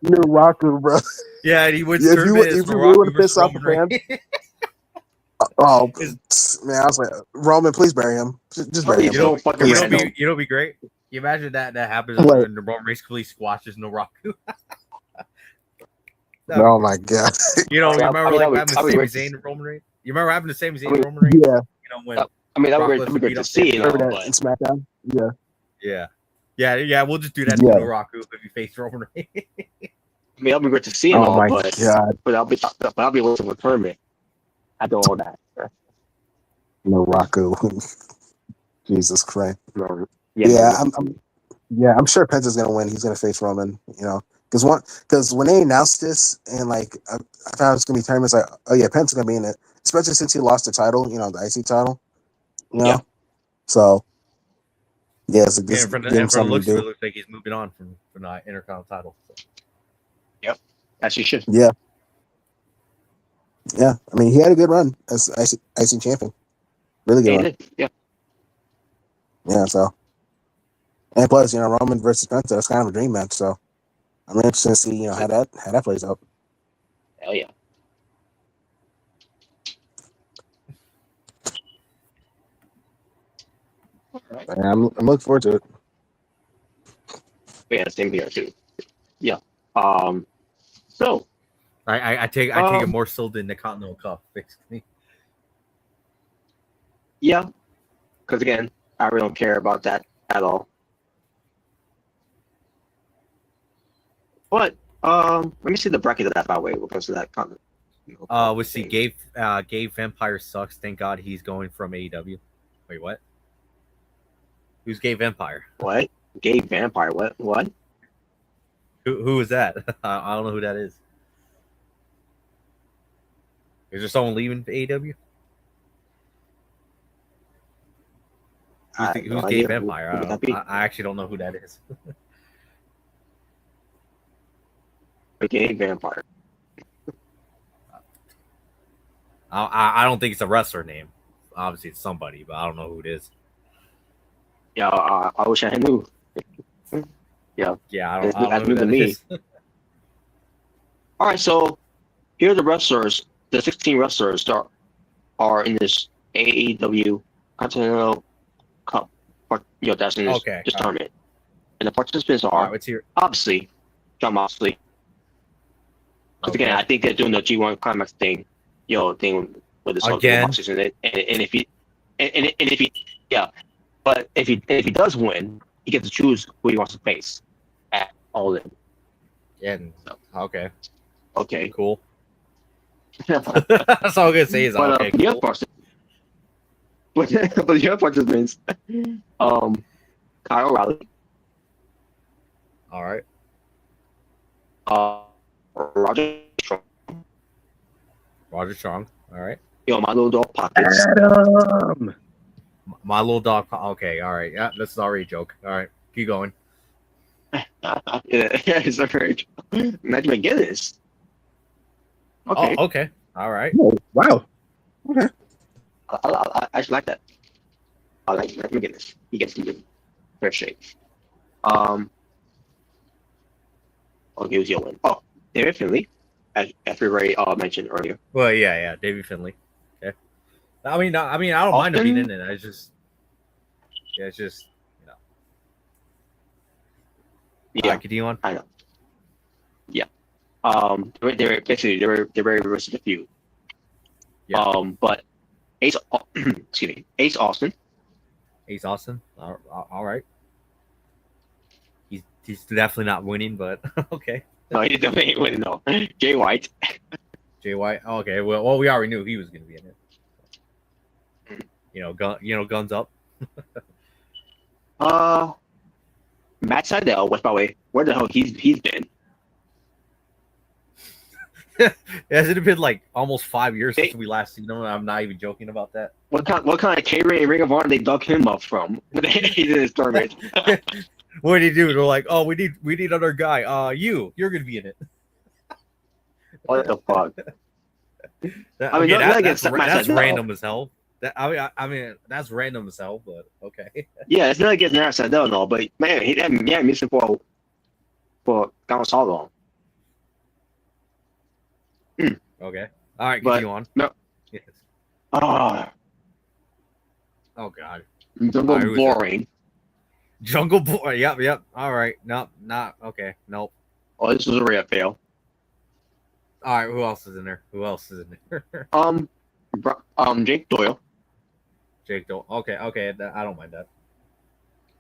Naraku, bro. Yeah, and he wins. If you really want to piss off the fans. Oh man, I was like, Roman, please bury him. Just bury him. You know, be great. You imagine that happens when the Roman Reigns completely squashes Naraku. Oh my god! Remember having the Sami Zayn and Roman Reigns? You remember having the Sami Zayn and Roman Reigns? Yeah. When that would be great to see. In SmackDown. Yeah. We'll just do that to Naraku if you face Roman Reigns. That'll be great to see him. Oh my god! But I'll be looking for tournament after all that. Naraku. Jesus Christ. Yeah, I'm sure Penta's gonna win. He's gonna face Roman. Because when they announced this and I found it was gonna be tournaments, like, oh yeah, Penta's gonna be in it, especially since he lost the title, the IC title. Yeah. So so and from the looks, it looks like he's moving on from the Intercontinental title. So. Yep, as he should. Yeah. Yeah, I mean he had a good run as IC champion. Really good run. Yeah. Yeah. So. And plus, Roman versus Penta, that's kind of a dream match. So. I'm interested to see, how that plays out. Hell yeah. Right. I'm looking forward to it. Yeah, same here too. Yeah. So I take it more so than the Continental Cup, basically. Yeah. Because again, I really don't care about that at all. But let me see the bracket of that, by the way, because of that comment. We see Gabe Vampire sucks. Thank God he's going from AEW. Wait, what? Who's Gabe Vampire? What? Gabe Vampire? What? Who is that? I don't know who that is. Is there someone leaving AEW? Who's Gabe Vampire? I actually don't know who that is. Renegade Vampire. I don't think it's a wrestler name. Obviously, it's somebody, but I don't know who it is. Yeah, I wish I knew. Yeah, I don't know who that is. All right, so here are the wrestlers. The 16 wrestlers that are in this AEW Continental Cup. That's in this tournament. And the participants are obviously John Moxley. Because again, I think they're doing the G1 Climax thing, thing with this again. In it. And if he, but if he does win, he gets to choose who he wants to face at All In. Yeah. Okay. Cool. That's all I'm gonna say is okay. Cool. But the other participants, Kyle O'Reilly. All right. Roger Strong. All right. My little dog Pockets. Adam! My little dog. Okay. All right. Yeah, this is already a joke. All right. Keep going. It's a great. Imagine I get this. Okay. Oh, okay. All right. Oh, wow. Okay. I actually like that. I like that. Look at this. He gets the fair shake. Okay, who's your win? Oh, David Finlay, as we already mentioned earlier. Well, yeah, David Finlay. Okay. I mean, I don't mind him being in it. It's just. Yeah, continue on. I know. Yeah. They're very versatile with few. Yeah. But Ace Austin. Ace Austin. All right. He's definitely not winning, but okay. No, he definitely ain't winning, no. Jay White. Jay White. Okay, well, we already knew he was going to be in it. Guns up. Matt Sydal, by the way, where the hell he's been? Hasn't it been like almost 5 years since we last seen him? I'm not even joking about that. What kind of K-Ray and Ring of Honor they dug him up from? He's in his tournament. What did he do? They're like, oh, we need another guy. You're gonna be in it. What the fuck? That's random as hell. I mean, that's random as hell, but okay. Yeah, it's not against Matt Sydal, no, but man, he missing for Gonzalo so long. Okay. All right, continue on. No. Yes. Oh God. Jungle boring. Jungle Boy. Yep. All right. Nope. Not okay. Nope. Oh, this was already a fail. All right. Who else is in there? Jake Doyle. Jake Doyle. Okay. I don't mind that.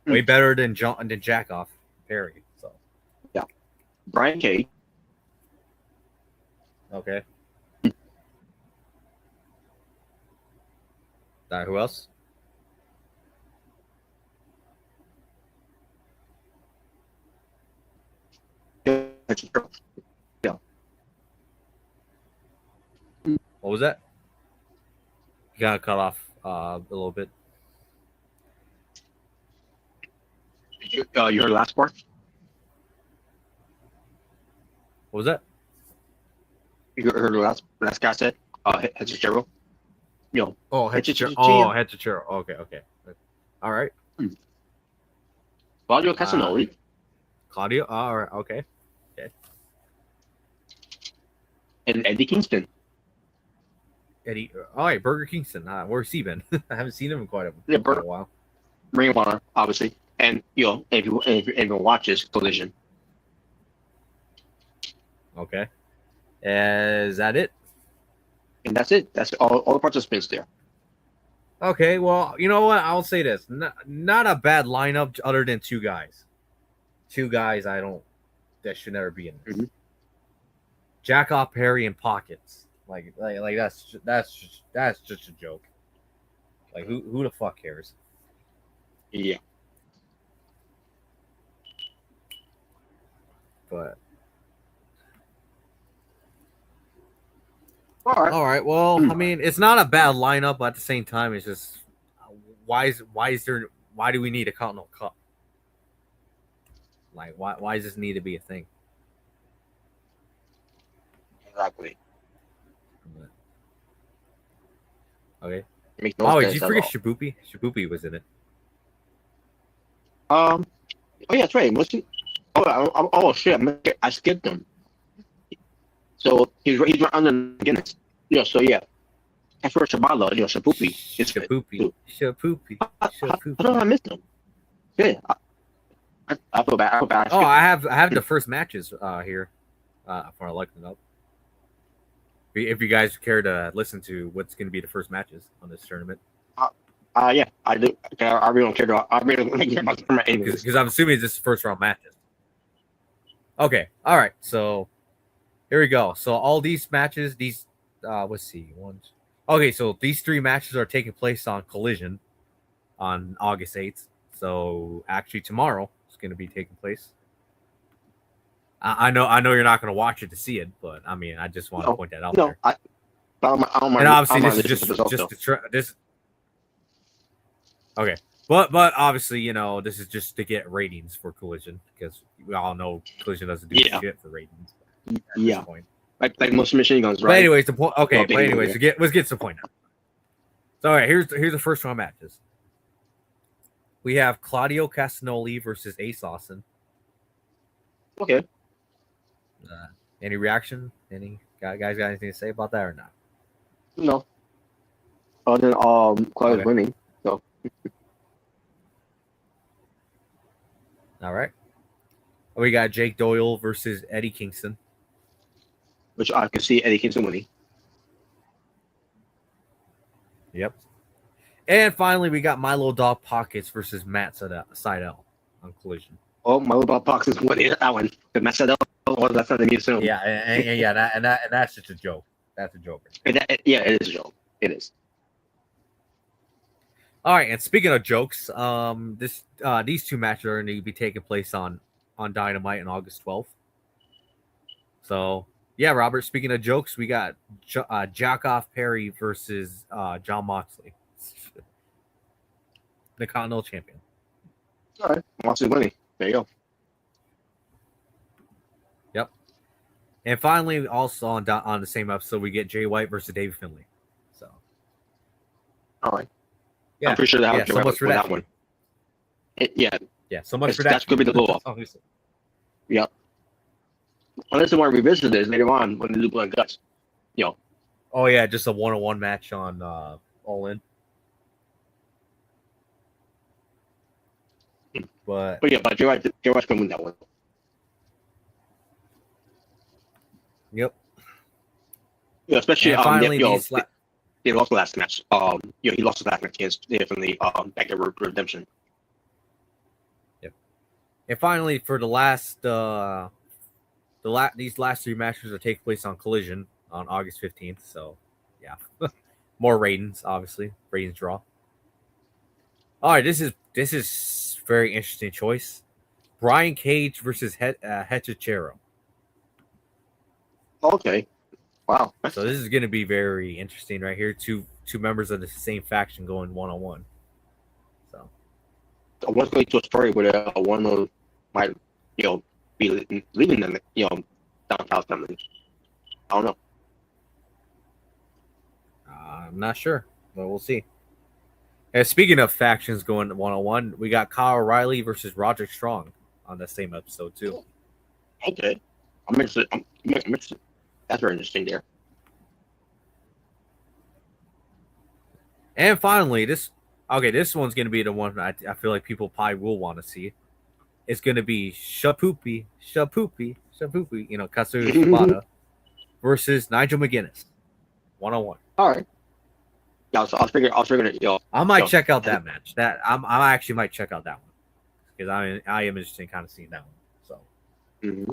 Way better than Jackoff Perry. So. Yeah. Brian Cage. Okay. Who else? Yeah. What was that? You got cut off a little bit. You heard the last part? What was that? You heard the last guy said? Hechicero. Hechicero. Okay. All right. Claudio Castagnoli. Claudio. All right. Okay. And Eddie Kingston. All right, Burger Kingston. Where's he been? I haven't seen him in quite a while. Ring of Honor, obviously, and if you watches Collision. Okay. Is that it? And that's it. That's all the participants there. Okay. Well, you know what? I'll say this: not a bad lineup, other than two guys. That should never be in this. Mm-hmm. Jackoff Perry and Pockets. Like that's just a joke. Like who the fuck cares? Yeah. But all right. Well, I mean, it's not a bad lineup, but at the same time, it's just why do we need a Continental Cup? Like why does this need to be a thing? Exactly. Okay. No did you forget Shibupi? Shibupi was in it. Oh yeah, that's right. Oh shit! I skipped him. So he's right under Guinness. Yeah. So yeah. As for Shabala, Shibupi. Shibupi. I don't know. I missed him. Yeah. I feel bad. I have the first matches here. For looking it up. If you guys care to listen to what's going to be the first matches on this tournament. Yeah, I do. I really don't care. I really don't care about the tournament because I'm assuming this is first round matches. Okay, all right. So here we go. So all these matches, let's see, Okay, so these three matches are taking place on Collision on August 8th. So actually tomorrow it's going to be taking place. I know you're not going to watch it to see it, but I mean, I just want to point that out there. I don't mind. And obviously, this is just this. Okay, but obviously, this is just to get ratings for Collision because we all know Collision doesn't do shit for ratings. Yeah, like most machine guns, right? But anyways, the point. Okay, but anyways, let's get to the point now. So, all right, here's the first round matches. We have Claudio Castagnoli versus Ace Austin. Okay. Any reaction? Any guys got anything to say about that or not? No. Other than Claudio's winning. So. All right. We got Jake Doyle versus Eddie Kingston. Which I can see Eddie Kingston winning. Yep. And finally, we got Milo Dog Pockets versus Matt Sydal on Collision. Oh, my little box is winning that one. The match that was that's not the new soon. Yeah, and that's just a joke. That's a joke. Yeah, it is a joke. It is. All right, and speaking of jokes, these two matches are going to be taking place on Dynamite on August 12th. So yeah, Robert. Speaking of jokes, we got Jackoff Perry versus John Moxley, the Continental Champion. All right, Moxley winning. There you go. Yep. And finally, also on the same episode, we get Jay White versus David Finlay. So, all right. Yeah, I'm pretty sure that so much for that one. So much for that. That could be the blow off. Yep. Unless they want to revisit this later on when they do Blood and Guts. Oh yeah, just a 1-on-1 match on All In. But Jay White's gonna win that one. Yep. Yeah, especially and finally he lost the last match. He lost the last match against definitely back at Redemption. Yep. And finally, for these last three matches will take place on Collision on August 15th. So, yeah, more ratings, obviously, ratings draw. All right, this is very interesting choice. Brian Cage versus Hechicero. Okay. Wow. So this is going to be very interesting right here. Two members of the same faction going 1-on-1. So I was going to a story where one of might be leaving them downtown family. I don't know. I'm not sure, but we'll see. And speaking of factions going 1-on-1, we got Kyle O'Reilly versus Roderick Strong on the same episode too. Okay, I'm interested. I'm interested. That's very interesting there. And finally, this one's going to be the one I feel like people probably will want to see. It's going to be Shapoopy, Katsuri Shibata versus Nigel McGuinness, 1-on-1. All right. Yeah, so I was figuring it. I might check out that match. I actually might check out that one because I am interested in kind of seeing that one. So. Mm-hmm.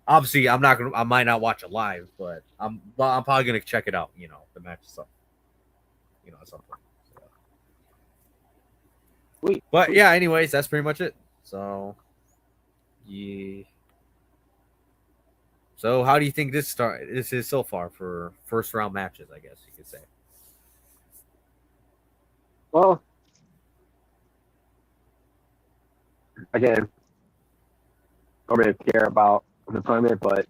Obviously, I might not watch it live, but I'm probably gonna check it out. The match itself. At some point. So. But yeah, anyways, that's pretty much it. So, yeah. So, how do you think this is so far for first round matches? I guess you could say. Well, again, don't really care about the tournament, but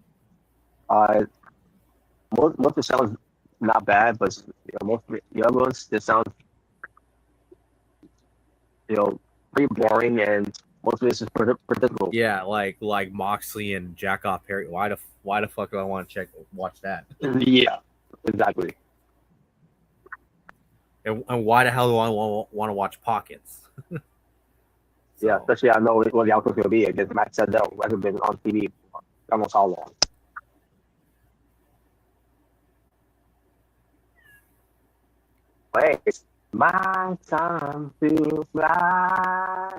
most of it sounds not bad, but most of the other ones just sound pretty boring, and most of it is just predictable. Yeah, like Moxley and Jackoff Perry. Why the fuck do I want to watch that? Yeah, exactly. And why the hell do I want to watch Pockets? So. Yeah, especially I know what the outcome's going to be against Matt Sydal, who hasn't been on TV almost how long. Wait, it's my time to fly.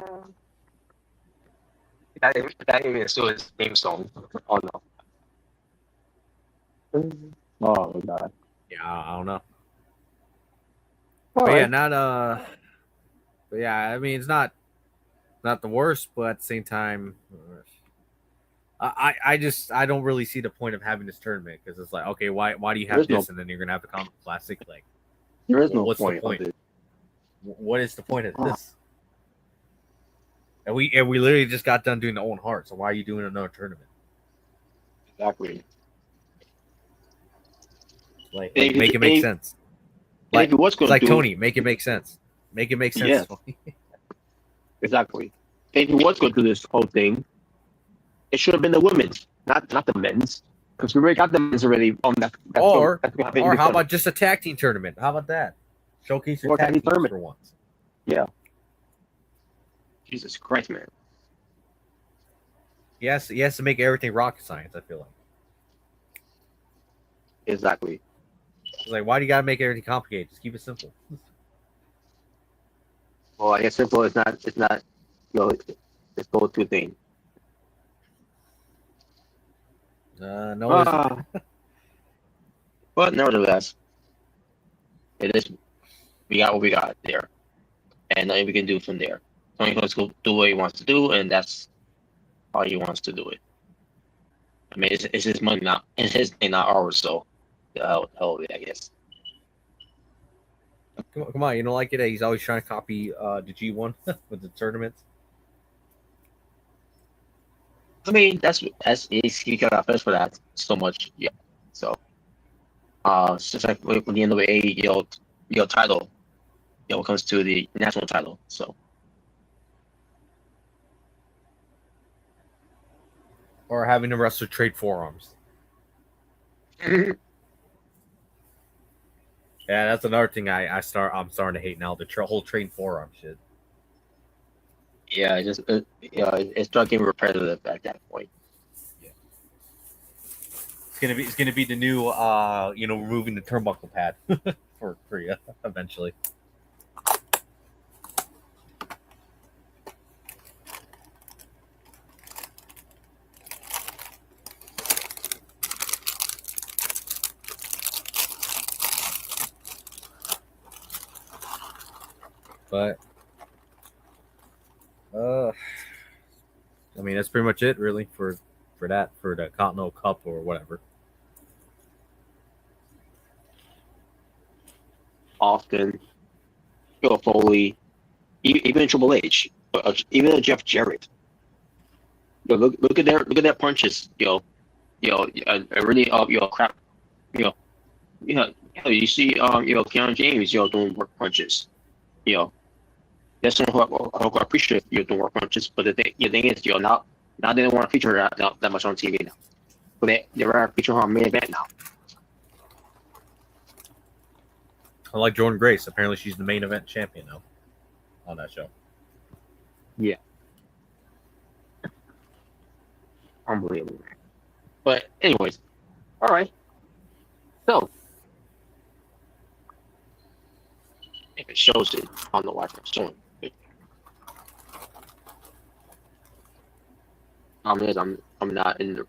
That even is still his theme song. Oh no. Oh my god. Yeah, I don't know. All but right. yeah, But yeah, I mean, it's not the worst, but at the same time, I don't really see the point of having this tournament because it's like, okay, why do you have this and then you're gonna have the Comic Classic? Like, there is no what's point. The point? What is the point of this? And we literally just got done doing the Owen Hart, so why are you doing another tournament? Exactly. Like make it make sense. Like what's going to Tony, make it make sense. Make it make sense. Yeah. Exactly. If he was going to do this whole thing, it should have been the women's, not the men's, because we already got the men's already on that. Or how about just a tag team tournament? How about that? Showcase your tag teams for once. Yeah. Jesus Christ, man. He has to make everything rocket science, I feel like. Exactly. It's like, why do you gotta make everything complicated? Just keep it simple. Well, I guess simple is not this go-to thing. No. But nevertheless, it is. We got what we got there, and nothing we can do from there. Tony Khan's go do what he wants to do, and that's how he wants to do it. I mean, it's his money, not it's his thing, not ours. So, the hell of it, I guess. Come on, you don't like it? He's always trying to copy the G1 with the tournaments. I mean, he got first for that so much, yeah. So, it's just like when the end of a title, when it comes to the national title. So, or having to wrestle trade forearms. Yeah, that's another thing I'm starting to hate now. The whole trade forearm shit. Yeah, it started getting repetitive at that point. Yeah. It's gonna be the new removing the turnbuckle pad for Korea eventually. But I mean, that's pretty much it, really, for the Continental Cup or whatever. Austin, Bill Foley, even Triple H, even Jeff Jarrett. Look at their punches, really crap, you see Keanu James, doing work punches, that's someone who I appreciate doing work punches, but the thing is, now they don't want to feature that much on TV now, but they're featuring her on main event now. I like Jordan Grace. Apparently, she's the main event champion now on that show. Yeah. Unbelievable. But anyways, all right. So if it shows it on the watch, I'm showing it. I'm not in the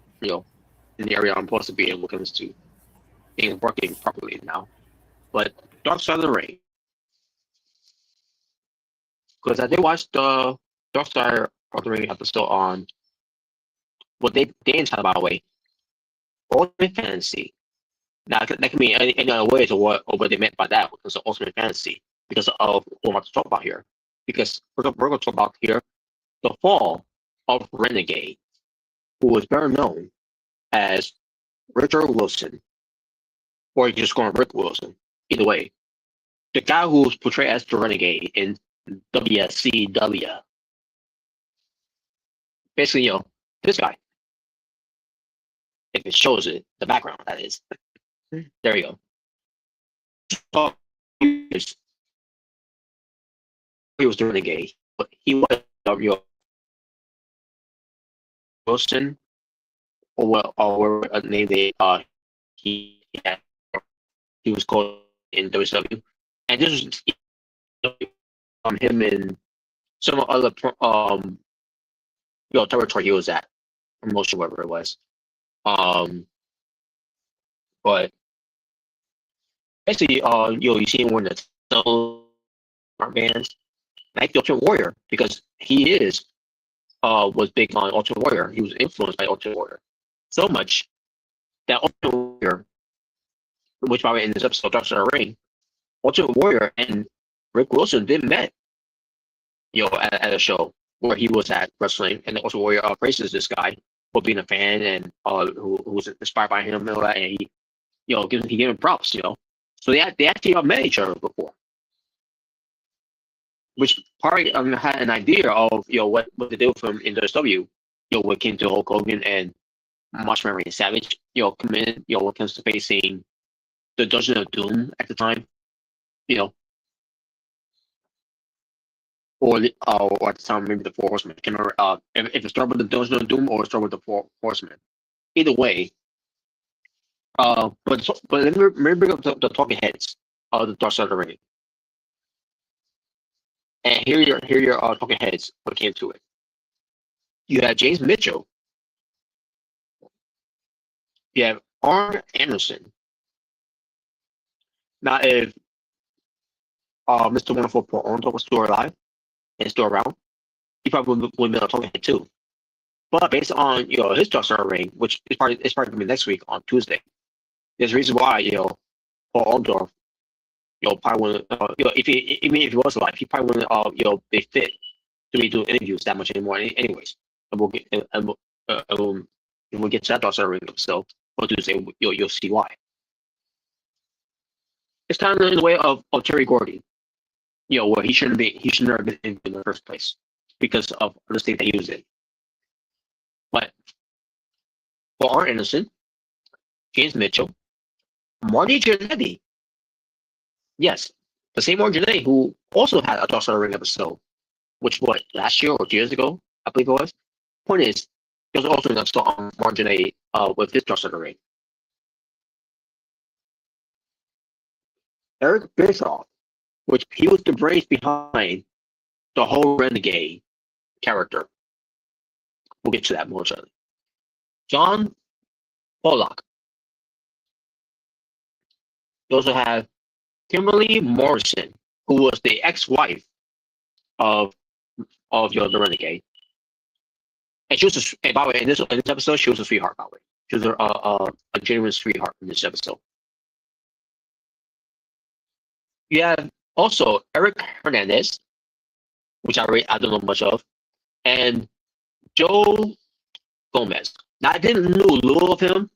in the area I'm supposed to be in when it comes to being working properly now. But Dark Side of the Ring, because I did watch the Dark Side of the Ring episode on what they entitled, by the way, Ultimate Fantasy. Now that can mean any other ways of what they meant by that, because of Ultimate Fantasy, because of what I'm about to talk about here. Because we're going to talk about here the fall of Renegade, who was better known as Richard Wilson, or just going Rick Wilson. Either way, the guy who was portrayed as the Renegade in WCW. Basically, this guy. If it shows it, the background, that is. There you go. He was the Renegade, but he was Wilson, or what name he was called in WCW, and this was him in some other territory he was at, promotion, whatever it was. But basically, you see him wearing the bands, like the Ultimate Warrior, because he was big on Ultimate Warrior. He was influenced by Ultimate Warrior so much that Ultimate Warrior, which by the way in this episode Dark Side of the Ring, Ultimate Warrior and Rick Wilson did met, at a show where he was at wrestling, and the Ultimate Warrior praises this guy for being a fan and who was inspired by him and all that, and he gave him props, So they actually met each other before, which probably had an idea of what to do for him in WCW. When it came to Hulk Hogan and Macho Man Randy Savage, come in, when it comes to facing the Dungeon of Doom at the time, or at the time maybe the Four Horsemen. I can't remember if it started with the Dungeon of Doom or it started with the Four Horsemen. Either way, but let me bring up the talking heads of the Dark Side of the Ring, and here your talking heads what came to it. You have James Mitchell. You have Arn Anderson. Now, if Mr. Wonderful Paul Orndorff was still alive and still around, he probably would have been on talking head too. But based on his talk star ring, which is probably going to be next week on Tuesday, there's a reason why Paul Orndorff probably wouldn't if he was alive, he probably wouldn't be fit to be doing interviews that much anymore. Anyways, and we'll get when we get to that talk star ring episode on Tuesday, you'll see why. It's kind of in the way of Terry Gordy, where he shouldn't have been in the first place because of the state that he was in. But for Arn Anderson, James Mitchell, Marty Jannetty, yes, the same Marty Jannetty who also had a Dark Side of the Ring episode, which last year or 2 years ago, I believe it was. Point is, there was also an episode on Marty Jannetty with this Dark Side of the Ring. Eric Bischoff, which he was the brains behind the whole Renegade character. We'll get to that more shortly. John Pollock. You also have Kimberly Morrison, who was the ex-wife of the Renegade. And she was and by the way, in this episode, she was a sweetheart, by the way. She was a genuine sweetheart in this episode. You have also Eric Hernandez, which I don't know much of, and Joe Gomez. Now, I didn't know a little of him,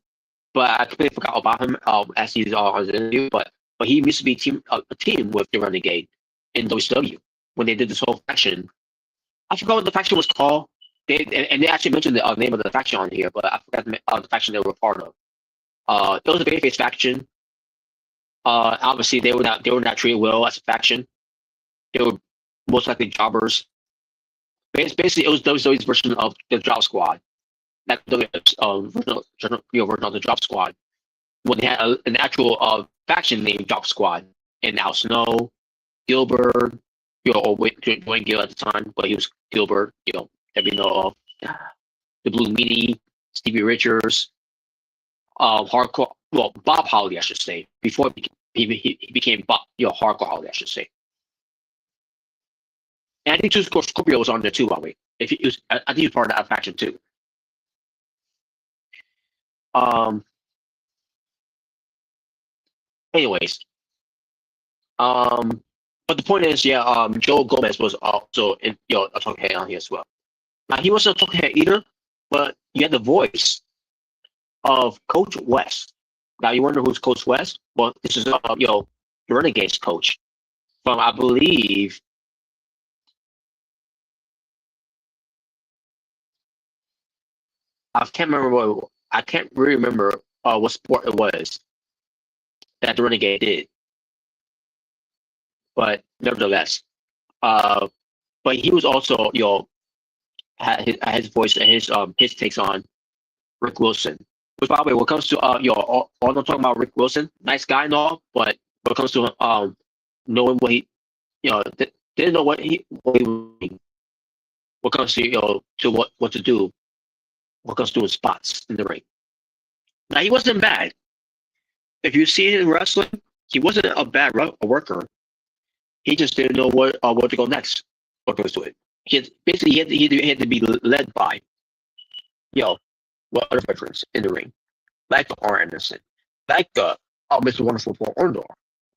but I completely forgot about him as he's on his interview. But he used to be a team with the Renegade in WCW when they did this whole faction. I forgot what the faction was called. They actually mentioned the name of the faction on here, but I forgot the faction they were part of. It was a babyface faction. Obviously, they were not treated well as a faction. They were most likely jobbers. Basically, it was WWE's version of the Job Squad. That version of the Job Squad. When they had an actual faction named Job Squad, and Al Snow, Gilbert, Dwayne Gill at the time, but he was Gilbert, that we know of. The Blue Meanie, Stevie Richards, Hardcore. Well, Bob Holly, I should say, before he became Bob, Hardcore Holly, I should say. And I think Scorpio was on there too, by the way. I think he was part of that faction too. Anyways, but the point is, Joe Gomez was also a talking head on here as well. Now, he wasn't a talking head either, but you had the voice of Coach West. Now, you wonder who's Coach West? Well, this is the Renegade's coach from, I believe, I can't really remember what sport it was that the Renegade did. But nevertheless, but he was also, had his voice and his takes on Rick Wilson. Which, by the way, when it comes to all I'm talking about Rick Wilson, nice guy and all, but when it comes to knowing what he, didn't know what he was doing. When it comes to to what to do, when it comes to doing spots in the ring. Now, he wasn't bad. If you see him in wrestling, he wasn't a bad worker. He just didn't know where to go next. What goes to it? He had to be led by, other veterans in the ring, like Arn Anderson, like Mr. Wonderful Paul Orndorff.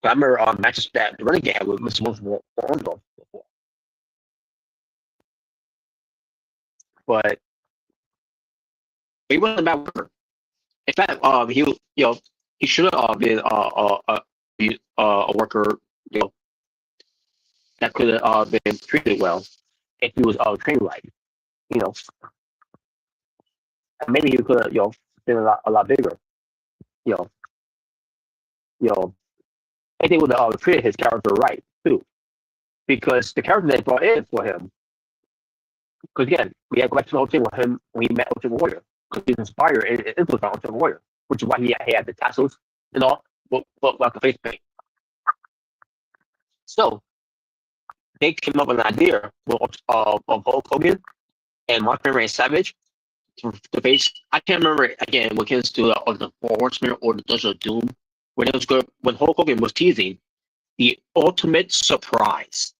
I remember matches that the Renegade had with Mr. Wonderful Paul Orndorff before. But he wasn't a bad worker. In fact, he should have been a worker, that could have been treated well if he was trained right, And maybe he could have, been a lot bigger, if they would have treated his character right too, because the character they brought in for him, because again, we had to go back to the whole thing with him when he met Ultimate Warrior, because he was inspired and influenced by Ultimate Warrior, which is why he had the tassels and all, but like the face paint. So they came up with an idea of Hulk Hogan and Mrricanjay Savage to face. I can't remember again what comes to the Four Horsemen or the Dungeon of Doom when it was good when Hulk Hogan was teasing the ultimate surprise.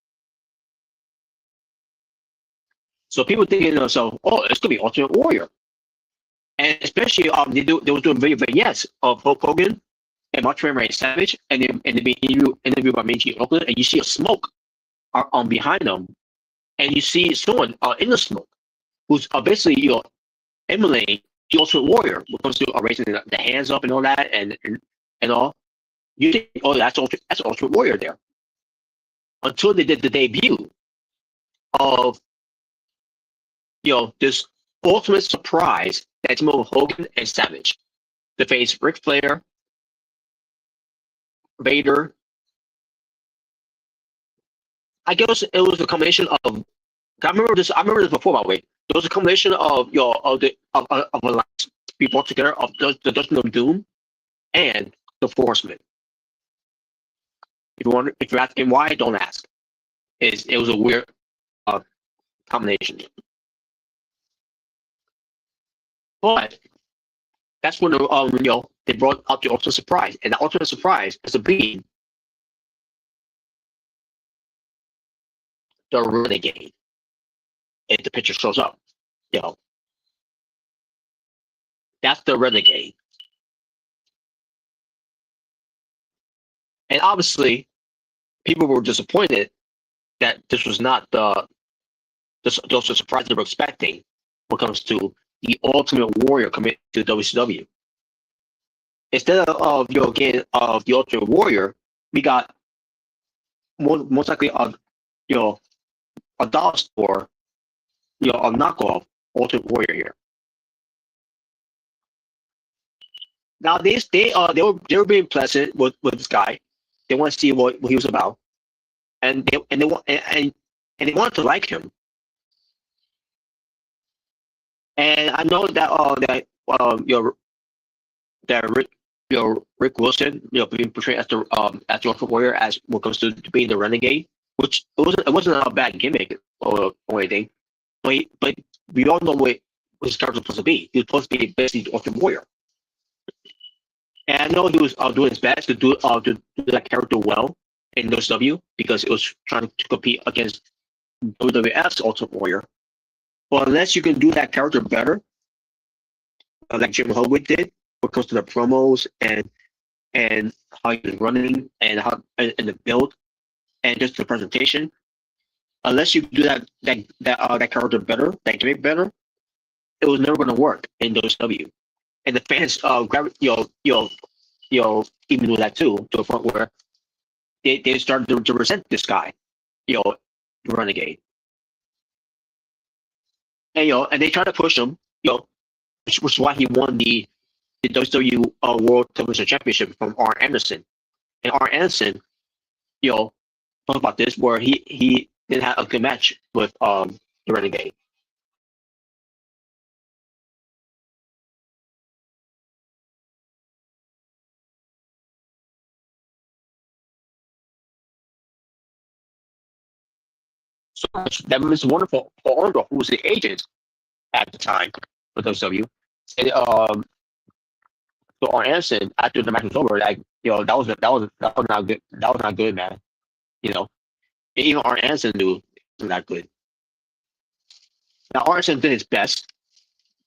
So people thinking to themselves, oh, it's gonna be Ultimate Warrior, and especially they were doing vignettes of Hulk Hogan and Mrricanjay Savage, and they be interviewed by Meiji Oakland, and you see a smoke behind them, and you see someone in the smoke who's basically emulating the Ultimate Warrior when it comes to raising the hands up and all that and all. You think, oh, that's Ultimate Warrior there. Until they did the debut of this ultimate surprise that's moved Hogan and Savage to face Ric Flair, Vader. I guess it was a combination of. I remember this before, by the way. There was a combination of alliance we brought together of the Dungeon of Doom and the Four Horsemen. If you're asking why, don't ask. It was a weird combination. But that's when they brought out the ultimate surprise, and the ultimate surprise is being the Renegade. If the picture shows up, that's the Renegade. And obviously, people were disappointed that this was not the surprise they were expecting when it comes to the Ultimate Warrior coming to WCW. Instead of the Ultimate Warrior, we got most likely a dollar store, a knockoff Ultimate Warrior here. Now they were being pleasant with this guy. They want to see what he was about, and they wanted to like him. And I know that Rick Wilson, being portrayed as the Ultimate Warrior as when it comes to being the Renegade, which it wasn't a bad gimmick or anything, but we all know what his character was supposed to be. He was supposed to be basically the Ultimate Warrior. And I know he was doing his best to do that character well in WCW because it was trying to compete against WWF's Ultimate Warrior. But unless you can do that character better, like Jim Hogwood did, when it comes to the promos and how he was running and the build and just the presentation, unless you do that character better, that gimmick better, it was never going to work in WCW. And the fans even do that too, to a point where they started to resent this guy, the Renegade. And and they tried to push him, which is why he won the WCW World Television Championship from Arn Anderson. And Arn Anderson, talked about this, where he didn't have a good match with the Renegade. So that was wonderful. Paul Orndorff, who was the agent at the time for WCW, said to Arn Anderson after the match was over, like, that was not good. That was not good, man. Even Arn Anderson knew it was not good. Now Arn Anderson did his best,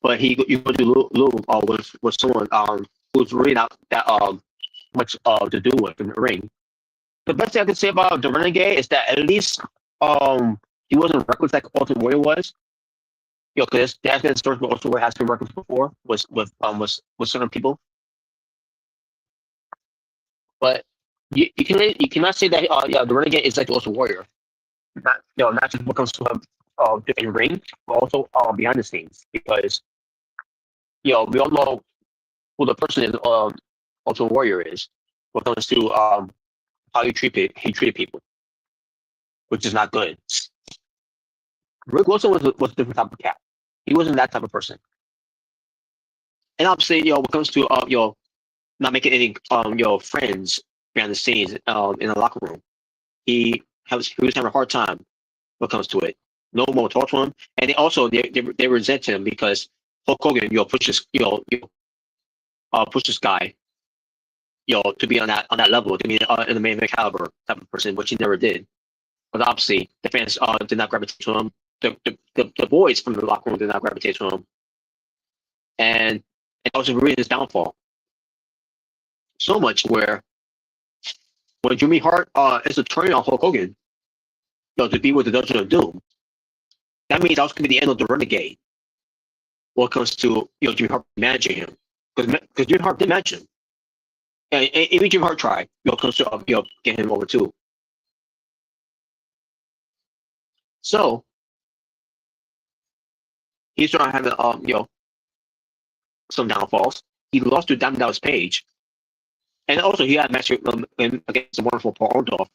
but you go to Lou was someone who's really not that much to do with in the ring. The best thing I can say about the Renegade is that at least he wasn't reckless like Ultimate Warrior was. Because there has been stories where Ultimate Warrior has been reckless before with certain people. But you cannot say that the Renegade is like the Ultimate Warrior. Not just when it comes to him in ring, but also behind the scenes, because we all know who the person is Ultimate Warrior is when it comes to how he treated people, which is not good. Rick Wilson was a different type of cat. He wasn't that type of person. And obviously, when it comes to not making any friends behind the scenes in the locker room, he was having a hard time when it comes to it. No more talk to him. And they resent him because Hulk Hogan, pushes push this guy, to be on that level, to be in the main event caliber type of person, which he never did. But obviously, the fans did not gravitate to him. The boys from the locker room did not gravitate to him, and it was really his downfall. So much where when Jimmy Hart is attorney on Hulk Hogan, to be with the Dungeon of Doom, that means that was going to be the end of the Renegade. When it comes to Jimmy Hart managing him, because Jimmy Hart did manage him, and even Jimmy Hart tried comes to get him over too. So he started having some downfalls. He lost to Diamond Dallas Page, and also he had a match against the wonderful Paul Orndorff,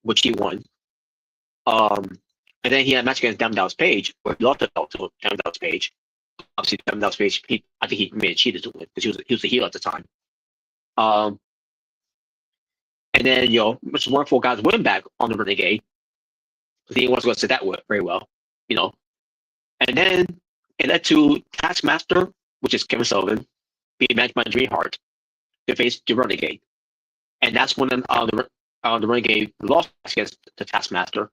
which he won. And then he had a match against Diamond Dallas Page, where he lost the belt to Diamond Dallas Page. Obviously, Diamond Dallas Page, I think he may have cheated to win because he was the heel at the time. And then Mr. Wonderful got his win back on the Renegade. He wasn't going to say that very well, And then it led to Taskmaster, which is Kevin Sullivan, being matched by Jimmy Hart to face the Renegade. And that's when the Renegade lost against the Taskmaster.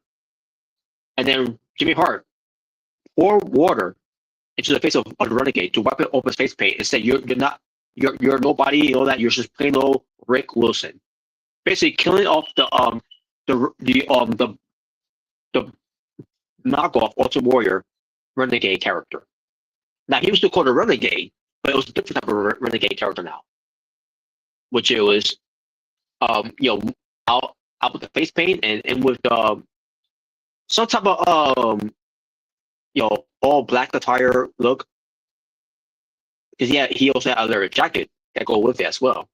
And then Jimmy Hart poured water into the face of the Renegade to wipe it off his face paint and said, "You're nobody, that you're just plain old Rick Wilson," basically killing off the knockoff Ultimate Warrior Renegade character. Now he was still called a Renegade, but it was a different type of Renegade character now, which it was out with the face paint and with some type of all black attire look. Because he also had a leather jacket that go with it as well.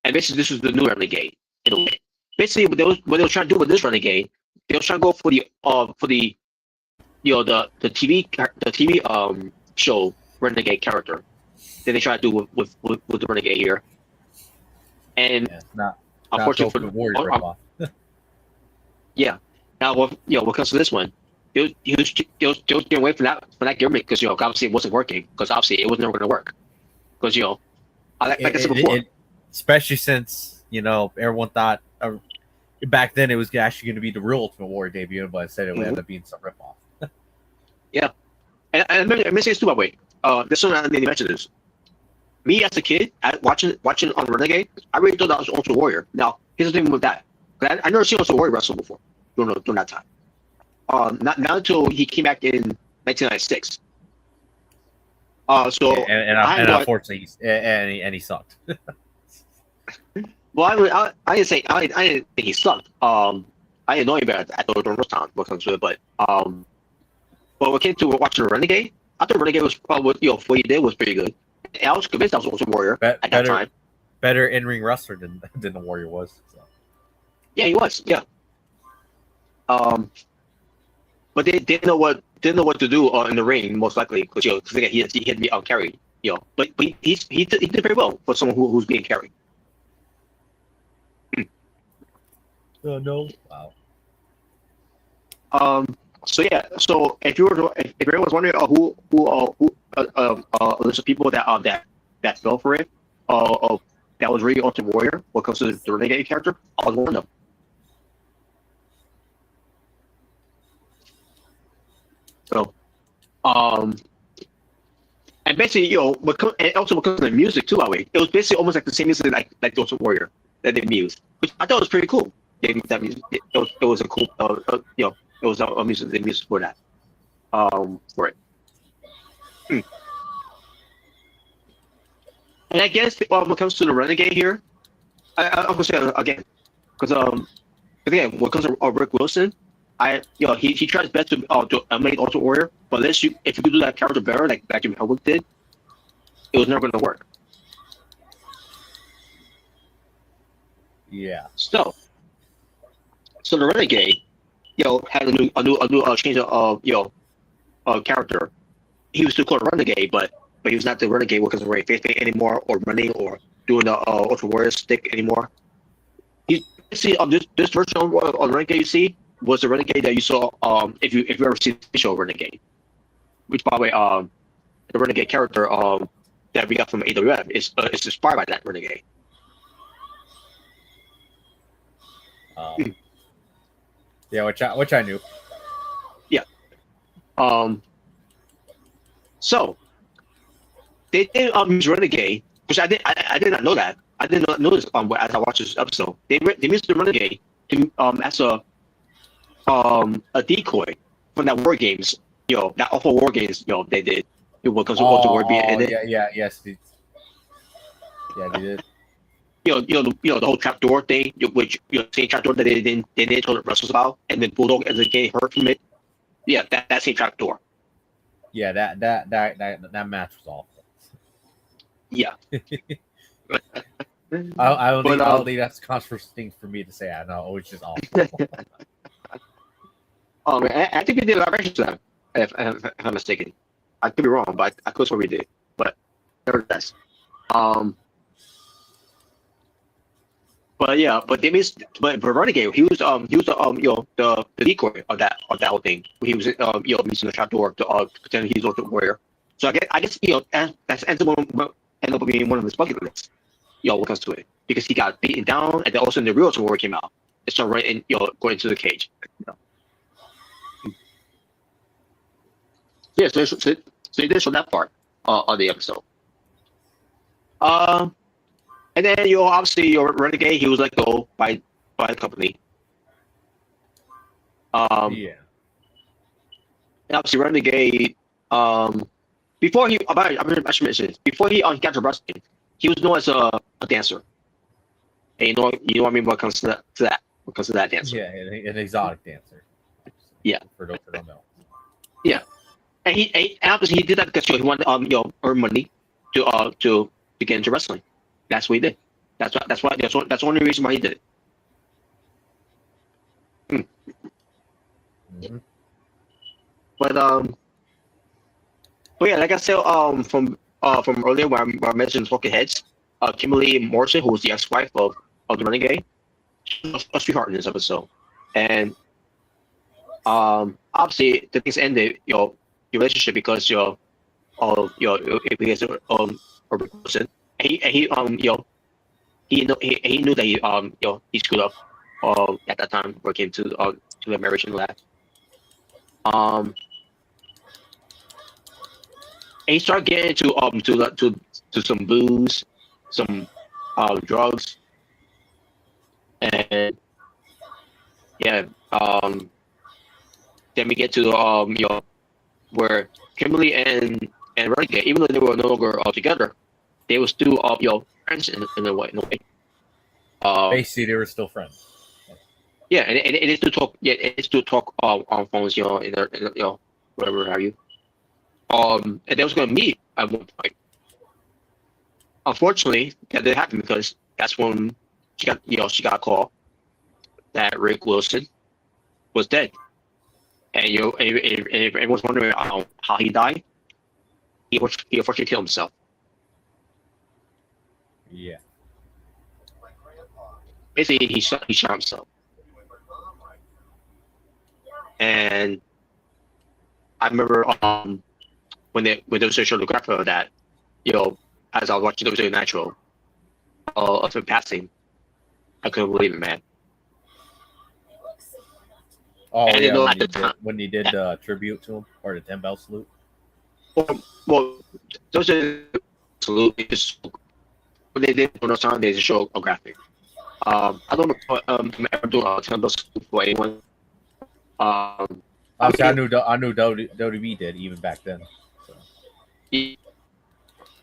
And basically, this was the new Renegade in a way. Basically, what they were trying to do with this Renegade, they were trying to go for the TV show Renegade character that they tried to do with the Renegade here. And unfortunately for the Warriors, yeah. Now, what comes to this one, he was getting away from that gimmick because obviously it wasn't working, because obviously it was never going to work, because like I said before, especially since everyone thought back then it was actually going to be the real Ultimate Warrior debut, but instead it would end up being some ripoff. Yeah, and I mentioned this too, by the way. This one I didn't mention this. Me as a kid, watching on Renegade, I really thought that was Ultimate Warrior. Now here's the thing with that. I never seen Ultimate Warrior wrestle before during that time. Not until he came back in 1996. Unfortunately, he sucked. Well, I didn't say I didn't think he sucked. I didn't know him at the first time when it comes to it, but when it came to watching Renegade, I thought Renegade was probably what he did was pretty good. And I was convinced that was Ultimate Warrior at that time. Better in-ring wrestler than the Warrior was. So. Yeah, he was. Yeah. But they didn't know what to do in the ring, most likely, because he had to be carried. But he did very well for someone who's being carried. Oh no! Wow. So if everyone's wondering who list of people that fell for it, that was really Ultimate Warrior. What comes to the Renegade character, I was one of them. So, and basically, and also because of the music too, it was basically almost like the same music like the Ultimate Warrior that they used, which I thought was pretty cool. That music, it was a cool, it was a music they used for that, for it. And I guess when it comes to the Renegade here, I'm gonna say again, because again, when it comes to Rick Wilson, he tried his best to make Ultimate Warrior, but if you could do that character better, like Jimmy Hart did, it was never going to work. Yeah. So the Renegade, had a new change of character. He was still called Renegade, but he was not the Renegade because of Ray face paint anymore, or running, or doing the Ultimate Warrior stick anymore. You see this version on Renegade, you see. was the Renegade that you saw. If you ever seen the show Renegade, which by the way, the Renegade character that we got from AWF is inspired by that Renegade. Yeah, which I knew. Yeah. So they did use Renegade, which I did not know that. I did not know this as I watched this episode. They used the Renegade to as a decoy from that War Games, that awful War Games, they did. Because of the word being in it. Yes. Yeah, they did. The whole trapdoor thing, which same trapdoor that they didn't tell the wrestlers about, and then Bulldog as a getting hurt from it. Yeah, that same trapdoor. Yeah, that match was awful. Yeah. I don't think that's a controversial thing for me to say. I know it's just awful. I think we did a variation to that, if I'm mistaken. I could be wrong, but I could swear we did. But nevertheless, but they missed. But Renegade, he was the decoy of that whole thing. He was using the trapdoor to pretend he's also a warrior. So I guess that's ended up being one of his bucket lists. When it comes to it, because he got beaten down, and then also in the real war came out. It started right in going into the cage. Yeah, so they did show that part of the episode. And then obviously your Renegade, he was let go by the company. Yeah. And obviously Renegade, before he, I should mention this, before he got to wrestling, he was known as a dancer. And you know what I mean when it comes to that. When it comes to that dancer. Yeah, an exotic dancer. Yeah. For those who don't know. Yeah. And obviously he did that because he wanted earn money to get into wrestling. That's what he did. That's the only reason why he did it. Mm-hmm. But yeah, like I said, from earlier where I mentioned Talking Heads, Kimberly Morrison, who was the ex-wife of the Renegade, she was a sweetheart in this episode, and obviously the things ended, your relationship because because a person, he knew that he screwed up at that time when it came to the marriage and all that. And he started getting to some booze, some drugs, and yeah, then we get to where Kimberly and Renegade, even though they were no longer together, they were still friends in a way. Basically, they were still friends. Yeah, and it still talk. Yeah, it still talk on phones. Whatever have you. And they was gonna meet at one point. Unfortunately, that didn't happen because that's when she got a call that Rick Wilson was dead. And if everyone's wondering how he died, he unfortunately killed himself. Yeah. Basically, he shot himself. And I remember when they showed the graphic of that, as I was watching WWE Natural of him passing, I couldn't believe it, man. Oh, and yeah, when he did tribute to him, or the 10 bell salute. Well, those are salute. When they did those times, they just show a graphic. I don't ever do a 10 bell salute for anyone. I knew WWE did even back then. So.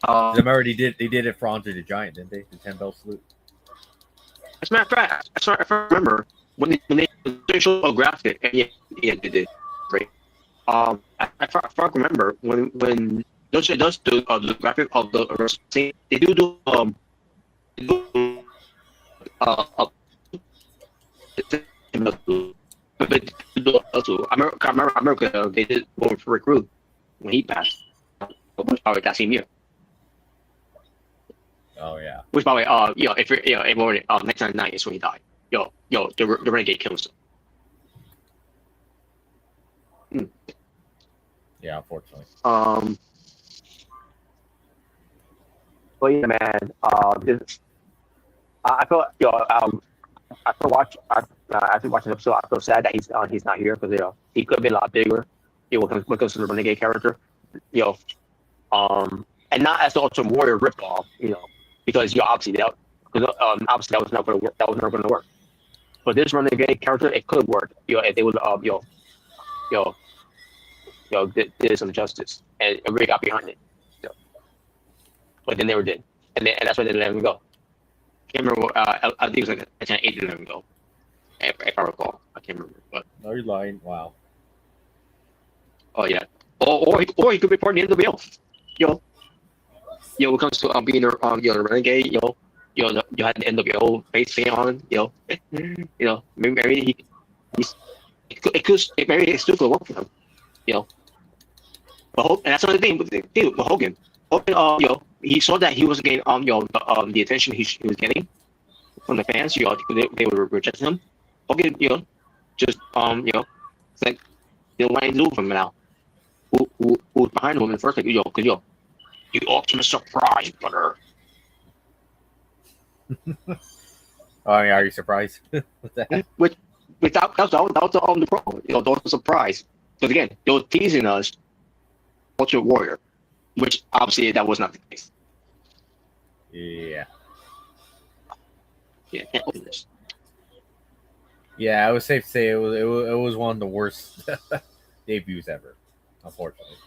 I remember they did it for Andre the Giant, didn't they? The 10 bell salute. As a matter of fact, if I remember when they showed a graphic, and yeah, they did. Right. If I remember when does do the graphic of the scene, they do America, they did one for Rick Rude when he passed. Probably that same year. Oh yeah. Which by the way, if you're, everyone, 1999 is when he died. The Renegade kills him. Yeah, unfortunately. But yeah, man. I feel after watching the episode, I feel sad that he's not here because he could have been a lot bigger. When it comes to the Renegade character, and not as the Ultimate Warrior ripoff, because obviously obviously that was never going to work. That was never going to work. But this Renegade character, it could work. If they would did some justice and really got behind it. But they never did, and that's why they let him go. Can't remember. I think it was like 8 to let him go. If I recall, I can't remember. But no, you're lying. Wow. Oh yeah. Or he could be part of the NWO. When it comes to being the Renegade, you had the NWO face paint on, maybe maybe it still could work for him, But and that's another thing with Hogan. Hogan, he saw that he was getting the attention he was getting from the fans, they were rejecting him. Hogan, just it's like they don't want anything to do with him now. Who was behind him in the first place? Because the ultimate surprise, brother. Are you surprised with that? That was the problem. That was a surprise. Because again, they were teasing us Ultimate Warrior, which obviously that was not the case. Yeah. Yeah, can't open this. Yeah, I was safe to say it was one of the worst debuts ever, unfortunately.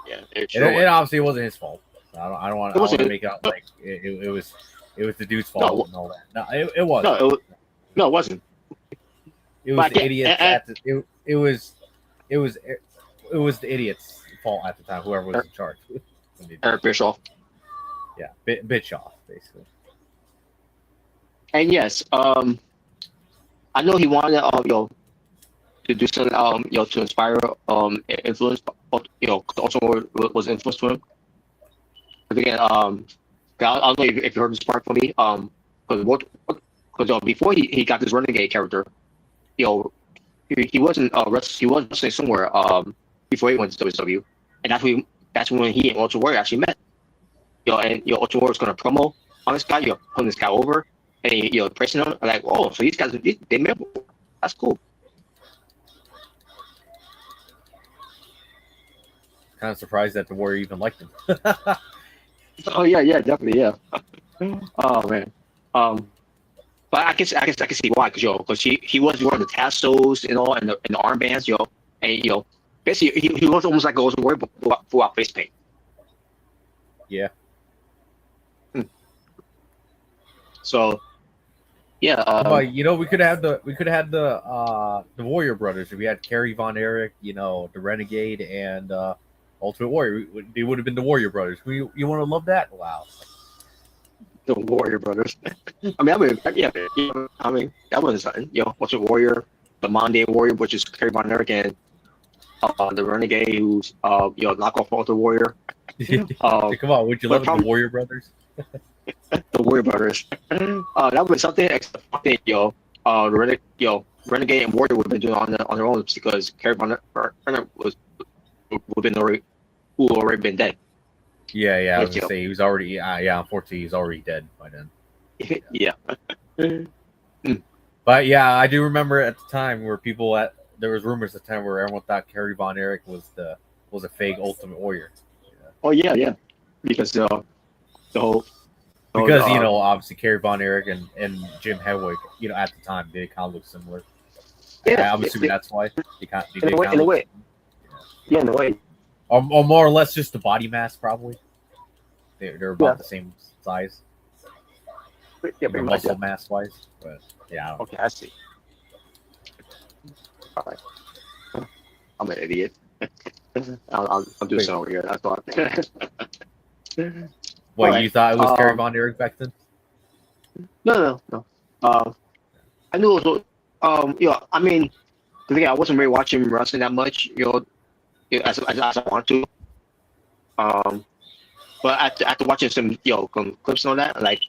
Yeah, it obviously wasn't his fault. I don't want to make it out like it was the dude's fault and all that. No, it wasn't. No, it wasn't. It was the idiots. It was the idiot's fault at the time. Whoever was in charge. Eric Bischoff. Yeah, Bischoff, basically. And yes, I know he wanted to do something to inspire influence. Also was influenced to him. But again, I don't know if you heard this part from me. Because before he got this Renegade character, he wasn't wrestling somewhere before he went to WCW, and that's when he and Ultimate Warrior actually met. And Ultimate Warrior was going to promo on this guy, putting this guy over, and pressing him like, oh, so these guys they met. That's cool. Kind of surprised that the Warrior even liked him. Oh yeah, definitely, yeah. Oh man, but I can see why, because he was wearing the tassels and all, and the armbands, and basically he was almost like a Warrior without face paint. Yeah. So, yeah. we could have had the Warrior brothers. If we had Kerry Von Erich, the Renegade, and Ultimate Warrior. They would have been the Warrior brothers. You want to love that? Wow. The Warrior brothers. I mean, that was something. Ultimate Warrior, the Monday Warrior, which is Kerry Von Erich, and the Renegade, who's knockoff Ultimate Warrior. Come on, would you love the Warrior brothers? The Warrior brothers. That was something extra. The Renegade and Warrior would have been doing on their own, because Kerry Von Erich would already been dead. Yeah. I was gonna say he was already. Unfortunately, he's already dead by then. Yeah. But yeah, I do remember at the time where there was rumors at the time where everyone thought Kerry Von Erich was a fake Ultimate Warrior. Oh yeah. Because obviously Kerry Von Erich and Jim Hedwig, at the time they kind of look similar. Yeah, I'm assuming that's why in a way. Yeah, in a way. Or more or less just the body mass, probably. They're about the same size. Yeah, pretty much. Muscle mass wise, but yeah. Okay, I see. All right. I'm an idiot. I'll do something over here. I thought. What, right. You thought it was Kerry Von Erich back then? No. I knew it was. I mean, I wasn't really watching wrestling that much. As I want to. But after watching some clips and all that, like,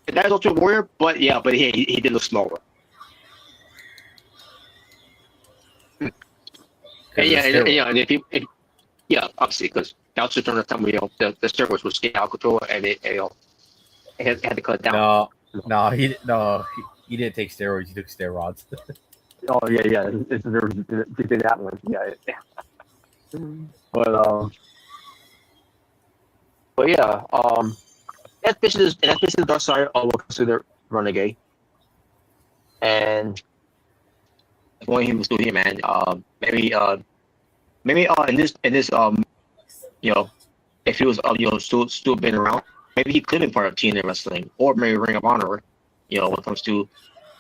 that is Ultimate Warrior, but he did look smaller. And if you, obviously, because that was just during the time when the steroids was getting out of control, and it had to cut down. He didn't take steroids. He took steroids. Oh yeah, they did that one. Yeah. But yeah, that's basically the dark side of what considered Renegade. And what he was doing here, man. Maybe in this if he was still been around, maybe he could have been part of TNA wrestling or maybe Ring of Honor. When it comes to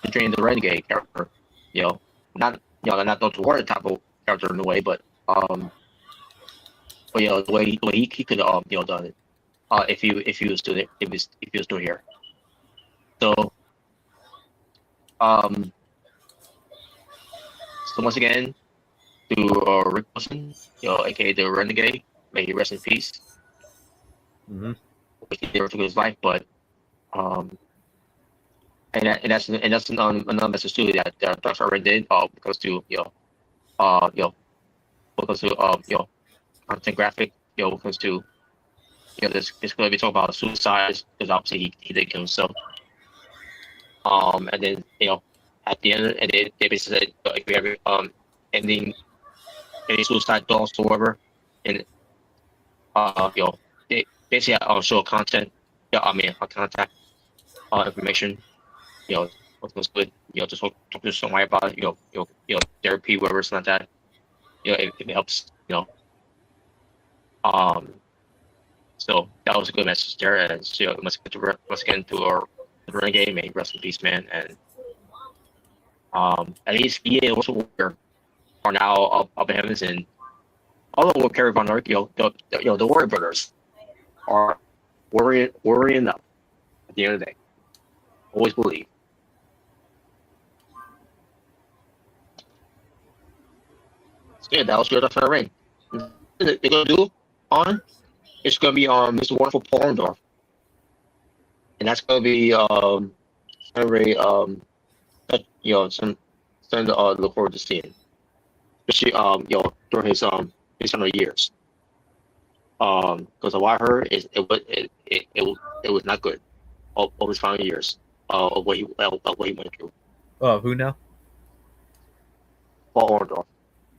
portraying the Renegade character, not the warrior type of character in a way, but the way he could have done it if he was still here. So once again, to Rick Wilson, aka the Renegade, may he rest in peace. Mm-hmm. Which he never took his life, but and that's another message too that Dr. already did when it comes to content graphic, when it comes to this it's going to be talking about suicides because obviously he did kill himself. And then at the end, and they basically said if we have ending any suicide thoughts or whatever, and they basically show content, contact information, what's good, just talk to somebody about therapy, whatever, something like that, if it helps, so that was a good message there, and so once again to our Renegade, may rest in peace, man, and at least BTA also Warrior are now up in heavens, and although we'll carry on, the Warrior brothers are worrying up at the end of the day. Always believe. So yeah, that was good for the ring. They're gonna do on. It's gonna be Mr. Wonderful Paul Orndorff, and that's gonna be something to look forward to seeing, especially during his 100 years. Because what I heard is it was not good of his final years of what he went through. Who now? Paul Orndorff,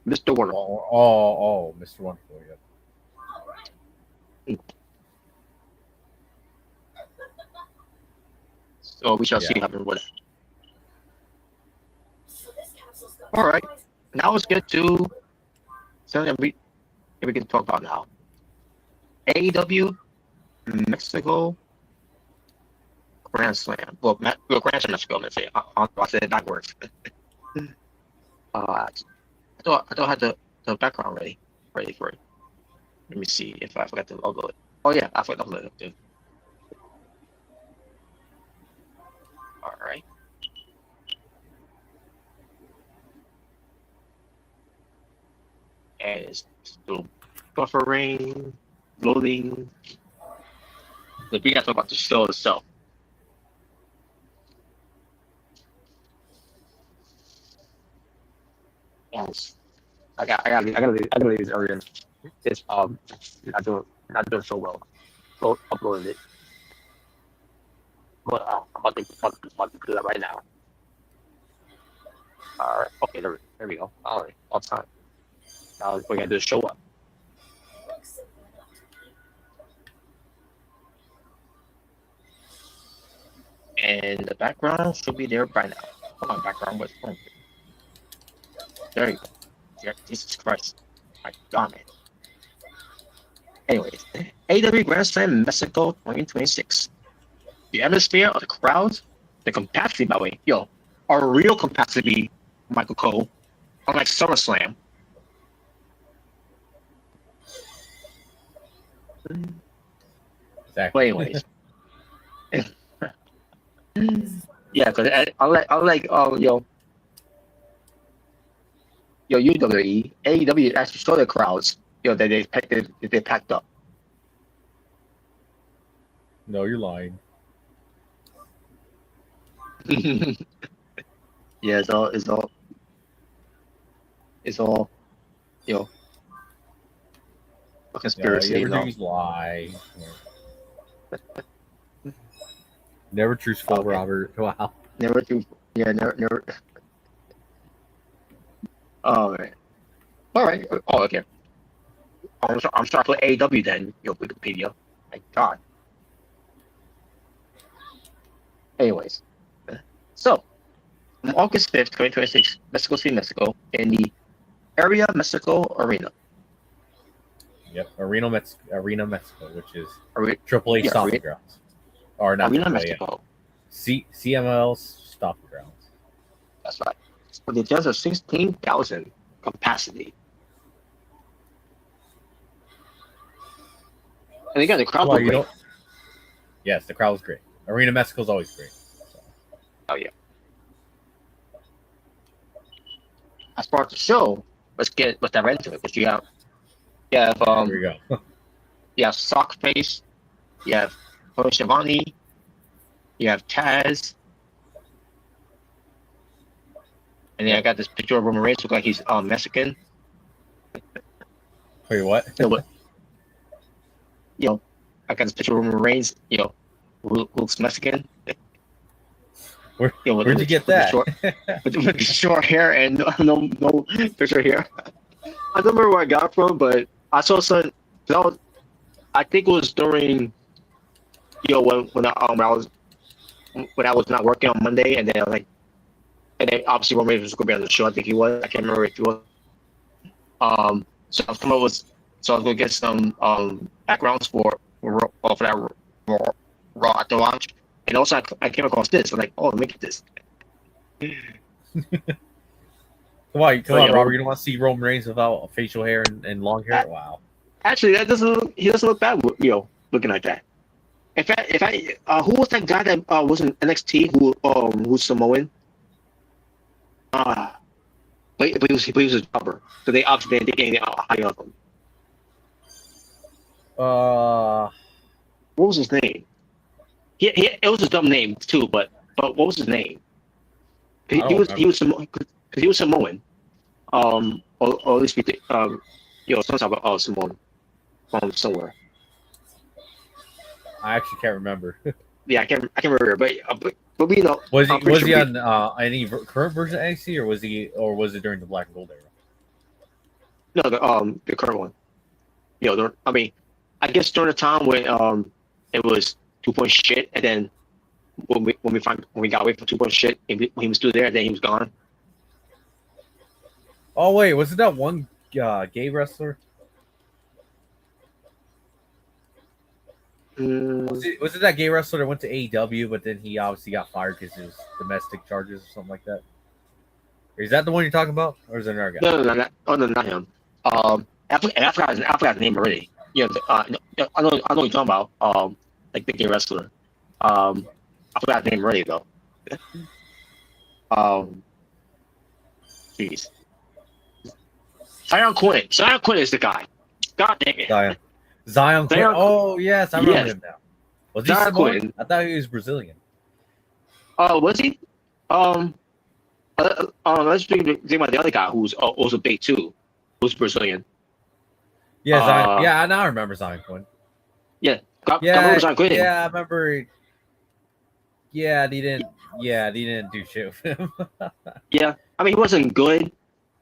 Mr. Wonderful. Oh, Mr. Wonderful, yeah. So we shall see what happens with it. All right, now let's get to something we can talk about now. AEW Mexico Grand Slam. Well, Grand Slam Mexico. Let's say I said it backwards. I thought I had the background ready for it. Let me see if I forgot to logo it. Oh yeah, I forgot to logo it too. All right. And it's still buffering, loading. The beat I talk about the show itself. Yes. I gotta leave this area. It's not doing so well. So uploading it. But I'm about to do that right now. Alright, okay, there we go. Alright, all time. Now we gotta do the show up. And the background should be there by now. Hold on, background was there you go. Yeah, Jesus Christ. My God, man. Anyways, AEW Grand Slam Mexico 2026. The atmosphere of the crowds, the capacity, by the way, our real capacity, Michael Cole, unlike SummerSlam. Exactly. But anyways. Yeah, because I like UWE, AEW actually show the crowds, that they packed up. No, you're lying. Yeah, it's all a conspiracy. Everything's lie. Never truthful, Okay. Robert. Wow. Never. Never. Oh, man. All right. Oh, okay. I'm sorry for AEW then, Wikipedia. My God. Anyways, so on August 5th, 2026, Mexico City, Mexico, in the Area Mexico Arena. Yep, Arena Mexico, which is Are Triple H stomping grounds, or not Arena AAA, Mexico. CMLL stomping grounds. That's right. With a just of 16,000 capacity. And again, the crowd was great. Yes, the crowd was great. Arena Mexico is always great. So. Oh yeah. As part of the show, let's dive into it because you have Here we go. you have Sockface, you have Tony Schiavone, you have Taz, and then I got this picture of Roman Reigns look like he's Mexican. Wait, what? I got this picture of Roman Reigns, who looks Mexican. Where'd you get that? With the short hair and no picture here. I don't remember where I got it from, but I saw some. I think it was during, when I was not working on Monday, and then obviously Roman Reigns was going to be on the show. I think he was. I can't remember if he was. So I was going to get some backgrounds for that Raw to watch, and also I came across this. I'm like, oh, look at this. Come on, Robert. You don't want to see Roman Reigns without facial hair and long hair? Wow. Actually, he doesn't look bad, looking like that. In fact, who was that guy that was in NXT who's Samoan? But he was a jobber, so they obviously they getting high of him. What was his name? It was a dumb name too, but what was his name? He was Samoan. Or at least some type of Samoan from somewhere. I actually can't remember. Yeah, I can't remember, but we know. Was he on any current version of NXT, or was it during the Black and Gold era? No, the current one. I guess during the time when it was 2-point shit, and then when we got away from 2-point shit, and he was still there, and then he was gone. Oh wait, was it that one gay wrestler? Was it that gay wrestler that went to AEW, but then he obviously got fired because of his domestic charges or something like that? Is that the one you're talking about, or is it another guy? No, not him. I forgot his name already. I know what you're talking about. Like the gay wrestler. I forgot his name already though. Jeez. Zion Quinn is the guy. God dang it. Zion Quinn. Oh yes, I remember him now. Was he Zion Samoan? Quinn. I thought he was Brazilian. Was he? Let's think about the other guy who's also big too, who's Brazilian. Yeah, Zion. Yeah, now I remember Zion Quinn. Yeah, I remember Zion Quinn. Yeah, I remember. Yeah, he didn't do shit with him. Yeah, he wasn't good.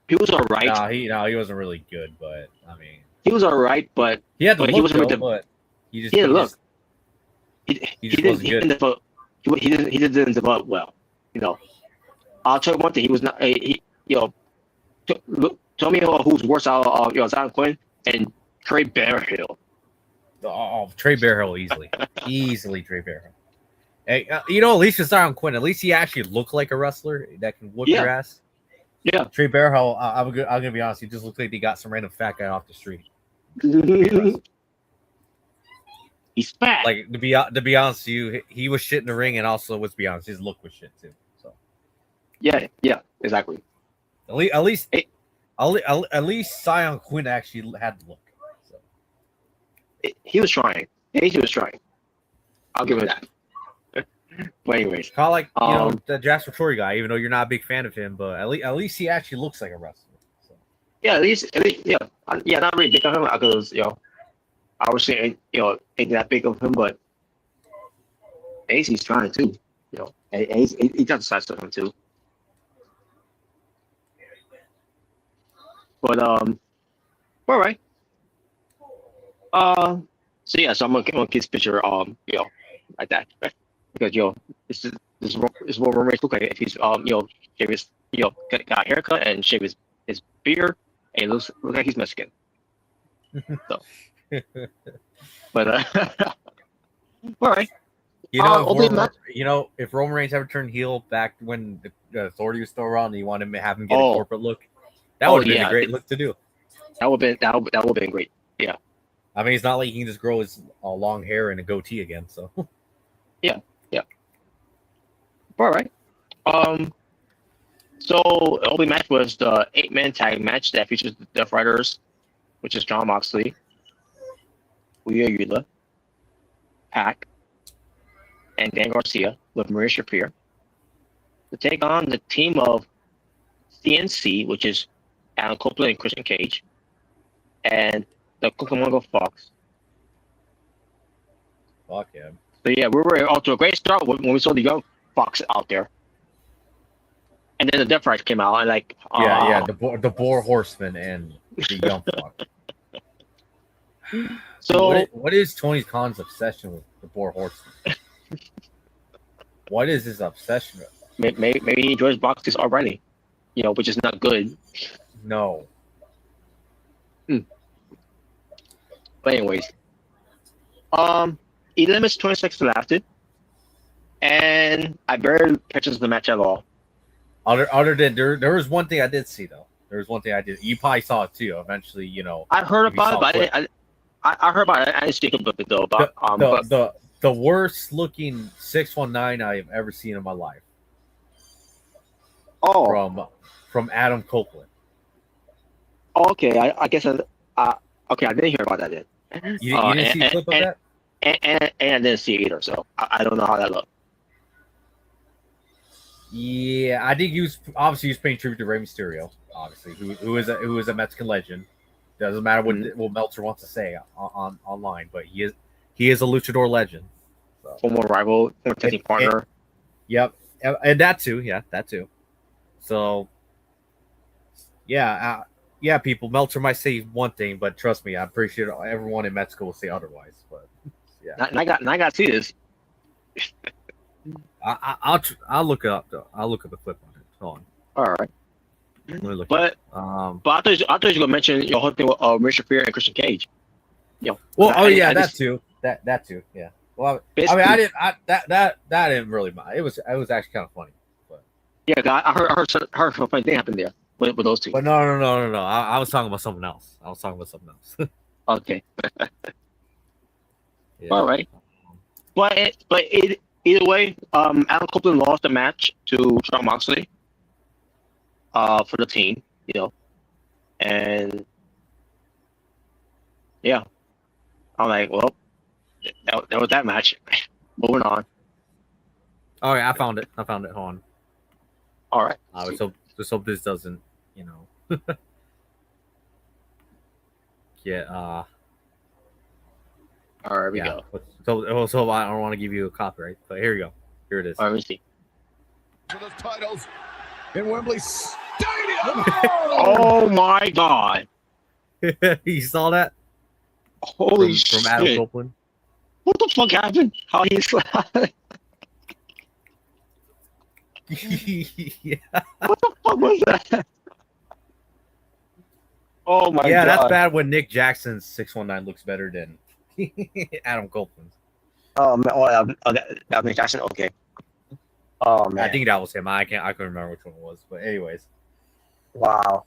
He was all right. He wasn't really good, but he was all right. But he had the look, he wasn't but he just didn't look. He wasn't good. He didn't develop well. I'll tell you one thing. He was not. Tell me who's worse out of Zion Quinn and Trey Bearhill. Oh, Trey Bearhill easily Trey Bearhill. Hey, at least with Zion Quinn, at least he actually looked like a wrestler that can whoop your ass. Yeah. Trey Bearhill, I'm gonna be honest, he just looked like he got some random fat guy off the street. He's fat. Like to be honest with you, he was shit in the ring, and also let's be honest, his look was shit too. So yeah, exactly. At least Zion Quinn actually had the look. So he was trying. He was trying. I'll give him that. But anyways, kind of like the Jasper Torrey guy. Even though you're not a big fan of him, but at least he actually looks like a wrestler. So. Yeah, at least, yeah, not really big of him because obviously, ain't that big of him, but AC's trying too. And he got the size to him too. But all right. So yeah, so I'm gonna get this picture, like that, right? Because this is what Roman Reigns look like if he's shave his got a haircut and shave his beard and he look like he's Mexican. So, but all right. If Roman Reigns ever turned heel back when the Authority was still around, and you wanted to have him get a corporate look, that would have been a great look to do. That would have been great. Yeah. I mean, it's not like he can just grow his long hair and a goatee again. So. Yeah. All right. So the opening match was the 8-man tag match that features the Death Riders, which is Jon Moxley, Rhea Yula, Pac, and Dan Garcia with Maria Shafir to take on the team of CNC, which is Adam Copeland and Christian Cage, and the Cucamonga Fox. Fuck yeah. So yeah, we were off to a great start when we saw the Young Fox out there. And then the Death Riders came out and the Boar Horseman and the Young Fox. So what is Tony Khan's obsession with the Boar Horseman? What is his obsession with? Maybe he enjoys boxes already, which is not good. No. But anyways, he limits 26 left, and I barely catches the match at all. Other than there was one thing I did see though. There was one thing I did. You probably saw it too. Eventually, I heard about it, but I heard about it. I didn't speak about it though. The worst looking 619 I have ever seen in my life. Oh, from Adam Copeland. Okay, I guess okay, I didn't hear about that yet. You didn't see a clip of that? And I didn't see it either, so I don't know how that looked. Yeah, I think he was paying tribute to Rey Mysterio, obviously, who is a Mexican legend. Doesn't matter what Meltzer wants to say online, but he is a luchador legend. So. Former rival, former tag partner. Yep, and that too. Yeah, that too. So, yeah, people. Meltzer might say one thing, but trust me, I'm pretty sure everyone in Mexico will say otherwise. But yeah, and I got to see this. I'll look it up though. I'll look up a clip on it. Hold on. All right. But I thought you were gonna mention your whole thing with Maria Shafir and Christian Cage. That too. That too. Yeah. Well, I mean, I didn't. That didn't really mind. It was actually kind of funny. But yeah, I heard some funny thing happened there with those two. But no. I was talking about something else. Okay. Yeah. All right. But either way, Adam Copeland lost the match to Jon Moxley for the team, and yeah, I'm like, well, that was that match. Moving on. All right, I found it. Hold on. All right. Let's hope this doesn't, get All right, we go. So I don't want to give you a copyright, but here you go. Here it is. All right, let me see. For those titles in Wembley Stadium. Oh my God! You saw that? Holy shit! From Adam Copeland. What the fuck happened? How he slapped? Yeah. What the fuck was that? Oh my God! Yeah, that's bad when Nick Jackson's 619 looks better than Adam Copeland's. Oh man, Nick Jackson. Okay. Oh man, I think that was him. I couldn't remember which one it was, but anyways. Wow.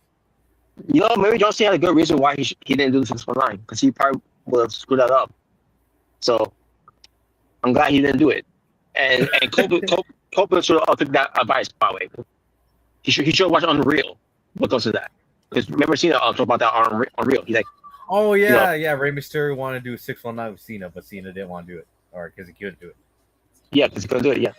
Maybe John Cena had a good reason why he didn't do the 619 because he probably would have screwed that up. So I'm glad he didn't do it. And Copeland should have took that advice, by the way. He should watch Unreal because of that. Because remember Cena talk about that on Unreal. He's like, oh yeah, Rey Mysterio wanted to do a 619 with Cena, but Cena didn't want to do it, or because he couldn't do it. Yeah, because he couldn't do it. Yeah.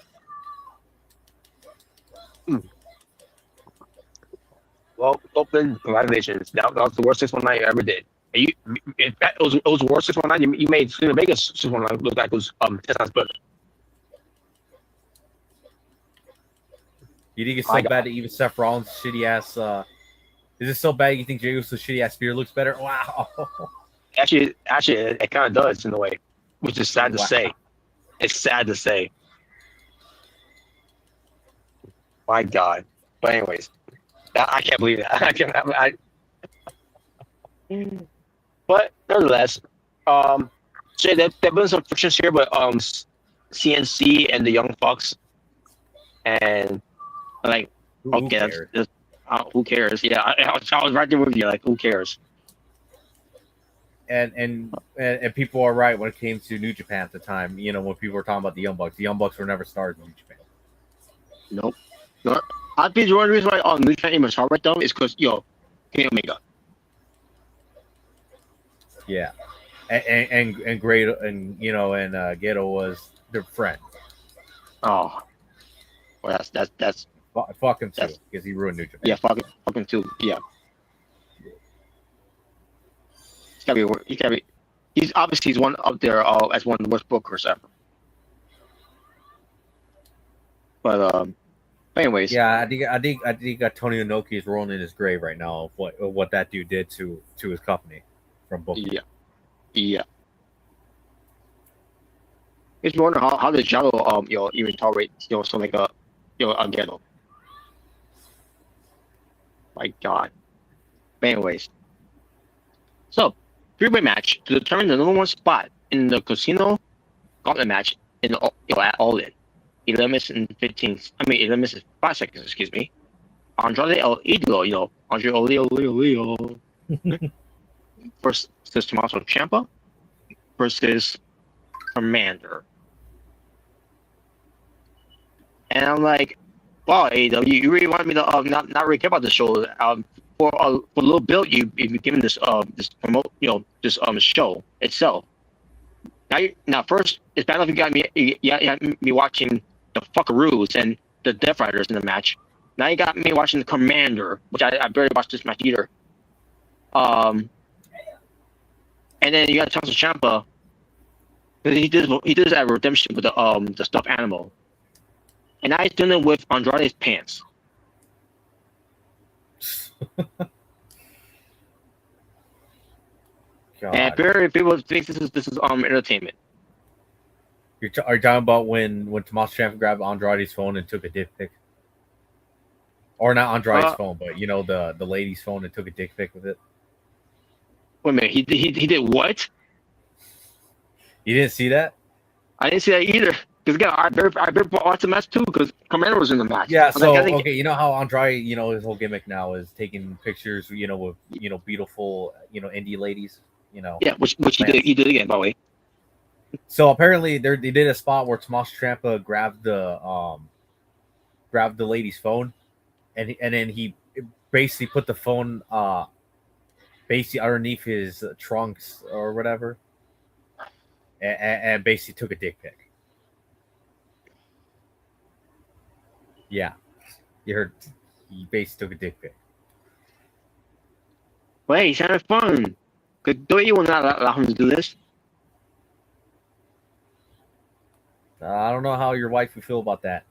Well, open congratulations. That was the worst 619 you ever did. And it was the worst 619. You made Selena Vega's 619 look like it was 10 times better. You think it's so bad that even Seth Rollins' shitty ass? Is it so bad you think Jey Uso's shitty ass spear looks better? Wow. Actually, it kind of does in a way, which is sad to say. It's sad to say. My God. But anyways, I can't believe that. I can't. But nevertheless, so there've been some frictions here, but CNC and the Young Bucks, and like, Who cares? Who cares? Yeah, I was right there with you. Like, who cares? And people are right when it came to New Japan at the time. You know, when people were talking about the Young Bucks were never started in New Japan. Nope. No. I think the one reason why New Japan even started right though is because Kenny Omega. Yeah, and great, and Geto was their friend. Oh, well, that's fuck him too, because he ruined New Japan. Yeah, fuck him too. Yeah, he's gotta be. He's one up there as one of the worst bookers ever. But anyways, yeah, I think Tony Inoki is rolling in his grave right now of what that dude did to his company from booking. Yeah. Just wonder how the Jalo even tolerate something like a Ghetto. My God. But anyways, so three-way match to determine the number one spot in the Casino Gauntlet match in at All In. 11 minutes and 5 seconds. Excuse me. Andrade El Idolo, Andre Olio. Versus Tommaso Ciampa versus Commander. And I'm like, wow, AEW, you really want me to not really care about the show. For a little bit, you've given this show itself. Now first, it's bad enough you got me watching the Fuckaroos and the Death Riders in the match. Now you got me watching the Commander, which I barely watched this match either. And then you got Tommaso Ciampa. He did that redemption with the stuffed animal. And now he's doing it with Andrade's pants. And very people think this is entertainment. Are you talking about when Tommaso Ciampa grabbed Andrade's phone and took a dick pic? Or not Andrade's phone, but the lady's phone and took a dick pic with it? Wait a minute, he did what? You didn't see that? I didn't see that either. Because again, I very watched the match too because Commander was in the match. Yeah, so okay, you know how Andrade, his whole gimmick now is taking pictures, with beautiful, indie ladies, Yeah, which he did again, by the way. So apparently they did a spot where Tommaso Ciampa grabbed the lady's phone, and then he basically put the phone basically underneath his trunks or whatever, and basically took a dick pic. Yeah, you heard. He basically took a dick pic. Wait, he sounded fun. Don't you want to allow him to do this? I don't know how your wife would feel about that,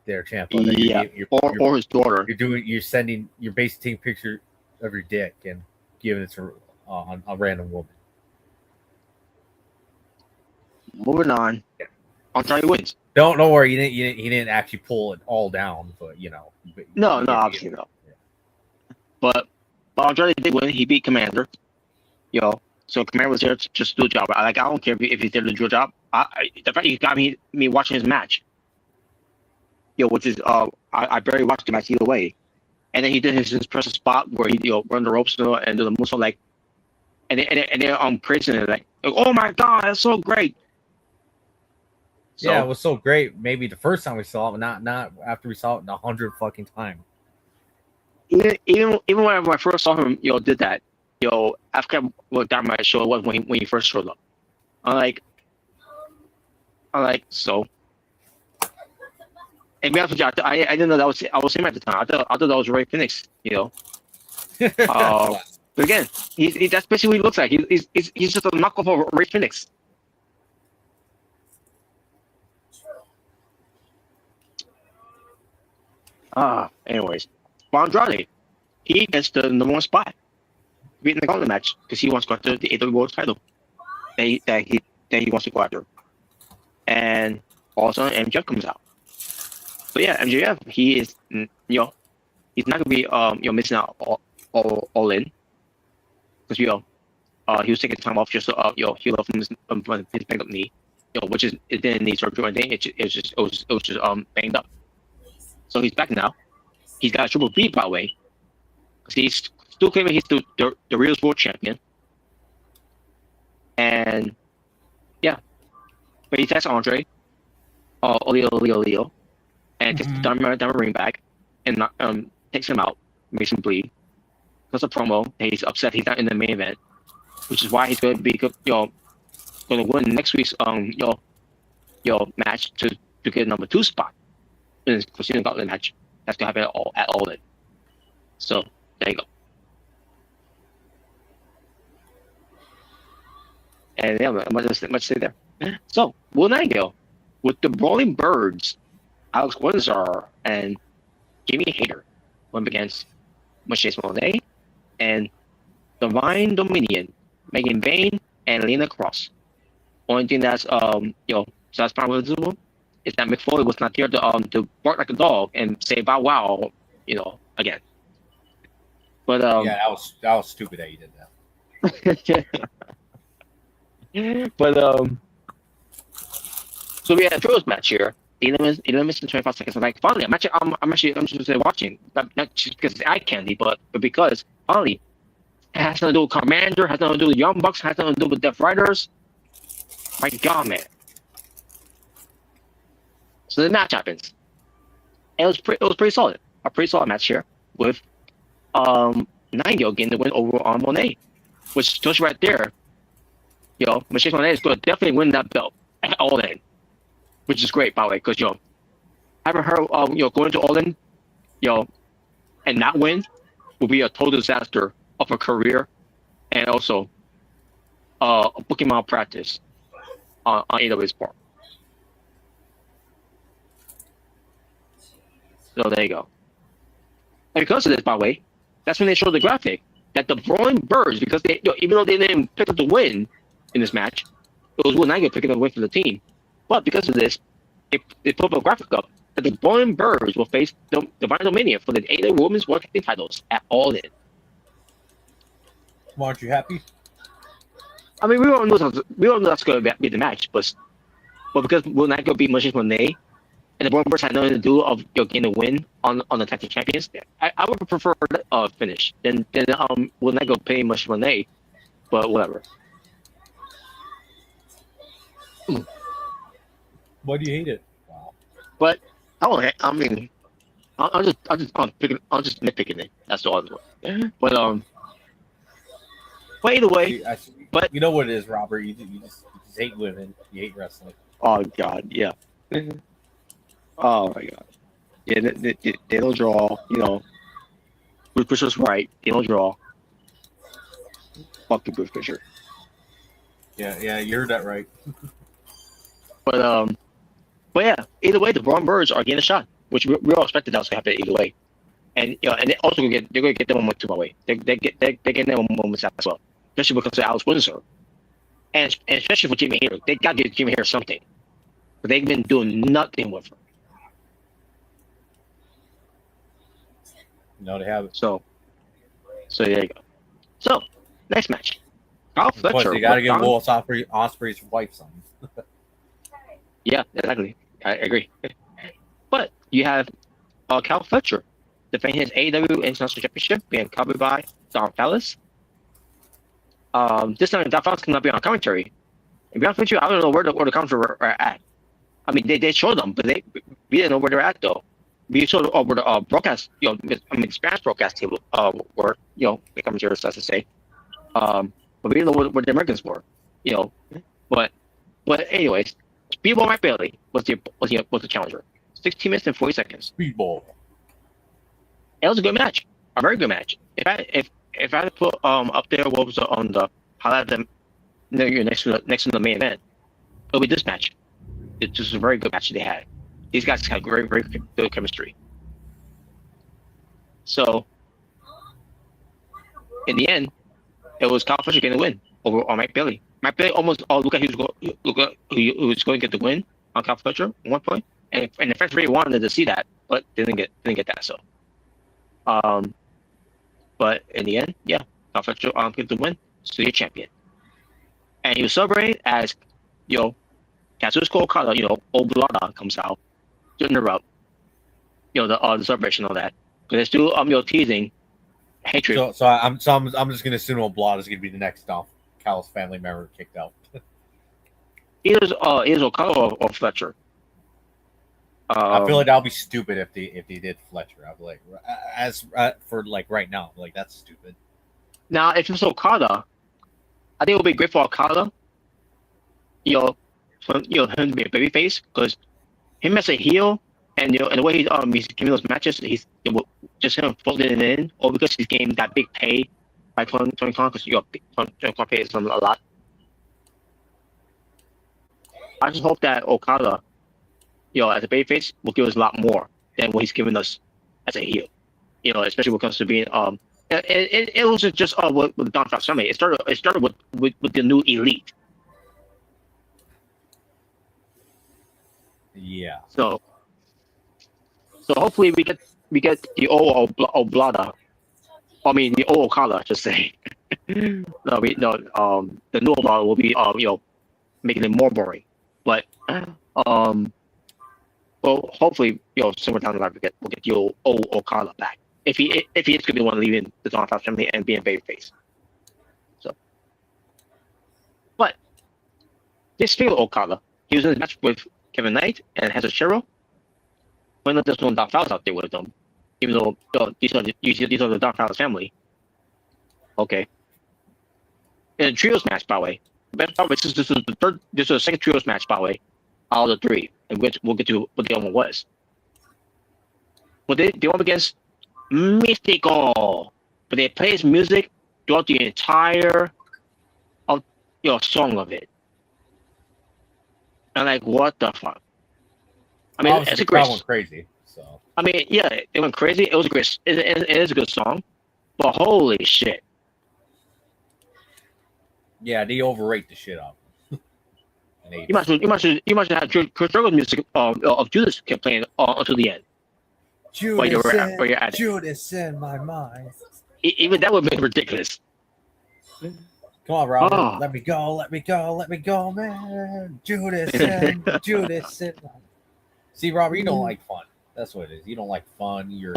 there, Ciampa. Yeah, or his daughter. You're basically taking a picture of your dick and giving it to a random woman. Moving on. Andrade wins. Don't worry. He didn't actually pull it all down, but No, obviously no. Yeah. But Andrade did win. He beat Commander. So Commander was there to just do a job. I don't care if he's there to do a job. The fact he got me watching his match. Which is I barely watched the match either way. And then he did his impressive spot where he run the ropes and do the moonsault and then praising it like, oh my God, that's so great. So, yeah, it was so great. Maybe the first time we saw it, but not after we saw it 100 fucking times. Even when I first saw him, did that, I forgot what Dynamite show it was when he first showed up. I'm like, so. And be honest with you, I didn't know that was him at the time. I thought that was Ray Phoenix, But again, that's basically what he looks like. He's just a knockoff of Ray Phoenix. Anyways, Andrade, he gets the number 1 spot, beating the gauntlet match because he wants to go after the AEW World Title that he wants to go after. And also MJF comes out. But yeah, MJF, he is he's not gonna be missing out all in because he was taking time off just to heal up from his banged up knee, which is it didn't need surgery or anything. It was just banged up. So he's back now. He's got a Triple B, by the way, because he's still claiming he's the real world champion. And yeah, but he attacks Andre, Leo, and gets the diamond ring back, and takes him out, makes him bleed. Does a promo. He's upset he's not in the main event, which is why he's going to be going to win next week's match to get number 2 spot in his Casino Gauntlet match. That's going to happen at all in. So there you go. And yeah, much to say there. So Will Nightingale with the Brawling Birds, Alex Windsor and Jamie Hayter went against Mercedes Monet and Divine Dominion, Megan Bain and Lena Cross. Only thing that's satisfying with the is that Mick Foley was not there to bark like a dog and say bow wow, again. But yeah, that was stupid that you did that. But so we had a trios match here. 11 minutes and 25 seconds. I'm like, finally, I'm just watching. Not just because it's eye candy, but because finally, it has nothing to do with Commander, has nothing to do with Young Bucks, has nothing to do with Death Riders. My God, man. So the match happens. And it was pretty solid. A pretty solid match here with Nightingale getting the win over on Monet, which shows you right there. Mercedes Monet is going to definitely win that belt at All In, which is great, by the way, because having her going to All In, and not win will be a total disaster of her career, and also a booking malpractice on AEW's part. So there you go. And because of this, by the way, that's when they showed the graphic that the Brawling Birds, because they, even though they didn't pick up the win in this match, it was Will Nightingale picking up the win for the team. But because of this, they put a graphic up that the Brawling Birds will face the Divine Dominion for the AEW Women's World Tag titles at All In. Aren't you happy? I mean, we don't know that's going to be the match, but because Will Nightingale beat Mercedes Monet, and the Brawling Birds had nothing to do of getting a win on the tag team champions, I would prefer finish than Will Nightingale pay Mercedes Monet, but whatever. Why do you hate it? Wow. But I'm just nitpicking it. That's all. But either way, but you know what it is, Robert. You just hate women. You hate wrestling. Oh God, yeah. Oh my God. Yeah, they don't draw. Bruce Fisher's right. They don't draw. Fuck the Bruce Fisher. Yeah, you heard that right. But yeah, either way, the Brawling Birds are getting a shot, which we all expected that was going to happen either way. And and they also they're going to get them a moment too, by the way. They're getting them a moment as well, especially because of Alex Windsor, and especially for Jimmy Hayter. They got to give Jimmy Hayter something, but they've been doing nothing with her. No, they haven't. So there you go. So next match, Kyle Fletcher. You got to give Will Ospreay's wife something. Yeah, exactly. I agree. But you have Kyle Fletcher defending his AEW International Championship, being covered by Don Callis. This time, Don Callis cannot be on commentary. And be honest with you, I don't know where the commentary are at. I mean, they showed them, but we didn't know where they're at though. We showed where the broadcast, Spanish broadcast table were, the commentary has to say. But we didn't know where the Americans were, But anyways. Speedball Mike Bailey was the challenger. 16 minutes and 40 seconds. Speedball. It was a good match. a very good match. If I had to put up there what was on the highlight them next to the main event, it'll be this match. It's just a very good match they had. These guys had very good chemistry. So in the end, it was Kyle Fletcher getting the win over on Mike Bailey. Mike Bailey almost look like he was going to get the win on Kyle Fletcher at one point, and the fans really wanted to see that, but didn't get that. So, but in the end, yeah, Kyle Fletcher get the win, so you're champion, and he was celebrating as Kazuchika Okada, Oblada comes out to interrupt, the celebration of that, because they're still teasing hatred. So I'm just gonna assume Oblada is gonna be the next Cal's family member kicked out. Either Okada or Fletcher. I feel like that'll be stupid if they did Fletcher. I'd be like, for right now, like that's stupid. Now, if it's Okada, I think it would be great for Okada. Him to be a babyface, because him as a heel, and and the way he's giving those matches, just him folding it in, or because he's getting that big pay by Tony Khan, because Tony Khan pays him a lot. I just hope that Okada, as a babyface, will give us a lot more than what he's giving us as a heel. Especially when it comes to being it wasn't just with the Don Frost family. It started with the new elite. Yeah. So hopefully we get the old Oblada. I mean the old Okada, I should say. The new Oblada will be making it more boring. But well, hopefully somewhere down the line we'll get the old Okada back. If he is going to be one leaving the Don Frost family and being babyface. So, but this speaking of Okada, he was in a match with Kevin Knight and Hazuchika. Why not just no Don Fowles out there with them? Even though these are the Don Fowles family. Okay. In a trios match, by the way. This is the second trios match, by the way, out of the three, and we'll get to what the other one was. Well, they went against Mystical, but they play his music throughout the entire song of it. And like, what the fuck? I mean, it's a great. Went crazy. So I mean, yeah, it went crazy. It was a great. It is a good song, but holy shit! Yeah, they overrate the shit out. You must have Chris Jericho's music of Judas kept playing until the end. Judas in my mind. Even that would have been ridiculous. Come on, Robert. Let me go, man. Judas in. See, Robert, you don't like fun. That's what it is. You don't like fun. You're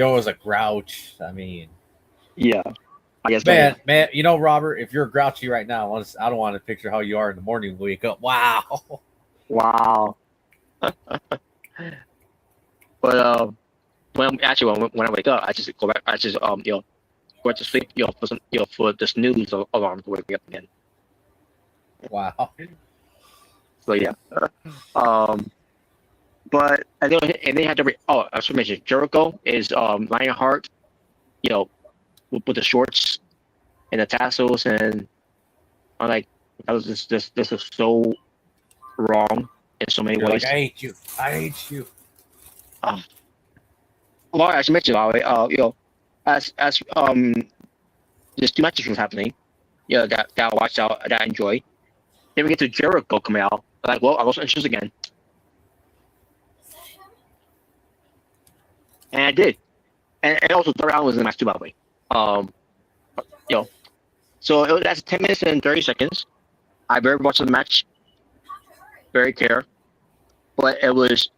always a grouch. I mean, yeah. I guess, man. Robert, if you're grouchy right now, I don't want to picture how you are in the morning when you wake up. Wow. But when I wake up, I just go back. I just go to sleep. For the snooze alarm to wake me up again. Wow. So yeah. But they had to. I should mention Jericho is Lionheart. With the shorts and the tassels, and I'm like, this is so wrong in so many ways. Like, I hate you. Well, as you mentioned, as there's two matches was happening, that I watched out, that I enjoyed. Then we get to Jericho coming out. Like, well, I lost interest again, and I did, and also Darby Allin was in the match too, by the way. So that's 10 minutes and 30 seconds. I very watched the match, very care, but it was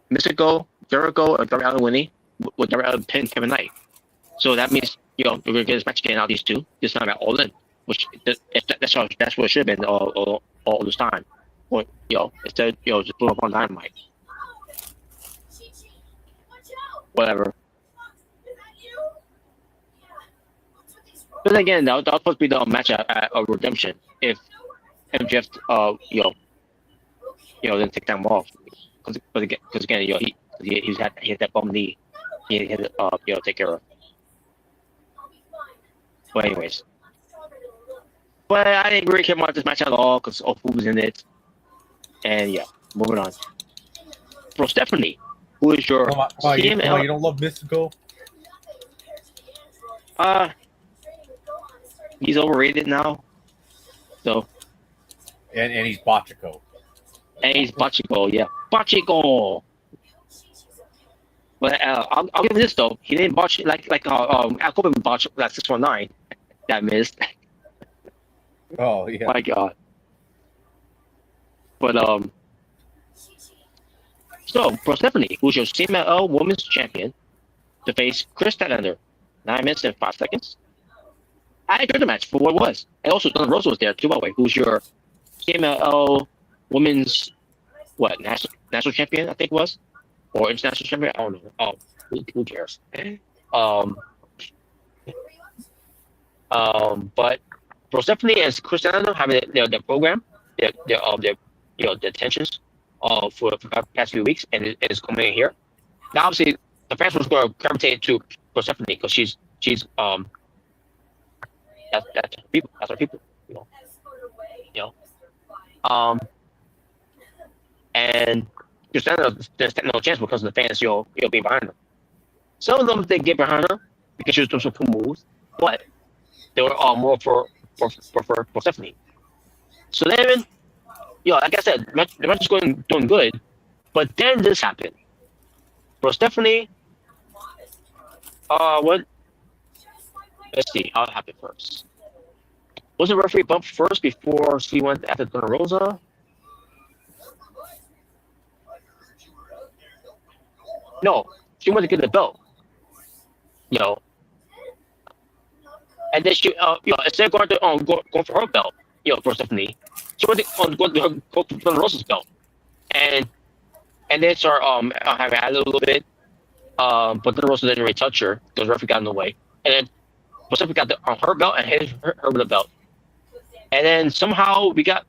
Mystical, Jericho, and Darby Allin winning, with Darby Allin pinned Kevin Knight. So that means we're gonna get this match again out of these two. This time at All In, which that's what it should have been all this time. Or instead just put up on Dynamite. Whatever. But then again, that was supposed to be the match at Redemption if MJF didn't take time off, because again he had that bum knee. he had to take care of. But anyways, but I didn't really care about this match at all because of who was in it. And yeah, moving on. For Stephanie, who is your Come on, you don't love Mystico? He's overrated now. So. And he's Bachiko. And he's Bachiko, yeah. Bachiko! But I'll give him this though. He didn't botch like I hope him botch that 619 that missed. Oh yeah. My God. But so for Stephanie, who's your CMLL Women's Champion, to face Chris Statlander, 9 minutes and 5 seconds. I enjoyed the match for what it was. And also Thunder Rosa was there too, by the way, who's your CMLL Women's national champion, I think it was, or international champion. I don't know. Oh, who cares? But for Stephanie and Chris Statlander having their program, their tensions for the past few weeks, and it's coming in here. Now, obviously, the fans was going to gravitate to Stephanie because she's that's her people. That's her people. And there's no chance because of the fans, being behind her. Some of them they get behind her because she was doing some cool moves, but they were all more for Stephanie. So then, like I said, the match is doing good, but then this happened. For Stephanie, what? Let's see how it happened first. Was the referee bumped first before she went after Thunder Rosa? No, she wanted to get the belt. And then she, instead of going for her belt, for Stephanie, she wanted to go for Thunder Rosa's belt, and they start having a little bit, but Thunder Rosa didn't really touch her because the referee got in the way, and then Stephanie got her belt and hit her with the belt, and then somehow we got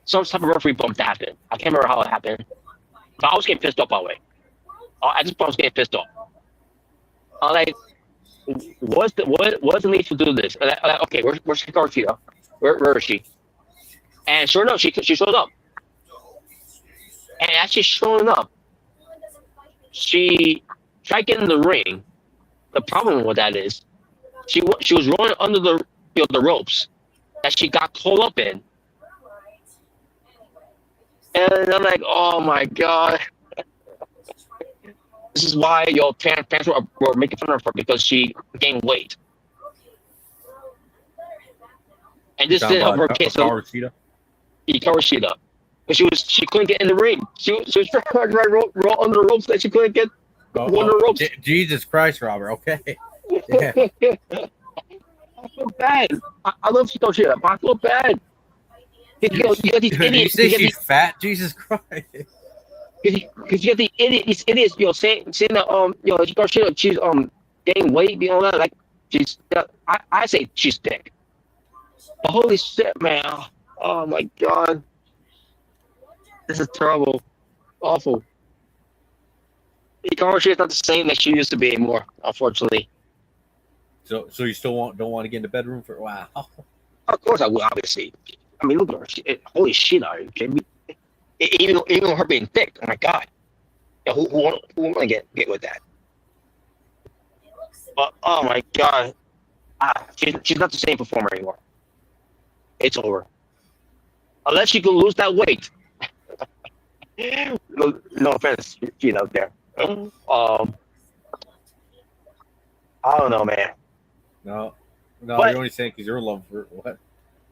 some type of referee bump that happened. I can't remember how it happened, but I was getting pissed off by the way. I just was getting pissed off. I'm like, what's the need to do this? Like, okay, where's Hikaru Shida? Where is she? And sure enough, she showed up. And actually showing up, she tried getting in the ring. The problem with that is, she was rolling under the ropes that she got caught up in. And I'm like, oh my God. This is why fans were making fun of her because she gained weight. And this didn't help her case. Hikaru Shida. Because she couldn't get in the ring. She was trying to roll under the ropes that she couldn't get under the ropes. Jesus Christ, Robert. Okay. Yeah. I feel bad. I love Hikaru Shida, but I feel bad. You got these idiots. You say she's fat? Jesus Christ. Because you got these idiots, saying that Hikaru Shida, she's gaining weight, that, like she's. I say she's thick. But holy shit, man! Oh my God, this is terrible, awful. Hikaru Shida is not the same that she used to be anymore, unfortunately. So you still don't want to get in the bedroom for wow? Of course I will, obviously. I mean, look at her. Holy shit, are you kidding me? Even her being thick, oh my God, who want to get with that? But oh my God, she's not the same performer anymore. It's over. Unless she can lose that weight. No offense, she's out there. I don't know, man. No, you're only saying because you're in love with her. What?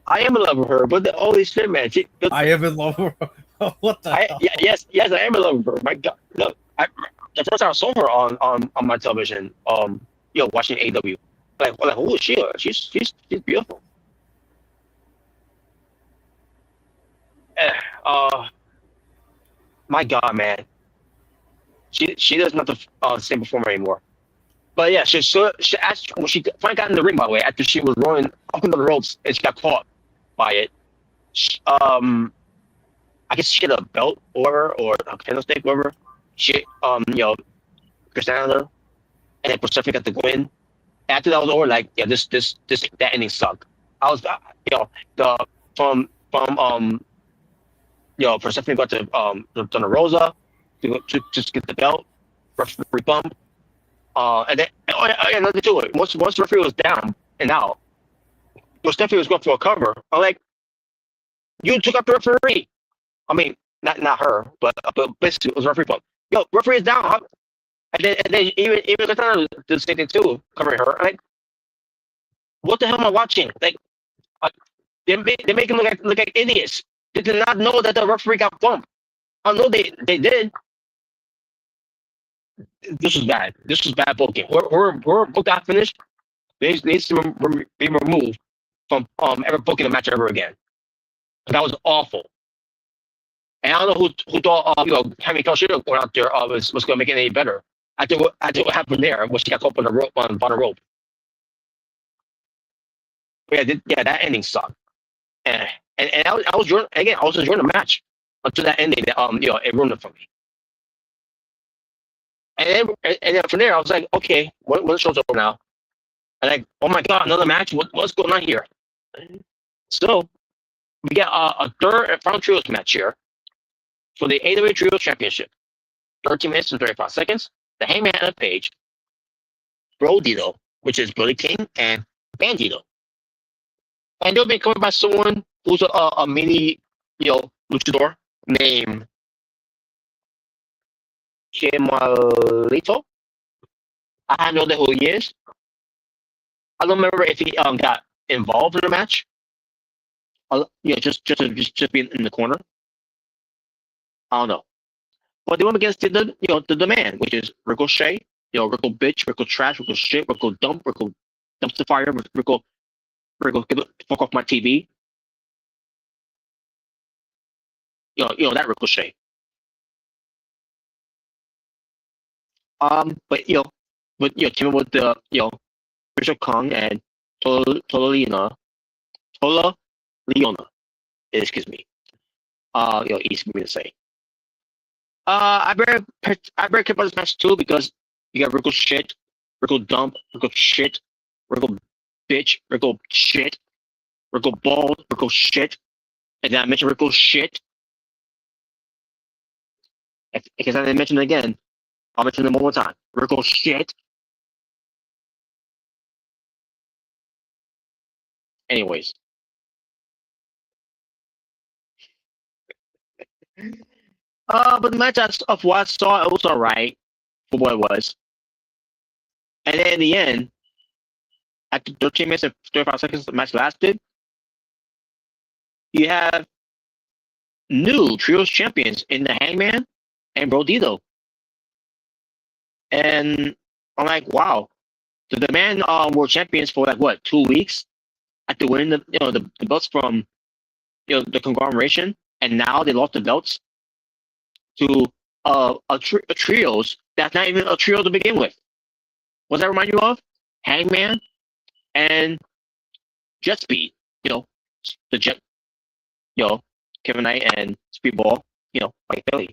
I am in love with her, but holy shit, man! I am in love with her. What the hell? Yes, I am in love with her. My God, look, the first time I saw her on my television, watching AEW, like holy shit, she's beautiful. My God, man, she does not the same performer anymore. But yeah, she when she finally got in the ring, by the way, after she was rolling up into the ropes and she got caught by it. I guess she had a belt or a candlestick, whatever. She, Chris Statlander, and then Persephone got the win. After that was over, like, yeah, that inning sucked. I was, the from Persephone got to Donna Rosa to just get the belt, referee bump, and then another to it. Once the referee was down and out, Stephanie was going for a cover. I'm like, you took up the referee. I mean, not her, but basically it was a referee bump. Yo, referee is down. And then even Katana did the same thing too, covering her. I'm like, what the hell am I watching? Like, they make them look like idiots. They did not know that the referee got bumped. I know they did. This was bad. This was bad booking. We're book got finished. They needs to be removed from ever booking a match ever again. That was awful. And I don't know who thought Hammy Toshiro going out there was going to make it any better. I think what happened there was she got caught on the rope on the rope. But yeah, that ending sucked. And I was enjoying the match until that ending. It ruined it for me. And then from there, I was like, okay, when the show's over now? And like, oh my god, another match? What's going on here? So we get a third and final trios match here for the AEW Trios Championship. 13 minutes and 35 seconds. The Hangman and Page, Brodito, which is Billy King, and Bandito. And they'll be covered by someone who's a mini, luchador named Chimalito. I have no idea who he is. I don't remember if he got involved in the match. Just being in the corner. I don't know. But they went against the man, which is Ricochet, Rickle bitch, Rickle trash, Rickle shit, Rickle dump, Rickle dumpster fire, Rickle get the fuck off my TV. That Ricochet. But teaming with the Bishop Kong and Tola Leona, excuse me. Easy for me to say. I better care about this match too because you got Rickle shit, Rickle dump, Rickle shit, Rickle bitch, Rickle shit, Rickle bald, Rickle shit, and then I mentioned Rickle shit. Because I didn't mention it again, I'll mention it one more time. Rickle shit. Anyways. But the match of what I saw, it was alright for what it was. And then in the end, after 13 minutes and 35 seconds the match lasted, you have new Trios champions in the Hangman and Brodito. And I'm like, wow. The man were champions for 2 weeks after winning the belts from the conglomeration, and now they lost the belts to a trios that's not even a trio to begin with. What does that remind you of? Hangman and Jet Speed. The Jet. Kevin Knight and Speedball. Like Philly.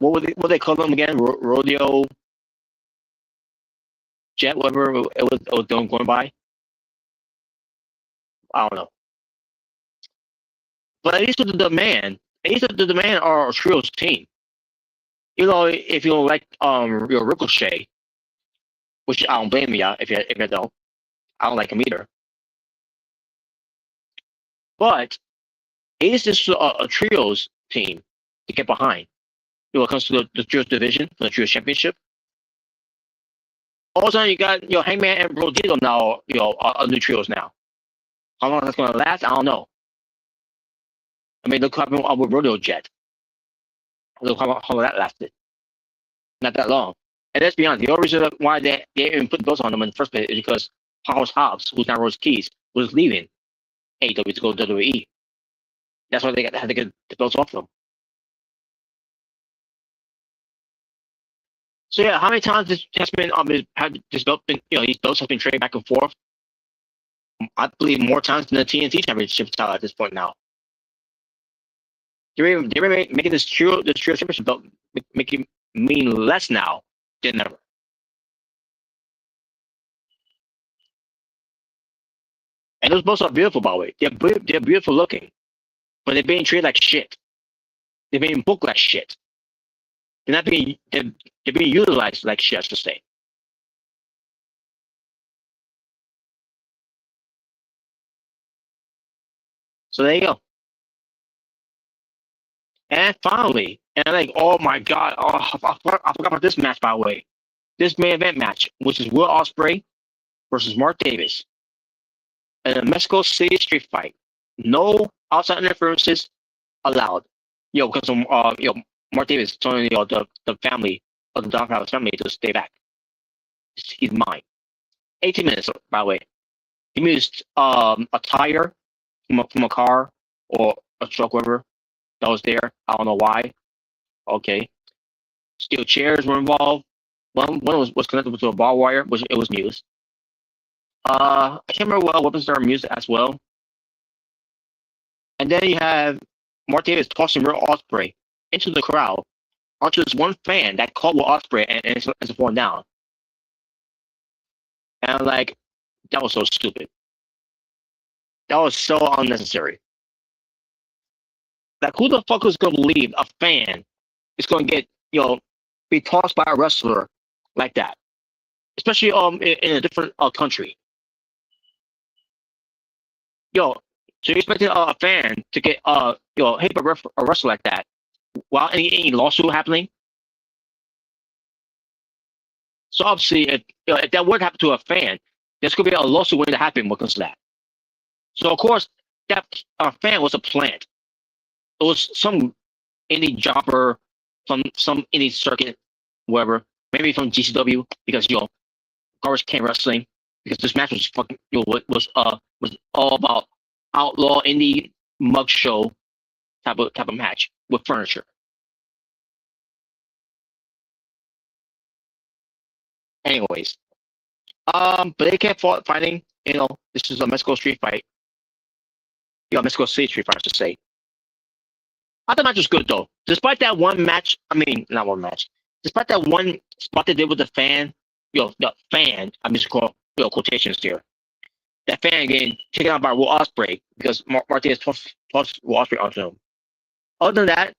What they call them again? Rodeo Jet, whatever it was going by. I don't know. But at least with the man are a trios team. If you don't like your Ricochet, which I don't blame you if you don't. I don't like him either. But it's just a trios team to get behind. When it comes to the trios division, the trios championship. All of a sudden, you got Hangman and Brodito now. Are new trios now. How long that's going to last, I don't know. I mean, look what happened with Rodeo Jet. Look how long that lasted. Not that long. And let's be honest, the only reason why they even put belts on them in the first place is because House Hobbs, who's now Rose Keys, was leaving AEW to go to WWE. That's why they had to get the belts off them. So yeah, how many times this has been this belt been these belts have been traded back and forth? I believe more times than the TNT Championship title at this point now. They're making this trio championship belt making mean less now They never. And those boats are beautiful, by the way. They're beautiful looking, but they're being treated like shit. They're being booked like shit. They're not being. They're being utilized like shit, I should say. So there you go. And finally, and like, oh my god, I forgot about this match, by the way. This main event match, which is Will Ospreay versus Mark Davis in a Mexico City street fight. No outside interferences allowed. Because Mark Davis telling the family of the Don family to stay back. He's mine. 18 minutes, by the way. He used a tire from a car or a truck, whatever that was there. I don't know why. Okay. Steel chairs were involved. One was connected to a barbed wire, which it was news. I can't remember what weapons are used as well. And then you have Mark Davis tossing Will Ospreay into the crowd onto this one fan that caught Will Ospreay and it's falling down. And I'm like, that was so stupid. That was so unnecessary. Like, who the fuck is gonna believe a fan is gonna get be tossed by a wrestler like that, especially in a different country? So you're expecting a fan to get hit by a wrestler like that while any lawsuit happening? So obviously, if that would happen to a fan, there's gonna be a lawsuit waiting to happen when it comes to that. So of course, that fan was a plant. It was some indie jobber from some indie circuit, wherever, maybe from GCW, because Garbage Can Wrestling, because this match was fucking was all about outlaw indie mug show type of match with furniture. Anyways, but they kept fighting. This is a Mexico street fight. Mexico City street fight, I should say. I thought the match was good though. Despite that one match, not one match. Despite that one spot they did with the fan, the fan, I'm just calling quotations here. That fan getting taken out by Will Ospreay because Martinez tossed Will Ospreay onto him. Other than that,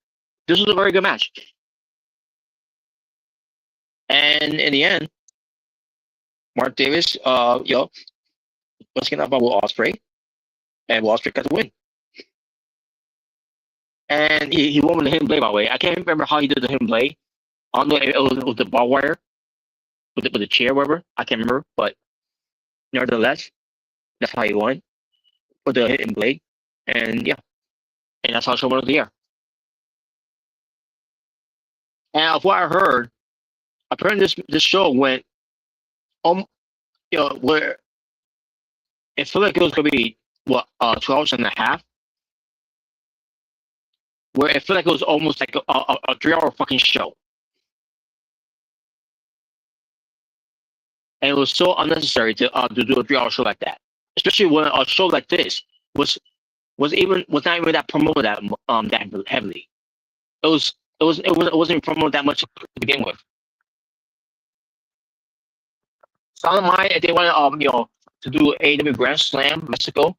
this was a very good match. And in the end, Mark Davis, was taken out by Will Ospreay, and Will Ospreay got the win. And he won with the hidden blade, by the way. I can't remember how he did the hidden blade. I don't know if it was the barbed wire with the chair, whatever. I can't remember, but nevertheless, that's how he won with the hidden blade. And yeah, and that's how show won of the year. And of what I heard, apparently this show went, where it felt like it was gonna be 2 hours and a half. Where it felt like it was almost like a 3-hour fucking show. And it was so unnecessary to do a 3-hour show like that, especially when a show like this was not even that promoted that heavily. It wasn't even promoted that much to begin with. So I don't mind if they want to do AEW Grand Slam Mexico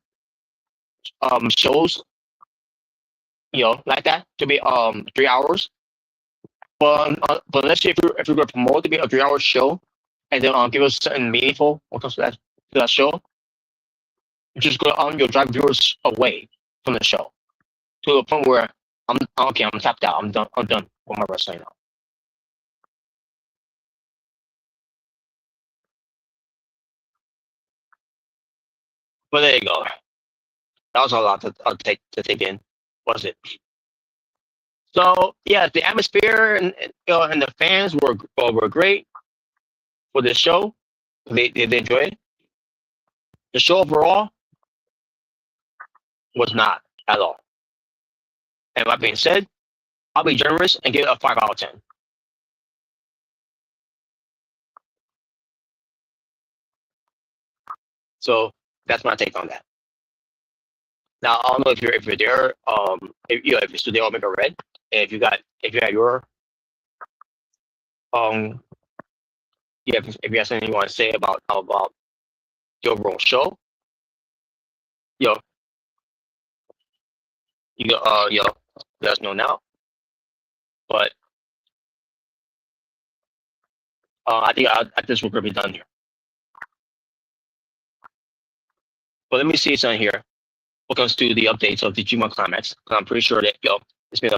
shows, like that to be 3 hours. But let's say if you're gonna promote to be a 3-hour show, and then give us something meaningful when it comes to that show, just go drive viewers away from the show to the point where I'm tapped out. I'm done with my wrestling now. But there you go. That was a lot to take in, was it? So yeah, the atmosphere and the fans were great for this show. They enjoyed it. The show overall was not at all. And that being said, I'll be generous and give it a 5 out of 10. So that's my take on that. Now I don't know if you're there, if you're still there, Omega Red, and if you had your Yeah, if you have something you want to say about the overall show, yo, let us know now. But I think this will be done here. But let me see something here. What comes to the updates of the G1 Climax? I'm pretty sure that it's been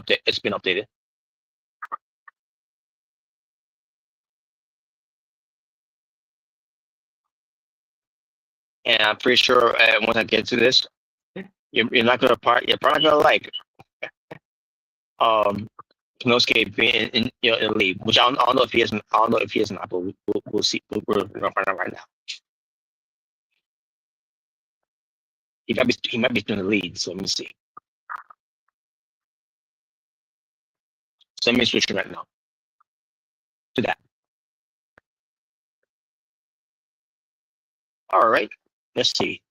updated. And I'm pretty sure once I get to this, you're not gonna you're probably gonna like Konosuke being in the league, which I don't know if he is. I don't know if he is not, but we'll see. We're gonna find out right now. He might be in the lead. So let me see. So let me switch right now to that. All right. Let's see.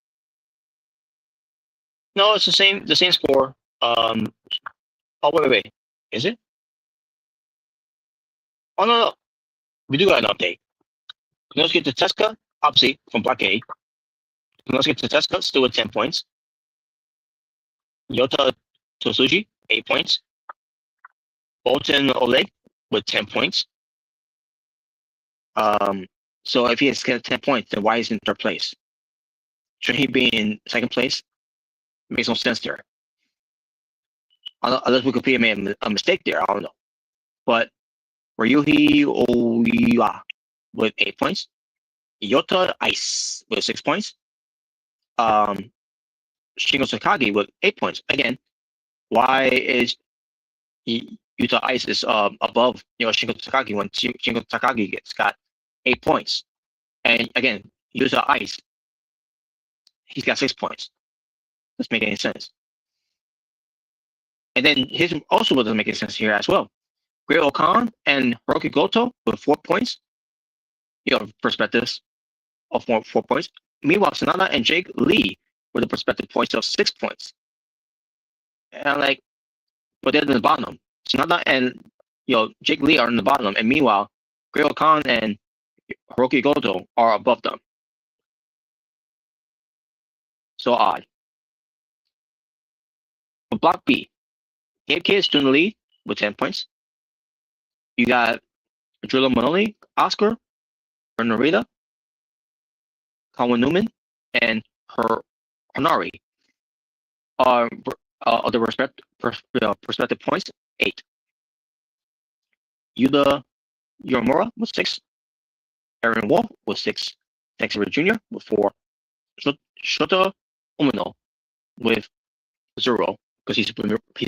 No, it's the same score. Oh wait. Is it? Oh no. We do got an update. Konosuke Tetsuka, obviously from Block A. Konosuke Tetsuka still with 10 points. Yota Tosuji, 8 points. Bolton Oleg with 10 points. So if he has 10 points, then why is he in third place? Should he be in second place? Makes no sense there. Unless Wikipedia made a mistake there, I don't know. But Ryuhi Oiwa with 8 points. Yota Ice with 6 points. Shingo Sakagi with 8 points. Again, why is Yuta Ice is above Shingo Takagi when Shingo Takagi got 8 points, and again Yuta Ice he's got 6 points. Doesn't make any sense. And then his also doesn't make any sense here as well. Great Okan and Hiroki Goto with 4 points. Perspectives of 4 points. Meanwhile, Sanada and Jake Lee with the prospective points of 6 points. And I'm like, but they're in the bottom. Sanada and Jake Lee are in the bottom, and meanwhile, Great Khan and Hiroki Goto are above them. So odd. For Block B, Gabe Kidd is still in the lead with 10 points. You got Drilla Manoli, Oscar, Narita, Colin Newman, and Hanari are the respective points 8. Yuta Yoromura with 6. Aaron Wolf with 6. Dexter Jr. with 4. Shota Umino with 0 because he's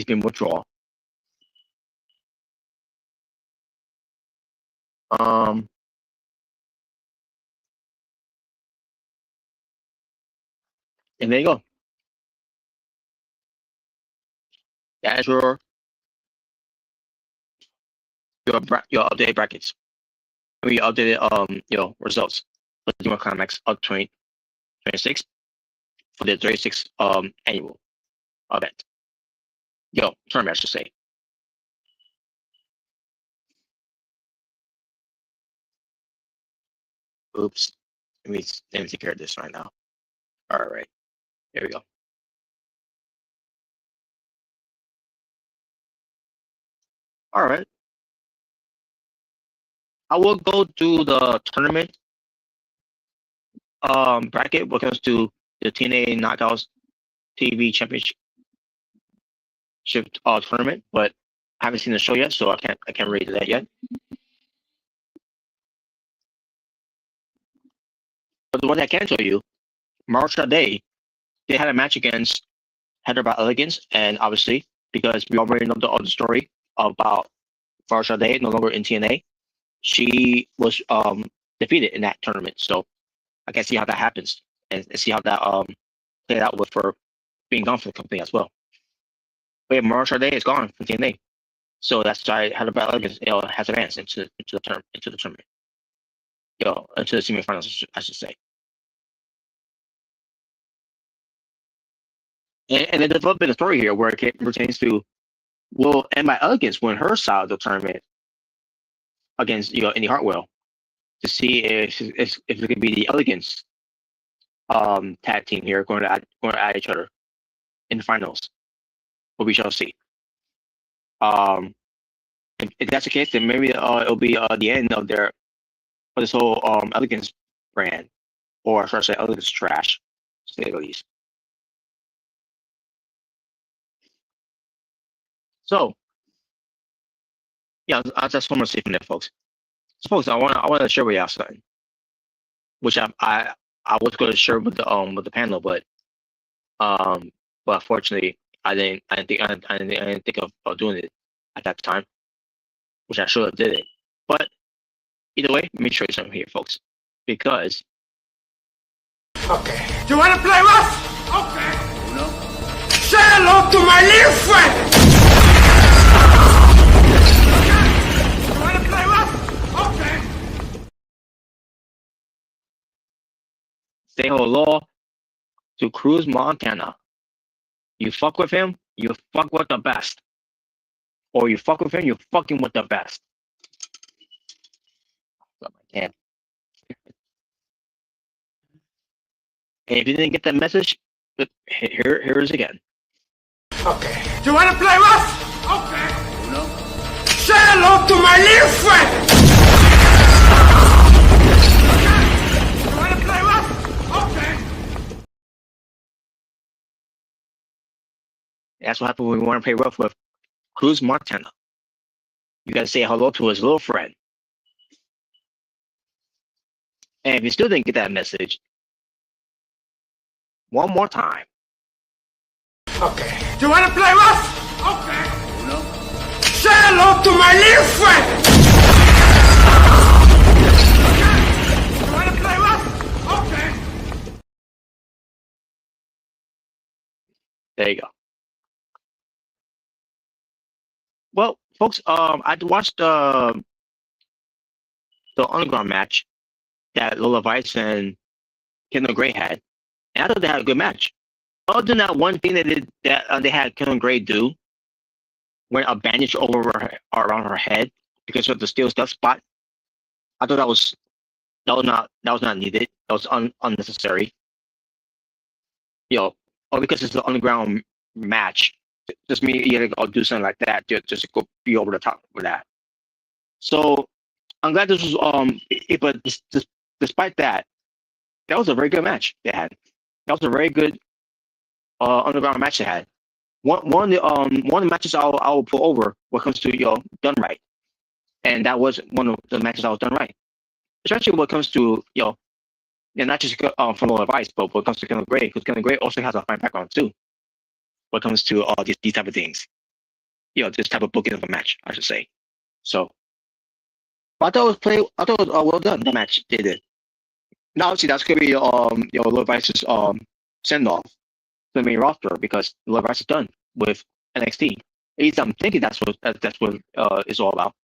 been withdrawn. And there you go. That's your updated brackets. I mean, your updated results for the Demon Climax of 2026 for the 36th annual event. Tournament, I should say. Oops. Let me take care of this right now. All right. There we go. All right. I will go to the tournament bracket when it comes to the TNA Knockouts TV Championship tournament, but I haven't seen the show yet, so I can't read that yet. But the one I can tell you, Marsha Day, they had a match against Heather by Elegance, and obviously because we already know the story about Marsha Day no longer in TNA, she was defeated in that tournament. So I can see how that happens and see how that played out with her being gone from the company as well. But yeah, Marsha Day is gone from TNA, so that's why Heather by Elegance has advanced into the tournament, into the semifinals, I should say. And then developed a story here where it pertains to will Emma Elegance win her side of the tournament against Indy Hartwell. to see if it could be the Elegance tag team here going to add each other in the finals. But we shall see. If that's the case, then maybe it'll be the end of this whole Elegance brand, or should I say Elegance trash, to say the least. So yeah, I just want to say from there, folks. So, folks, I want to share with y'all something, which I was going to share with the panel, but unfortunately I didn't think of doing it at that time, which I should have did it. But either way, let me show you something here, folks, because. Okay. Do you want to play rough? Okay. No. Say hello to my little friend. You want to play rough? Okay. Say hello to Cruz Montana. You fuck with him, you fuck with the best. Or you fuck with him, you're fucking with the best. I can't. And if you didn't get that message, here it is again. Okay. Do you want to play rough? Okay. No. Say hello to my little friend. You want to play rough? Okay. That's what happens when we want to play rough with Cruz Montana. You got to say hello to his little friend. And if you still didn't get that message, one more time. Okay. Do you want to play rough? Okay. No. Say hello to my little friend. You want to play rough? Okay. There you go. Well, folks, I watched the Underground match that Lola Vice and Kendall Gray had, and I thought they had a good match. Other than that one thing that they had Kendall Gray do, wearing a bandage around her head because of the steel stuff spot, I thought that was not needed. That was unnecessary. Or because it's the Underground match, just me, you gotta do something like that just to go be over the top with that. So I'm glad this was but despite that was a very good match they had. That was a very good Underground match they had. One of the matches I will pull over when it comes to done right, and that was one of the matches I was done right. Especially when it comes to not just from Lola Vice, but when it comes to Kendall Gray, because Kendall Gray also has a fine background too. When it comes to these type of things, this type of booking of a match, I should say. So, I thought it was well done. The match they did. Now, obviously, that's gonna be Lola Vice's send off to the main roster because Lola Vice is done with NXT. At least I'm thinking that's what it's all about.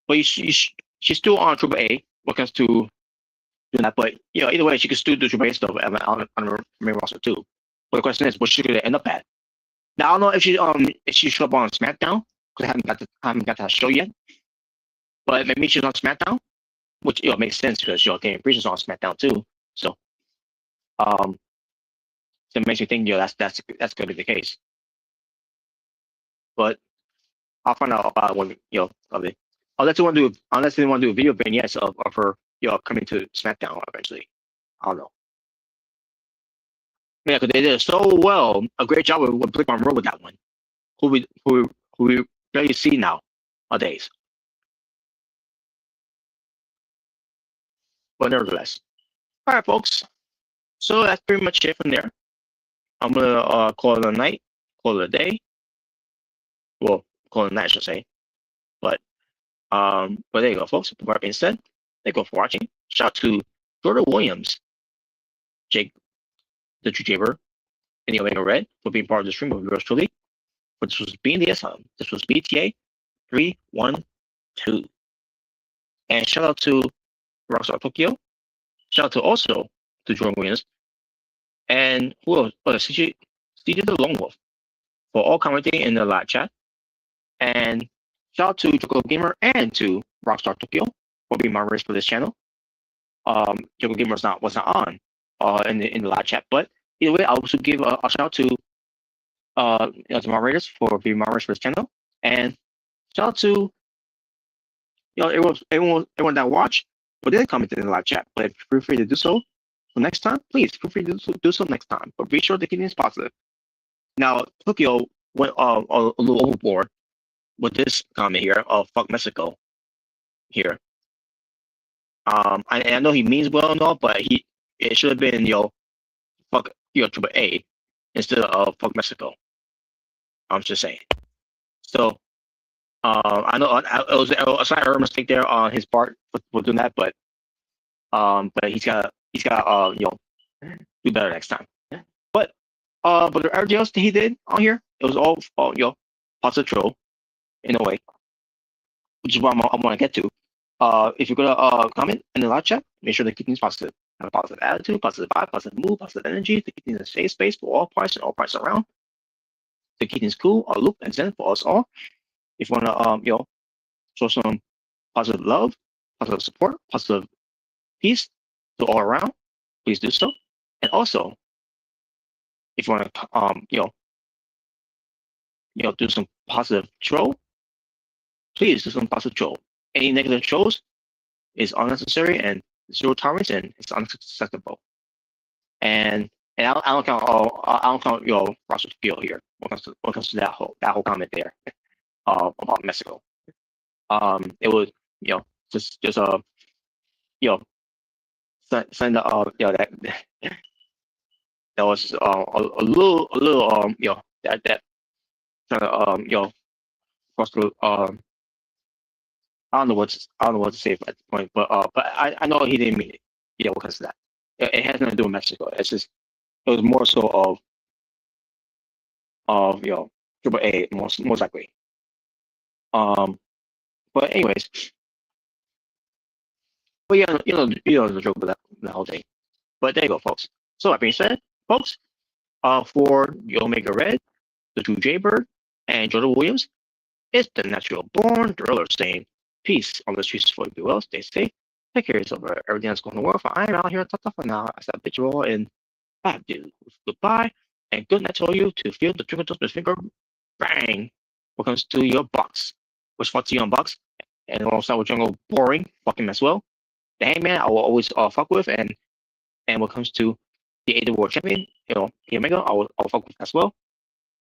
But she's still on Triple A when it comes to doing that. But either way, she could still do Triple A stuff on the main roster too. But the question is, what's she gonna end up at? Now I don't know if she showed up on SmackDown because I haven't got that show yet. But maybe she's on SmackDown, which makes sense because Damian Priest is on SmackDown too. So it makes me think that's gonna be the case. But I'll find out about when of it. Unless they want to do video vignettes of her coming to SmackDown eventually. I don't know. Yeah, because they did so well, a great job with Blake Monroe with that one, who we barely see nowadays. But nevertheless, all right, folks. So that's pretty much it from there. I'm gonna call it a night, call it a day. Well, call it a night, I should say. But there you go, folks. With that being said, thank you for watching. Shout out to Jordan Williams, Jake, the True Jaber, and the Omega Red for being part of the stream of yours truly. But this was Being the Asylum. This was BTA 312. And shout out to Rockstar Tokyo. Shout out to also to Jordan Williams. And who else? CJ the Lone Wolf for all commenting in the live chat. And shout out to Joko Gamer and to Rockstar Tokyo for being my race for this channel. Jungle Gamer was not on in the live chat. But either way, I also give a shout out to to moderators for being moderators for this channel, and shout out to everyone that watched but didn't comment in the live chat. But feel free to do so. So next time, please feel free to do so next time. But be sure to keep things positive. Now, Tokyo went a little overboard with this comment here of "fuck Mexico" here. I know he means well and all, but it should have been fuck Triple A instead of fuck Mexico. I'm just saying. So I know it was a slight error mistake there on his part for doing that, but he's got do better next time. But everything else that he did on here, it was all positive troll in a way, which is what I want to get to. If you're gonna comment in the live chat, make sure to keep things positive. Have a positive attitude, positive vibe, positive mood, positive energy, to keep things in a safe space for all parties and all parties around. To keep things cool, or loop and zen for us all. If you wanna show some positive love, positive support, positive peace to all around, please do so. And also, if you wanna do some positive troll, please do some positive troll. Any negative trolls is unnecessary and zero tolerance, and it's unacceptable. And I don't count Russell's skill here when it comes to that whole comment there about Mexico. It was just send that was a little that kind of Russell I don't know what to say at this point, but I know he didn't mean it. Because of that, it has nothing to do with Mexico. It's just it was more so of Triple A most likely. But anyways, but the joke about that whole thing. But there you go, folks. So that being said, folks, for the Omega Red, the True Jaybird, and Jordan Williams, it's the Natural Born Driller saying peace on the streets for you well. Stay safe. Take care of yourself. Everything that's going to work. For I'm out here for now. I said bitch roll and bad dude. Goodbye and good night to all you to feel the trigger to finger bang. What comes to your box? Which spot to you on box? And also with jungle boring fucking as well. The Hangman I will always fuck with, and what comes to the AEW World Champion, the Omega I'll fuck with as well.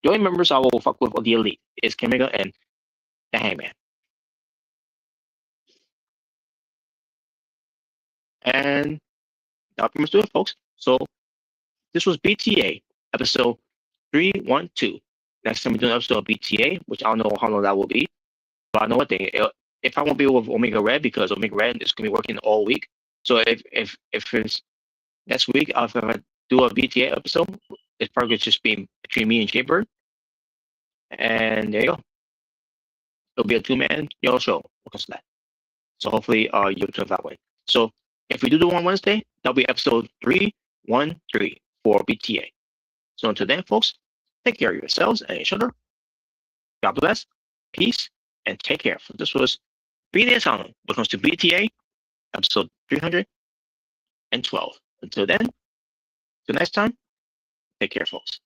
The only members I will fuck with of the Elite is Omega and the Hangman. And that'll pretty much do it, folks. So this was BTA episode 312. Next time we do an episode of BTA, which I don't know how long that will be, but I know one thing: if I won't be with Omega Red, because Omega Red is gonna be working all week. So if it's next week, if I do a BTA episode, it's probably just be between me and Jaybird. And there you go. It'll be a 2-man show because of that. So hopefully you'll turn that way. So if we do on Wednesday, that'll be episode 313 for BTA. So until then, folks, take care of yourselves and each other. God bless, peace, and take care. So this was Being the Asylum when it comes to BTA, episode 312. Until then, till next time, take care, folks.